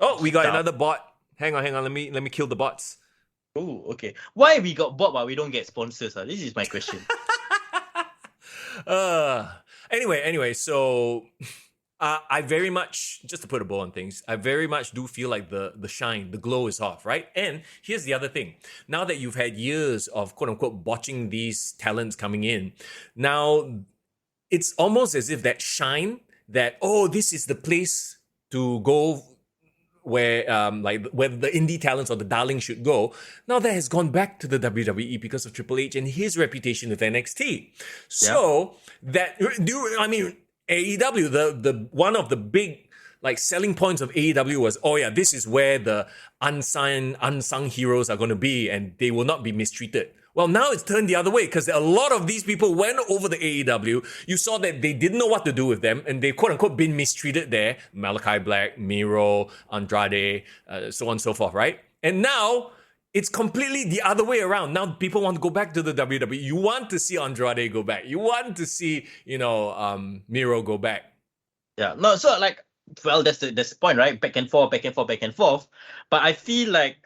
Oh, we got another bot. Hang on. Let me kill the bots. Oh, okay. Why we got bot but we don't get sponsors? This is my question. Anyway, so I very much, just to put a bow on things, I very much do feel like the shine, the glow is off, right? And here's the other thing. Now that you've had years of quote-unquote watching these talents coming in, now it's almost as if that shine, that, this is the place to go where where the indie talents or the darlings should go. Now that has gone back to the WWE because of Triple H and his reputation with NXT. So AEW, the one of the big selling points of AEW was, this is where the unsung heroes are going to be and they will not be mistreated. Well, now it's turned the other way because a lot of these people went over the AEW. You saw that they didn't know what to do with them and they've quote-unquote been mistreated there. Malachi Black, Miro, Andrade, so on and so forth, right? And now it's completely the other way around. Now people want to go back to the WWE. You want to see Andrade go back. You want to see, Miro go back. Yeah, no, so like, well, that's the point, right? Back and forth, back and forth, back and forth. But I feel like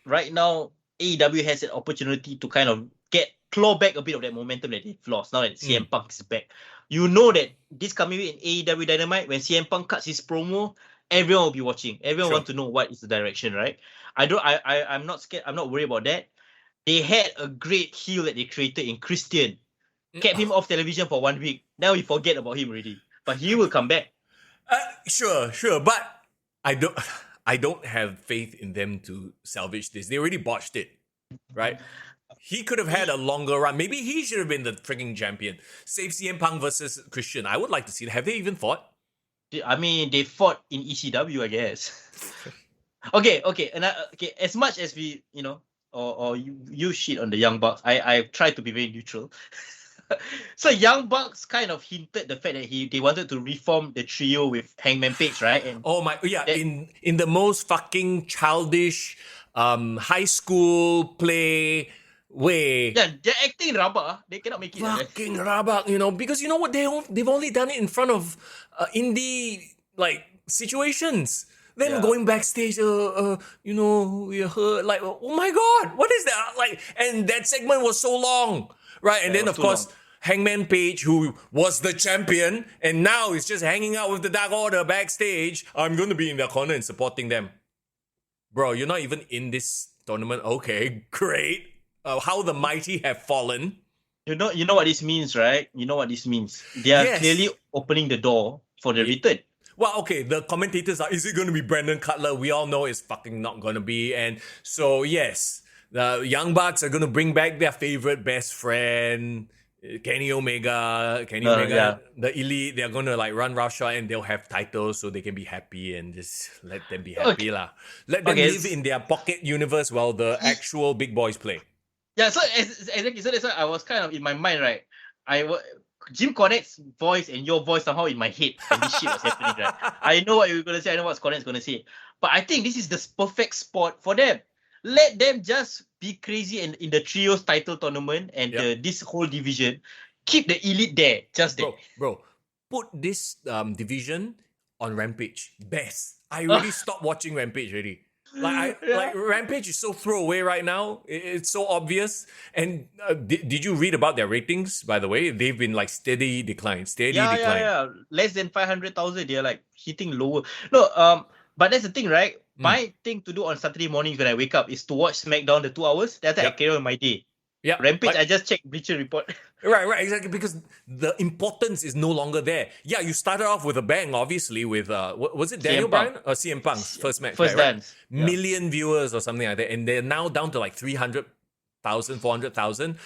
right now AEW has an opportunity to kind of claw back a bit of that momentum that they've lost now that CM Punk is back. You know that this coming week in AEW Dynamite, when CM Punk cuts his promo, everyone will be watching. Everyone wants to know what is the direction, right? I'm not scared. I'm not worried about that. They had a great heel that they created in Christian. Kept him off television for 1 week. Now we forget about him already. But he will come back. Sure. But I don't have faith in them to salvage this. They already botched it, right? He could have had a longer run. Maybe he should have been the freaking champion. Save CM Punk versus Christian. I would like to see that. Have they even fought? I mean, they fought in ECW, I guess. Okay. And okay. As much as we, or you shit on the Young Bucks, I try to be very neutral. So Young Bucks kind of hinted the fact that they wanted to reform the trio with Hangman Page, right? And in the most fucking childish, high school play way. Yeah, they're acting rabak. They cannot make it. Fucking rabak, because you know what? They've only done it in front of indie situations. Then going backstage, we're hurt. Like, oh my god, what is that? Like, and that segment was so long, right? And then of course, Hangman Page, who was the champion, and now is just hanging out with the Dark Order backstage. I'm gonna be in their corner and supporting them. Bro, you're not even in this tournament. Okay, great. How the mighty have fallen. You know what this means, right? You know what this means. They are clearly opening the door for the return. Well, okay, the commentators are, is it going to be Brandon Cutler? We all know it's fucking not going to be. And so, yes, the Young Bucks are going to bring back their favorite best friend, Kenny Omega, the Elite. They're going to run roughshod and they'll have titles so they can be happy and just let them be happy. Let them live in their pocket universe while the actual big boys play. Yeah, so exactly. So that's why I was kind of in my mind, right? Jim Cornette's voice and your voice somehow in my head when this shit was happening, right? I know what you're going to say. I know what Cornette's going to say. But I think this is the perfect spot for them. Let them just be crazy in the trios title tournament and this whole division. Keep the Elite there, just there. Bro, put this division on Rampage. Best. I really stopped watching Rampage already. Rampage is so throwaway right now. It's so obvious. And did you read about their ratings? By the way, they've been steady decline. Yeah. Less than 500,000. They're hitting lower. No, but that's the thing, right? My thing to do on Saturday morning when I wake up is to watch SmackDown the 2 hours. That's I carry on my day. Yeah, Rampage. I just check Bleacher Report. Right, exactly. Because the importance is no longer there. Yeah, you started off with a bang, obviously, with was it Daniel Bryan or CM Punk's first match? First dance. Right? Million viewers or something like that, and they're now down to 300,000, 400,000.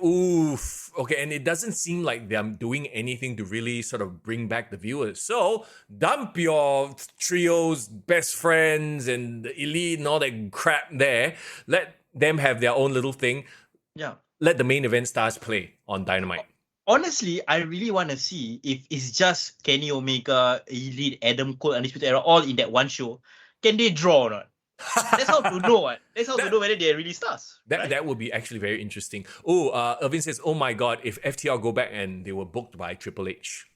Oof. Okay, and it doesn't seem like they're doing anything to really sort of bring back the viewers. So dump your trios, best friends, and the Elite and all that crap there. Let them have their own little thing. Yeah. Let the main event stars play on Dynamite. Honestly, I really want to see if it's just Kenny Omega, Elite, Adam Cole, Undisputed Era all in that one show. Can they draw or not? That's how to know what. That's how to know whether they're really stars. That would be actually very interesting. Oh, Irvin says, oh my god, if FTR go back and they were booked by Triple H.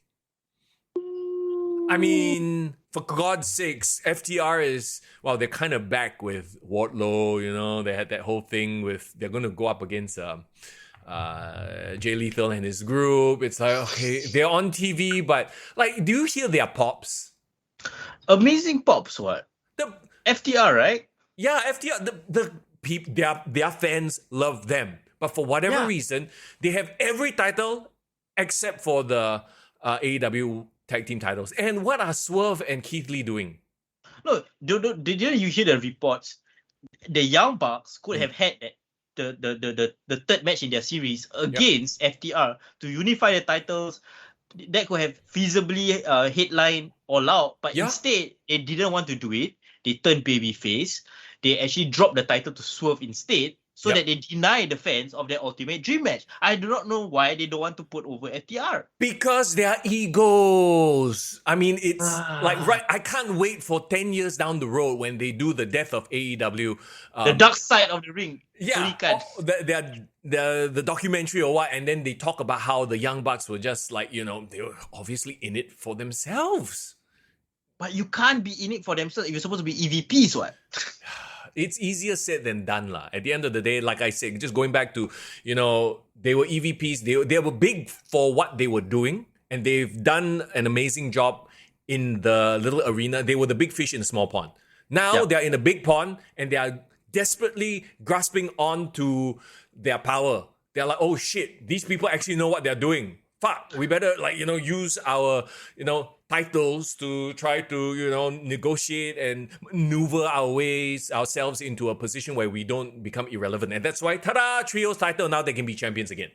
I mean, for God's sakes, FTR is, they're kind of back with Wardlow, they had that whole thing with, they're going to go up against Jay Lethal and his group. It's okay, they're on TV, but do you hear their pops? Amazing pops, what? The FTR, right? Yeah, FTR, their fans love them. But for whatever reason, they have every title except for the AEW tag team titles. And what are Swerve and Keith Lee doing? No, did you hear the reports? The Young Bucks could have had the third match in their series against FTR to unify the titles. That could have feasibly headline all out, but instead they didn't want to do it. They turned babyface. They actually dropped the title to Swerve instead. so that they deny the fans of their ultimate dream match. I do not know why they don't want to put over FTR. Because they are egos. I mean, it's like, right, I can't wait for 10 years down the road when they do the death of AEW. The dark side of the ring. Yeah, the documentary or what, and then they talk about how the Young Bucks were just like, they were obviously in it for themselves. But you can't be in it for themselves if you're supposed to be EVPs, what? It's easier said than done, lah. At the end of the day, like I said, just going back to, they were EVPs. They were big for what they were doing, and they've done an amazing job in the little arena. They were the big fish in a small pond. Now they're in a big pond, and they are desperately grasping on to their power. They're like, oh shit, these people actually know what they're doing. Fuck, we better use our, titles to try to, negotiate and maneuver ourselves into a position where we don't become irrelevant. And that's why, ta-da, Trios title, now they can be champions again.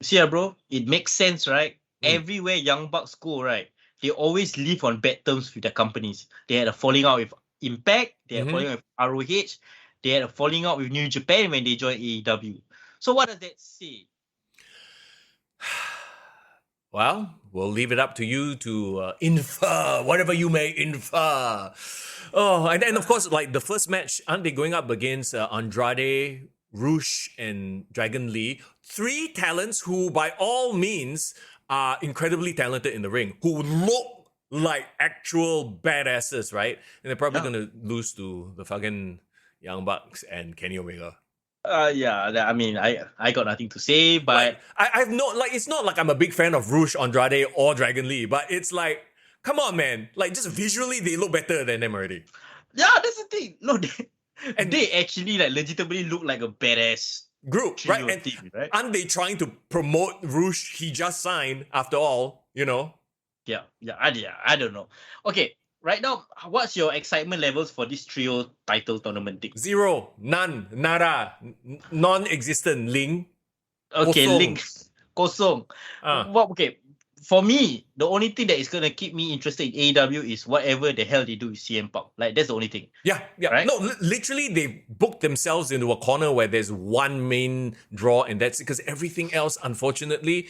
See, bro, it makes sense, right? Everywhere Young Bucks go, right, they always live on bad terms with their companies. They had a falling out with Impact, they had a falling out with ROH, they had a falling out with New Japan when they joined AEW. So what does that say? Well, we'll leave it up to you to infer whatever you may infer. Oh, and then of course, like the first match, aren't they going up against Andrade, Rush, and Dragon Lee? 3 talents who, by all means, are incredibly talented in the ring, who look like actual badasses, right? And they're probably going to lose to the fucking Young Bucks and Kenny Omega. I mean, I got nothing to say, but I've no, it's not like I'm a big fan of Rush, Andrade, or Dragon Lee, but it's like, come on, man, like just visually they look better than them already. Yeah, that's the thing. No, they actually like legitimately look like a badass group, right? And team, right? Aren't they trying to promote Rush? He just signed, after all, Yeah, I don't know. Okay. Right now, what's your excitement levels for this trio title tournament thing? 0, none, nada, non-existent. Link. Okay, kosong. Link. Kosong. Okay, for me, the only thing that is going to keep me interested in AEW is whatever the hell they do with CM Punk. Like, that's the only thing. Yeah. Right? No, literally, they booked themselves into a corner where there's one main draw, and that's because everything else, unfortunately,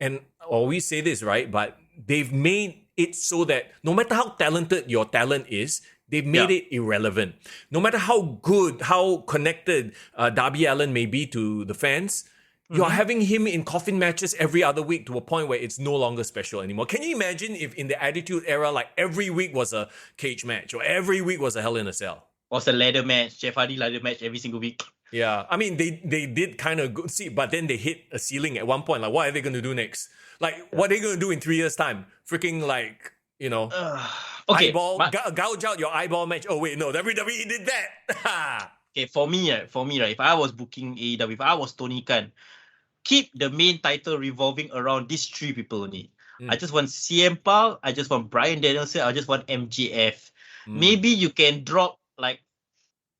and we say this, right? But they've made it so that no matter how talented your talent is, they've made it irrelevant. No matter how good, how connected Darby Allin may be to the fans, you're having him in coffin matches every other week to a point where it's no longer special anymore. Can you imagine if in the Attitude Era, like every week was a cage match or every week was a Hell in a Cell? Was a ladder match, Jeff Hardy ladder match every single week. Yeah, I mean, they did kind of good, see, but then they hit a ceiling at one point. Like, what are they going to do next? Like, what are they going to do in 3 years' time? Freaking, like, okay, eyeball, gouge out your eyeball match. Oh, wait, no, WWE did that. Okay, for me, right, if I was booking AEW, if I was Tony Khan, keep the main title revolving around these 3 people only. I just want CM Punk, I just want Bryan Danielson, I just want MJF. Maybe you can drop, like,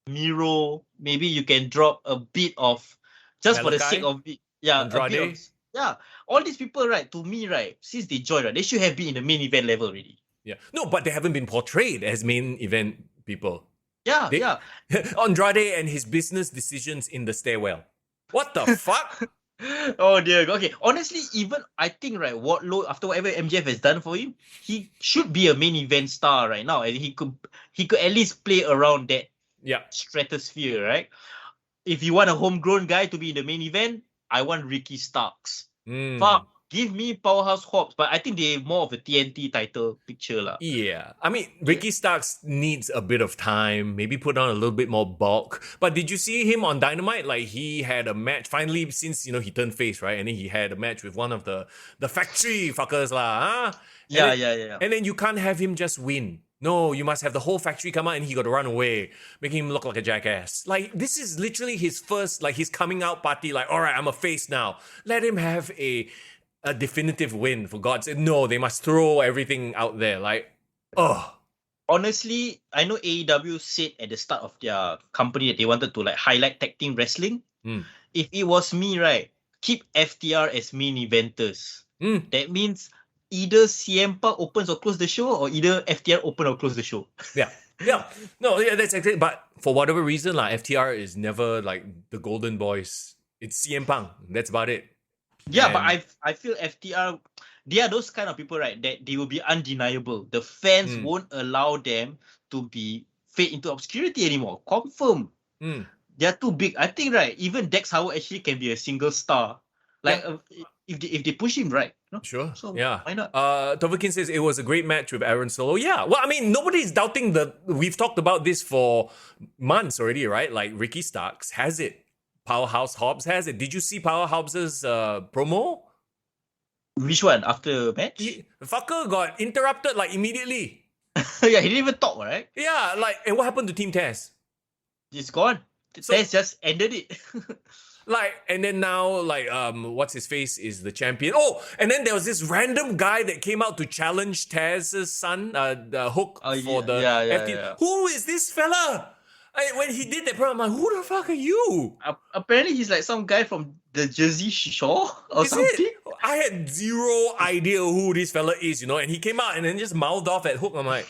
Miro, maybe you can drop a bit of, just for the sake of it. Yeah, Andrade. All these people, right, to me, right, since they joined, right, they should have been in the main event level already. Yeah. No, but they haven't been portrayed as main event people. Yeah. Andrade and his business decisions in the stairwell. What the fuck? Oh dear. Okay. Honestly, even I think, right, Wardlow, after whatever MJF has done for him, he should be a main event star right now, and he could at least play around that stratosphere, right? If you want a homegrown guy to be in the main event, I want Ricky Starks. Fuck, give me Powerhouse Hobbs, but I think they're more of a TNT title picture lah. Yeah, I mean, Ricky Starks needs a bit of time, maybe put on a little bit more bulk. But did you see him on Dynamite? Like, he had a match, finally, since, he turned face, right? And then he had a match with one of the factory fuckers lah, huh? Yeah. And then you can't have him just win. No, you must have the whole factory come out and he got to run away, making him look like a jackass. Like, this is literally his first, like, his coming out party. Like, all right, I'm a face now. Let him have a definitive win, for God's sake. No, they must throw everything out there. Like, honestly, I know AEW said at the start of their company that they wanted to, like, highlight tag team wrestling. If it was me, right, keep FTR as main eventers. That means either CM Punk opens or close the show, or either FTR open or close the show. Yeah. Yeah, no, yeah, that's exactly. But for whatever reason, like FTR is never like the Golden Boys. It's CM Punk. That's about it. Yeah, but And- I feel FTR, they are those kind of people, right? That they will be undeniable. The fans won't allow them to be fade into obscurity anymore. Confirm. Mm. They are too big. I think, right, even Dex Howard actually can be a single star. Like, if they push him, right? No? Sure. So, Yeah. why not? Tovakin says it was a great match with Aaron Solo. Yeah. Well, I mean, nobody's doubting that. We've talked about this for months already, right? Like Ricky Starks has it. Powerhouse Hobbs has it. Did you see Powerhouse's promo? Which one? After match? The fucker got interrupted like immediately. Yeah, he didn't even talk, right? Yeah, like, and what happened to Team Taz? It's gone. Tess just ended it. Like, and then now, like, what's his face is the champion. Oh, and then there was this random guy that came out to challenge Taz's son, the Hook for the FT. Yeah. Who is this fella? When he did that promo, I'm like, who the fuck are you? Apparently, he's like some guy from the Jersey Shore or Is something. it? I had zero idea who this fella is, and he came out and then just mouthed off at Hook. I'm like,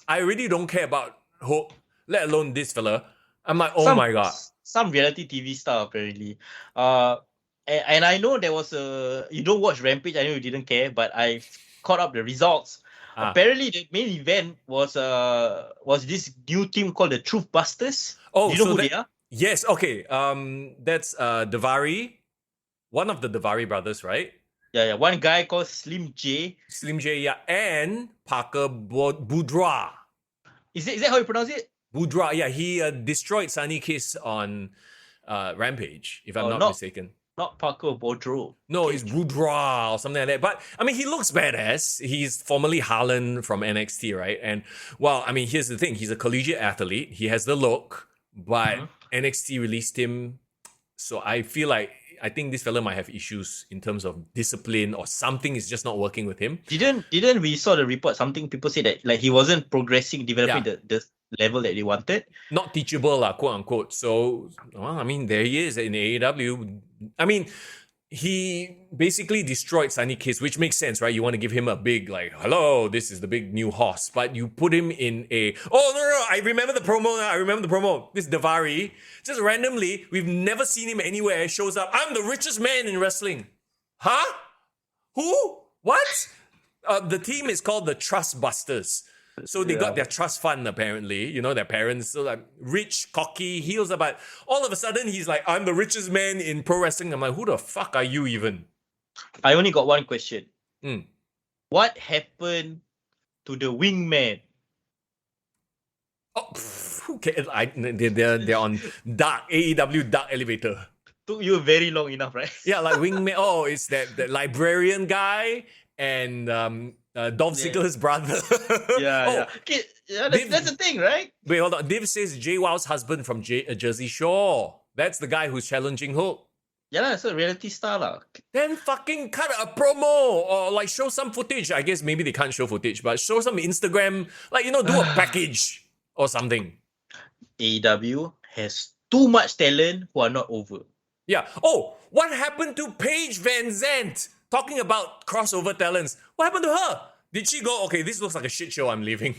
I really don't care about Hook, let alone this fella. I'm like, oh my god. Some reality TV star apparently. And I know there was you don't watch Rampage. I know you didn't care, but I caught up the results. Apparently, the main event was this new team called the Truth Busters. Oh, do you know so who they are? Yes. Okay. That's Davari, one of the Davari brothers, right? Yeah. One guy called Slim J. Slim J, yeah, and Parker Boudreaux. Is that how you pronounce it? Boudreaux, yeah, he destroyed Sunny Kiss on Rampage, if I'm not mistaken. Not Parker Boudreaux. No, it's Boudreaux or something like that. But, I mean, he looks badass. He's formerly Harlan from NXT, right? And, well, I mean, here's the thing. He's a collegiate athlete. He has the look, but NXT released him. So I feel like, I think this fella might have issues in terms of discipline or something is just not working with him. Didn't we saw the report? Something people say that like he wasn't progressing, developing the level that they wanted. Not teachable, quote unquote. So, well, I mean, there he is in AEW. I mean, he basically destroyed Sunny Kiss, which makes sense, right? You want to give him a big, like, hello, this is the big new horse. But you put him in no, I remember the promo now. I remember the promo. This Davari, just randomly, we've never seen him anywhere, shows up. I'm the richest man in wrestling. Huh? Who? What? The team is called the Trust Busters. So they got their trust fund, apparently. Their parents, so like rich, cocky, heels about. All of a sudden, he's like, I'm the richest man in pro wrestling. I'm like, who the fuck are you even? I only got one question. What happened to the wingman? Oh, who cares? They're on Dark, AEW Dark Elevator. Took you very long enough, right? Yeah, like wingman. Oh, it's that librarian guy and Dolph Ziggler's brother. Yeah. Okay, that's the thing, right? Wait, hold on. Div says Jay Wow's husband from Jersey Shore. That's the guy who's challenging Hook. Yeah, it's a reality star lah. Then fucking cut a promo or like show some footage. I guess maybe they can't show footage, but show some Instagram, like, do a package or something. AEW has too much talent who are not over. Yeah. Oh, what happened to Paige Van Zandt? Talking about crossover talents. What happened to her? Did she go, okay, this looks like a shit show, I'm leaving?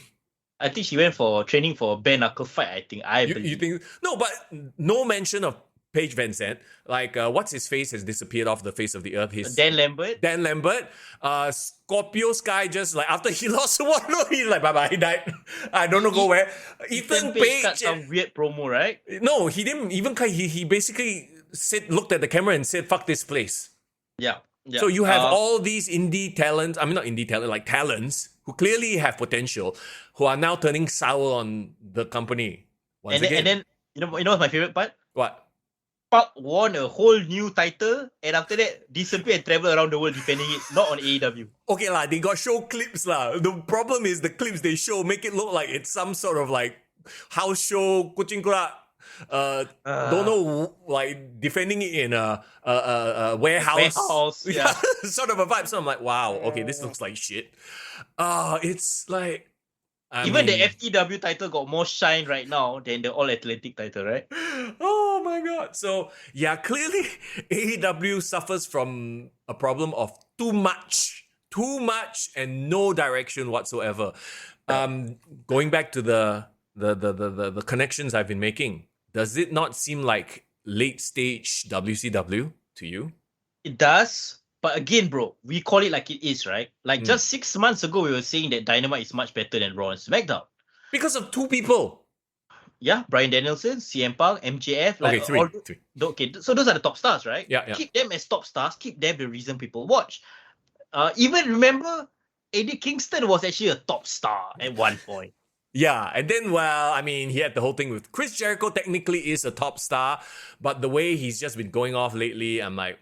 I think she went for training for a bare knuckle fight, I think. You think? No, but no mention of Paige Van Zandt. Like, what's his face has disappeared off the face of the earth. Dan Lambert. Dan Lambert. Scorpio Sky just like, after he lost one, he's like, bye-bye, he died. I don't know go where. Ethan Page cut some weird promo, right? No, he didn't even cut. He basically looked at the camera and said, fuck this place. Yeah. So you have all these indie talents, I mean not indie talent, like talents who clearly have potential, who are now turning sour on the company. And then you know what's my favorite part? What? Park won a whole new title and after that disappear and travel around the world defending it, not on AEW. Okay lah, they got show clips lah. The problem is the clips they show make it look like it's some sort of like house show, kucing kurak. Don't know, like defending it in a warehouse. Yeah. Sort of a vibe. So I'm like, wow, okay, this looks like shit. It's like Even the FTW title got more shine right now than the All Atlantic title, right? Oh my god. So yeah, clearly AEW suffers from a problem of too much and no direction whatsoever. Going back to the the connections I've been making, does it not seem like late stage WCW to you? It does. But again, bro, we call it like it is, right? Like just 6 months ago, we were saying that Dynamite is much better than Raw and SmackDown. Because of two people. Yeah, Bryan Danielson, CM Punk, MJF. Okay, three. Okay, so those are the top stars, right? Yeah. Keep them as top stars. Keep them the reason people watch. Even remember, Eddie Kingston was actually a top star at one point. Yeah, and then, well, I mean, he had the whole thing with Chris Jericho technically is a top star, but the way he's just been going off lately, I'm like,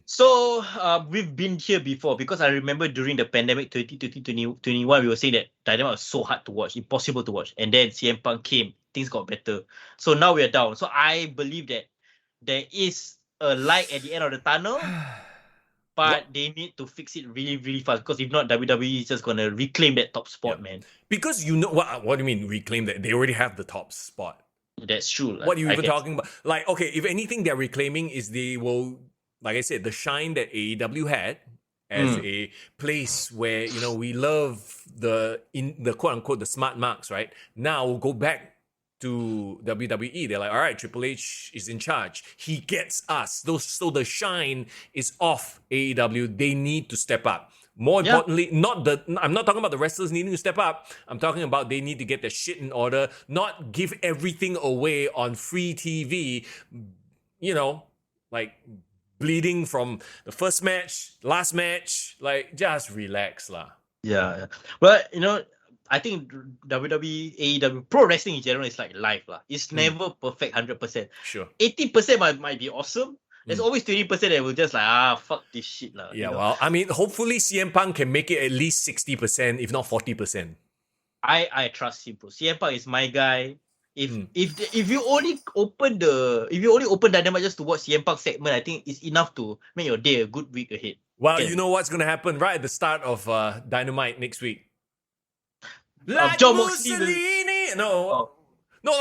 So, we've been here before because I remember during the pandemic 2021, we were saying that Dynamite was so hard to watch, impossible to watch. And then CM Punk came, things got better. So now we're down. So I believe that there is a light at the end of the tunnel. But they need to fix it really, really fast because if not, WWE is just going to reclaim that top spot, man. Because you know, what do you mean reclaim that? They already have the top spot. That's true. What are you even talking about? Like, okay, if anything they're reclaiming is they will, like I said, the shine that AEW had as a place where, you know, we love the quote unquote, the smart marks, right? Now we'll go back to WWE. They're like, all right, Triple H is in charge. He gets us. So the shine is off AEW. They need to step up. More importantly, I'm not talking about the wrestlers needing to step up. I'm talking about they need to get their shit in order, not give everything away on free TV, you know, like bleeding from the first match, last match. Like, just relax lah. Yeah. Well, you know, I think WWE, AEW, pro wrestling in general is like life lah. It's never perfect 100%. Sure. 80% might be awesome. There's always 20% that will just like, fuck this shit lah. Yeah, well, I mean, hopefully CM Punk can make it at least 60%, if not 40%. I trust him, bro. CM Punk is my guy. If you only open Dynamite just to watch CM Punk segment, I think it's enough to make your day a good week ahead. Well, you know what's gonna happen right at the start of Dynamite next week. Like John Mussolini. No,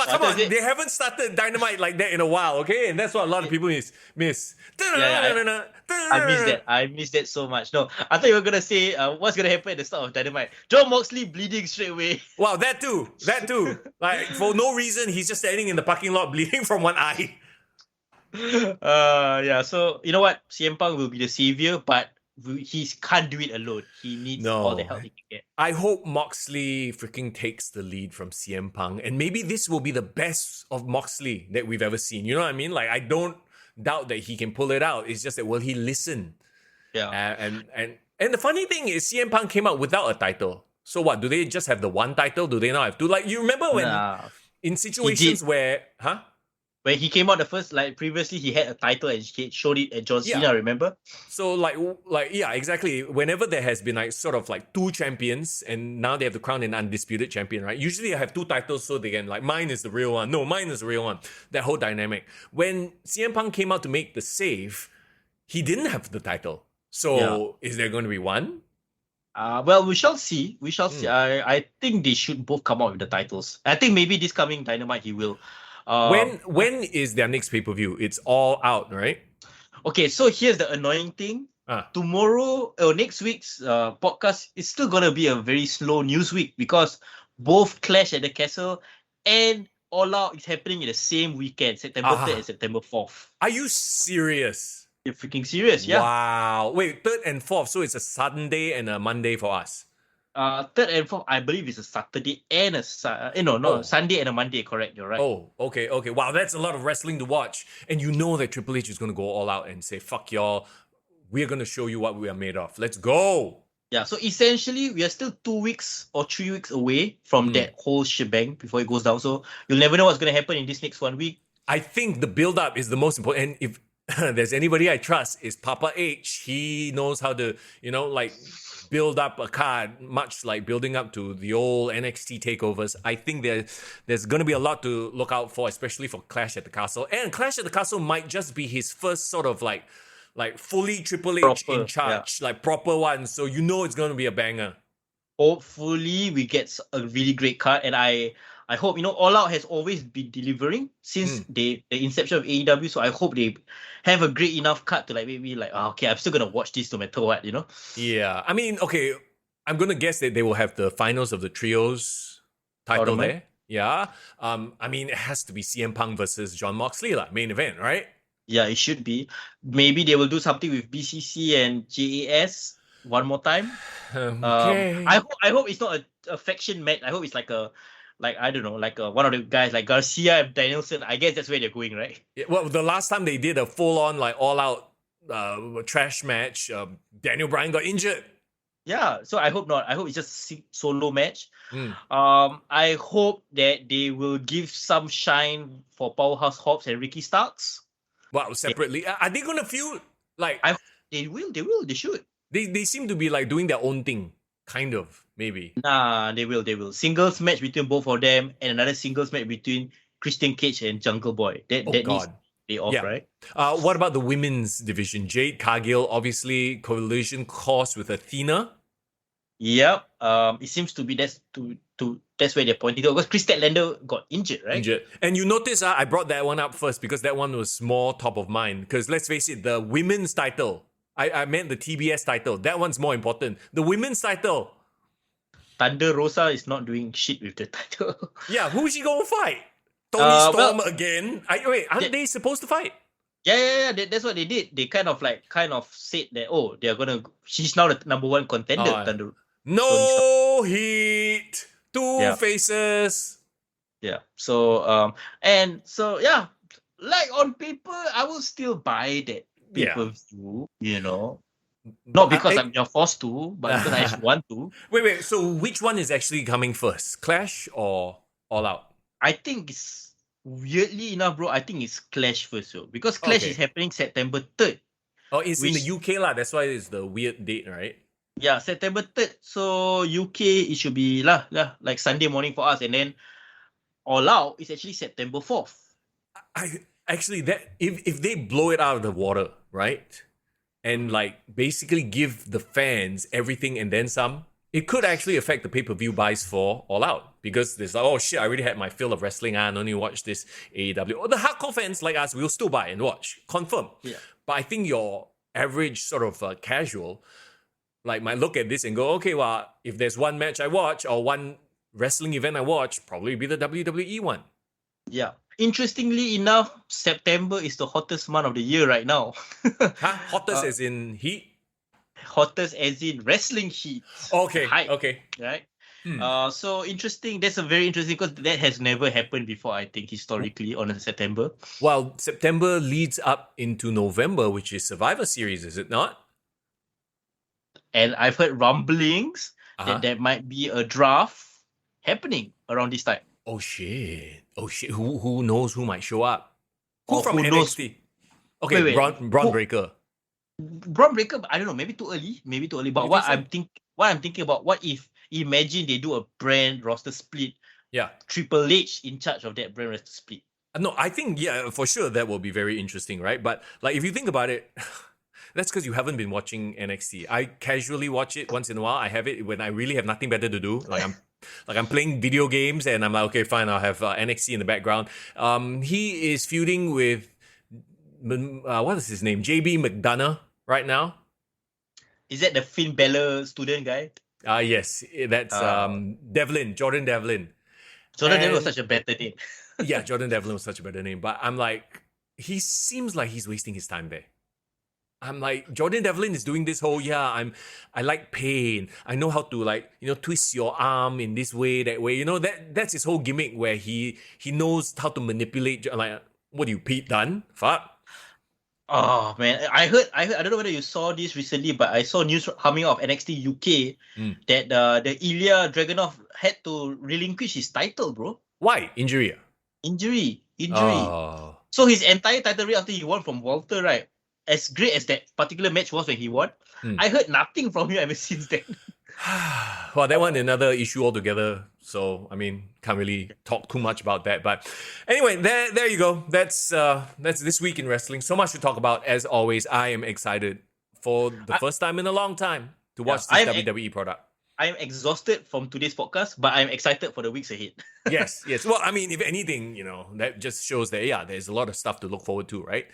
come on. They haven't started Dynamite like that in a while, okay? And that's what a lot of people miss. I missed that so much. No, I thought you were going to say what's going to happen at the start of Dynamite. John Moxley bleeding straight away. Wow, that too. Like, for no reason, he's just standing in the parking lot bleeding from one eye. So, you know what? CM Punk will be the savior, but he can't do it alone. He needs all the help he can get. I hope Moxley freaking takes the lead from CM Punk, and maybe this will be the best of Moxley that we've ever seen. You know what I mean? Like, I don't doubt that he can pull it out. It's just that, will he listen? Yeah. And the funny thing is, CM Punk came out without a title. So what? Do they just have the one title? Do they not have two? Like, you remember when in situations where, when he came out the first, like previously he had a title and he showed it at John Cena, remember? So like yeah, exactly. Whenever there has been like sort of like two champions and now they have to crown an undisputed champion, right? Usually I have two titles so they can like, mine is the real one. No, mine is the real one. That whole dynamic. When CM Punk came out to make the save, he didn't have the title. So is there going to be one? Well, we shall see. We shall see. I think they should both come out with the titles. I think maybe this coming Dynamite he will. When is their next pay-per-view? It's All Out, right? Okay, so here's the annoying thing. Tomorrow or next week's podcast is still gonna be a very slow news week because both Clash at the Castle and All Out is happening in the same weekend, September 3rd and September 4th. Are you serious? You're freaking serious, yeah. Wow. Wait, 3rd and 4th, so it's a Sunday and a Monday for us. 3rd and 4th, I believe it's a Saturday and a Sunday and a Monday, correct, you're right. Oh, okay. Wow, that's a lot of wrestling to watch. And you know that Triple H is going to go all out and say, fuck y'all, we're going to show you what we are made of. Let's go. Yeah, so essentially, we are still 2 weeks or 3 weeks away from that whole shebang before it goes down. So you'll never know what's going to happen in this next 1 week. I think the build-up is the most important. And if there's anybody I trust, is Papa H. He knows how to, build up a card, much like building up to the old NXT takeovers. I think there's going to be a lot to look out for, especially for Clash at the Castle. And Clash at the Castle might just be his first sort of like fully Triple H in charge, like proper one. So you know it's going to be a banger. Hopefully we get a really great card, and I hope, All Out has always been delivering since the inception of AEW, so I hope they have a great enough card to okay, I'm still going to watch this no matter what, Yeah, I mean, okay, I'm going to guess that they will have the finals of the trios title there. Yeah. I mean, it has to be CM Punk versus Jon Moxley, main event, right? Yeah, it should be. Maybe they will do something with BCC and JAS one more time. Okay. I hope it's not a faction match. I hope it's like I don't know, like one of the guys like Garcia and Danielson. I guess that's where they're going, right? Yeah, well, the last time they did a full-on, all-out trash match, Daniel Bryan got injured. Yeah, so I hope not. I hope it's just solo match. Mm. I hope that they will give some shine for Powerhouse Hobbs and Ricky Starks. Wow, separately. Are they gonna feud? They will, they should. They seem to be doing their own thing, kind of, maybe. Nah, they will. Singles match between both of them and another singles match between Christian Cage and Jungle Boy. That needs to be off, right? What about the women's division? Jade Cargill, obviously, collision course with Athena. Yep. It seems to be that's where they're pointing to, because Chris Statlander got injured, right? Injured. And you notice I brought that one up first because that one was more top of mind. Because let's face it, the women's title, I meant the TBS title. That one's more important. The women's title. Thunder Rosa is not doing shit with the title. Yeah, who's she gonna fight? Tony Storm again? Aren't they supposed to fight? Yeah. That's what they did. They kind of said that, they're gonna. She's now the number one contender. Thunder. No heat. Two faces. Yeah. So yeah, on paper, I will still buy that pay-per-view. Not because I'm forced to, but because I just want to. Wait. So which one is actually coming first? Clash or All Out? I think it's weirdly enough, bro. I think it's Clash first, because Clash is happening September 3rd. Oh, it's in the UK lah. That's why it's the weird date, right? Yeah, September 3rd. So UK, it should be like Sunday morning for us, and then All Out is actually September 4th. If they blow it out of the water, right, and basically give the fans everything and then some, it could actually affect the pay-per-view buys for All Out, because there's oh shit, I already had my fill of wrestling. I only watch this AEW. Or the hardcore fans like us will still buy and watch, confirm. Yeah. But I think your average sort of casual might look at this and go, okay, well, if there's one match I watch or one wrestling event I watch, probably be the WWE one. Yeah. Interestingly enough, September is the hottest month of the year right now. Hottest as in heat? Hottest as in wrestling heat. Okay. Hype, okay. Right? So interesting. That's a very interesting, because that has never happened before, I think, historically, on September. Well, September leads up into November, which is Survivor Series, is it not? And I've heard rumblings that there might be a draft happening around this time. Oh shit. Who knows who might show up? Who from who NXT? Okay, wait. Braun Breaker. Braun Breaker, I don't know, maybe too early. But what I'm thinking about, what if, imagine they do a brand roster split? Yeah. Triple H in charge of that brand roster split. No, I think, for sure that will be very interesting, right? But if you think about it, that's because you haven't been watching NXT. I casually watch it once in a while. I have it when I really have nothing better to do. I'm playing video games and I'm like, okay, fine, I'll have NXT in the background. He is feuding with what is his name? JB McDonough right now. Is that the Finn Balor student guy? Yes, that's Devlin, Jordan Devlin. Jordan Devlin was such a better name. Yeah, Jordan Devlin was such a better name. But I'm like, he seems like he's wasting his time there. I'm like, Jordan Devlin is doing this whole, I like pain. I know how to twist your arm in this way, that way. That's his whole gimmick, where he knows how to manipulate. What do you, Pete Dunne? Fuck. Oh man, I heard. I don't know whether you saw this recently, but I saw news coming out of NXT UK that the Ilya Dragunov had to relinquish his title, bro. Why? Injury. Oh. So his entire title reign after he won from Walter, right? As great as that particular match was when he won, I heard nothing from him ever since then. Well, that one another issue altogether. So can't really talk too much about that. But anyway, there you go. That's this week in wrestling. So much to talk about. As always, I am excited for the first time in a long time to watch this WWE product. I am exhausted from today's podcast, but I'm excited for the weeks ahead. Yes, yes. Well, I mean, if anything, that just shows that, there's a lot of stuff to look forward to, right?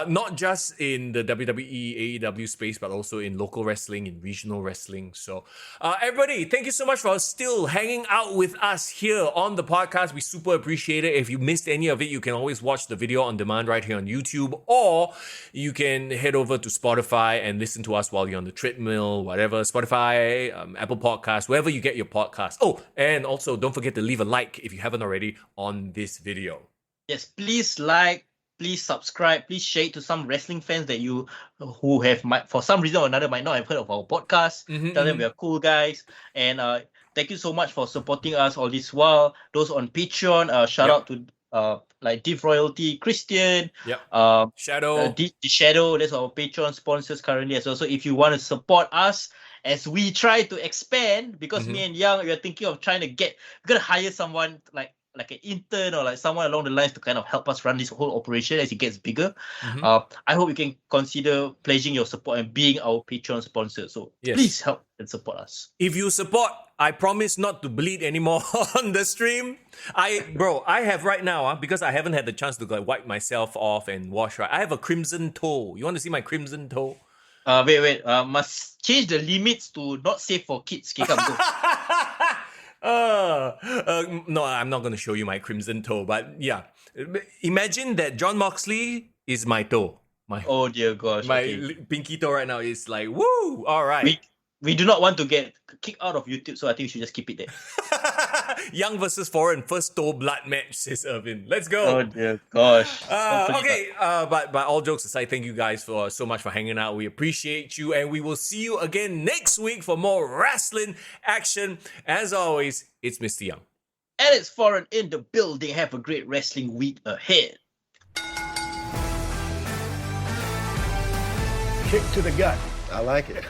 Not just in the WWE, AEW space, but also in local wrestling, in regional wrestling. So, everybody, thank you so much for still hanging out with us here on the podcast. We super appreciate it. If you missed any of it, you can always watch the video on demand right here on YouTube, or you can head over to Spotify and listen to us while you're on the treadmill, whatever, Spotify, Apple Podcasts, wherever you get your podcast. Oh, and also don't forget to leave a like if you haven't already on this video. Yes, please like, please subscribe, please share it to some wrestling fans that you who for some reason or another might not have heard of our podcast. Tell them we are cool guys. And thank you so much for supporting us all this while. Those on Patreon, shout out to like Div Royalty, Christian, Shadow. the Shadow, that's our Patreon sponsors currently as well. So if you want to support us as we try to expand, because me and Young, we are thinking of we're gonna hire someone like an intern or like someone along the lines to kind of help us run this whole operation as it gets bigger. I hope you can consider pledging your support and being our Patreon sponsor. So please help and support us. If you support, I promise not to bleed anymore on the stream. I have right now, because I haven't had the chance to wipe myself off and wash, right? I have a crimson toe. You want to see my crimson toe? Wait. Must change the limits to not safe for kids. Okay, come go. No, I'm not going to show you my crimson toe, but yeah. Imagine that John Moxley is my toe. Oh dear gosh. My pinky toe right now is like, woo! All right. We do not want to get kicked out of YouTube, so I think we should just keep it there. Young versus Foreign, first toe blood match, says Irvin. Let's go. Oh dear gosh. But all jokes aside, thank you guys so much for hanging out. We appreciate you, and we will see you again next week for more wrestling action. As always, it's Mr. Young. And it's Foreign in the building. Have a great wrestling week ahead. Kick to the gut. I like it.